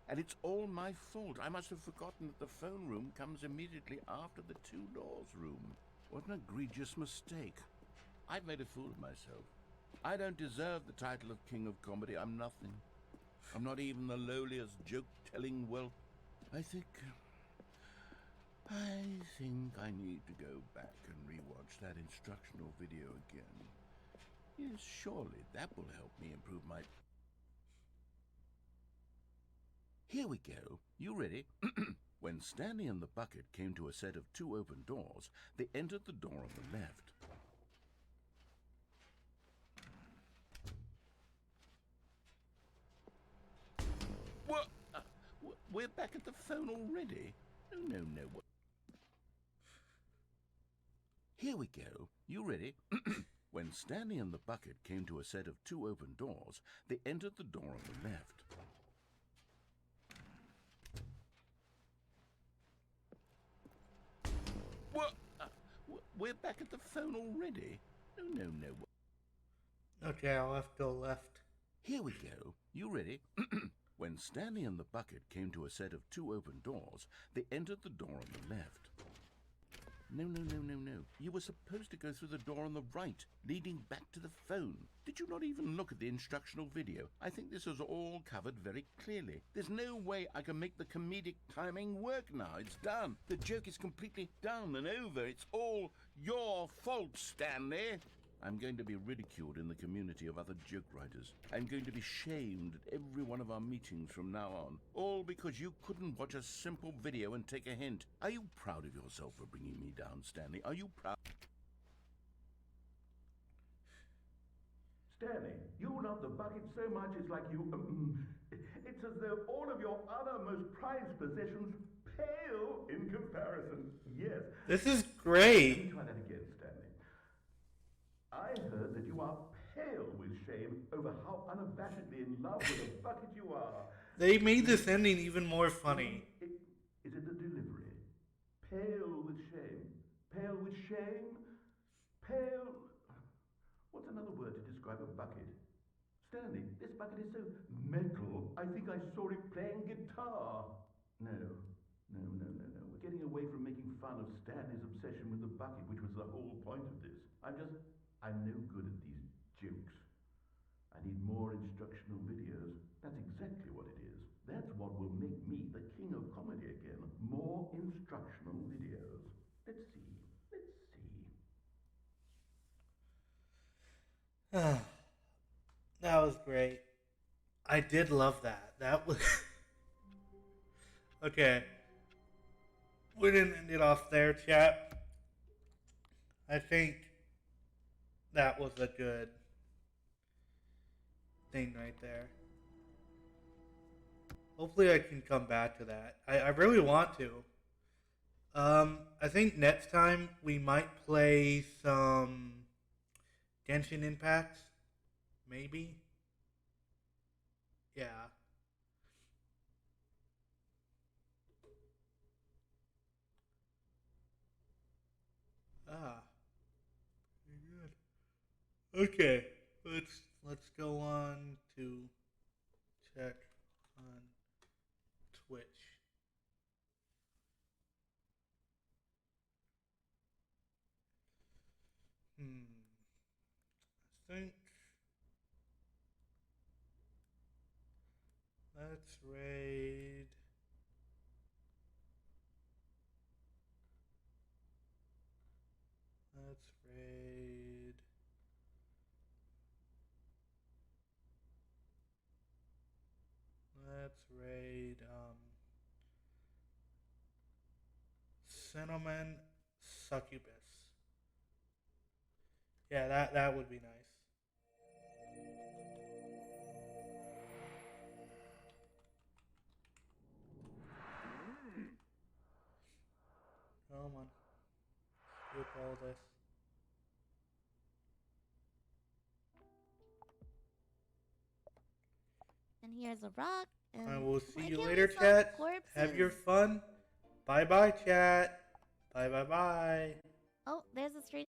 And it's all my fault. I must have forgotten that the phone room comes immediately after the two doors room. What an egregious mistake. I've made a fool of myself. I don't deserve the title of King of Comedy. I'm nothing. I'm not even the lowliest joke-telling whelp. I think I need to go back and rewatch that instructional video again. Yes, surely that will help me improve my... Here we go. You ready? When Stanley and the bucket came to a set of two open doors, they entered the door on the left. What? We're back at the phone already? No. Here we go. You ready? When Stanley and the bucket came to a set of two open doors, they entered the door on the left. What? We're back at the phone already? No. Okay, I'll have to go left. Here we go. You ready? When Stanley and the bucket came to a set of two open doors, they entered the door on the left. No. You were supposed to go through the door on the right, leading back to the phone. Did you not even look at the instructional video? I think this is all covered very clearly. There's no way I can make the comedic timing work now. It's done. The joke is completely done and over. It's all your fault, Stanley. I'm going to be ridiculed in the community of other joke writers. I'm going to be shamed at every one of our meetings from now on. All because you couldn't watch a simple video and take a hint. Are you proud of yourself for bringing me down, Stanley? Are you proud? Stanley, you love the bucket so much it's like you... it's as though all of your other most prized possessions pale in comparison. Yes. This is Let great. me try that again, Stanley. I heard that you are pale with shame over how unabashedly in love with a bucket you are. They made this ending even more funny. Is it the delivery? Pale with shame. Pale with Pale. What's another word to describe a bucket? Stanley, this bucket is so metal. I think I saw it playing guitar. No, no. We're getting away from making fun of Stanley's obsession with the bucket, which was the whole point of this. I'm no good at these jokes. I need more instructional videos. That's exactly what it is. That's what will make me the king of comedy again. More instructional videos. Let's see. That was great. I did love that. That was okay. We didn't end it off there, chat. I think that was a good thing right there. Hopefully, I can come back to that. I really want to. I think next time we might play some Genshin Impact. Maybe. Yeah. Ah. Very good. Okay. Let's go on to check on Twitch. I think let's raid. Let's raid. Let's raid Cinnamon Succubus. Yeah, that would be nice. Come on. Skip all this. And here's a rock. And I will see why you can't we later, swap chat. corpses? Have your fun. Bye bye, chat. Bye bye bye. Oh, there's a street.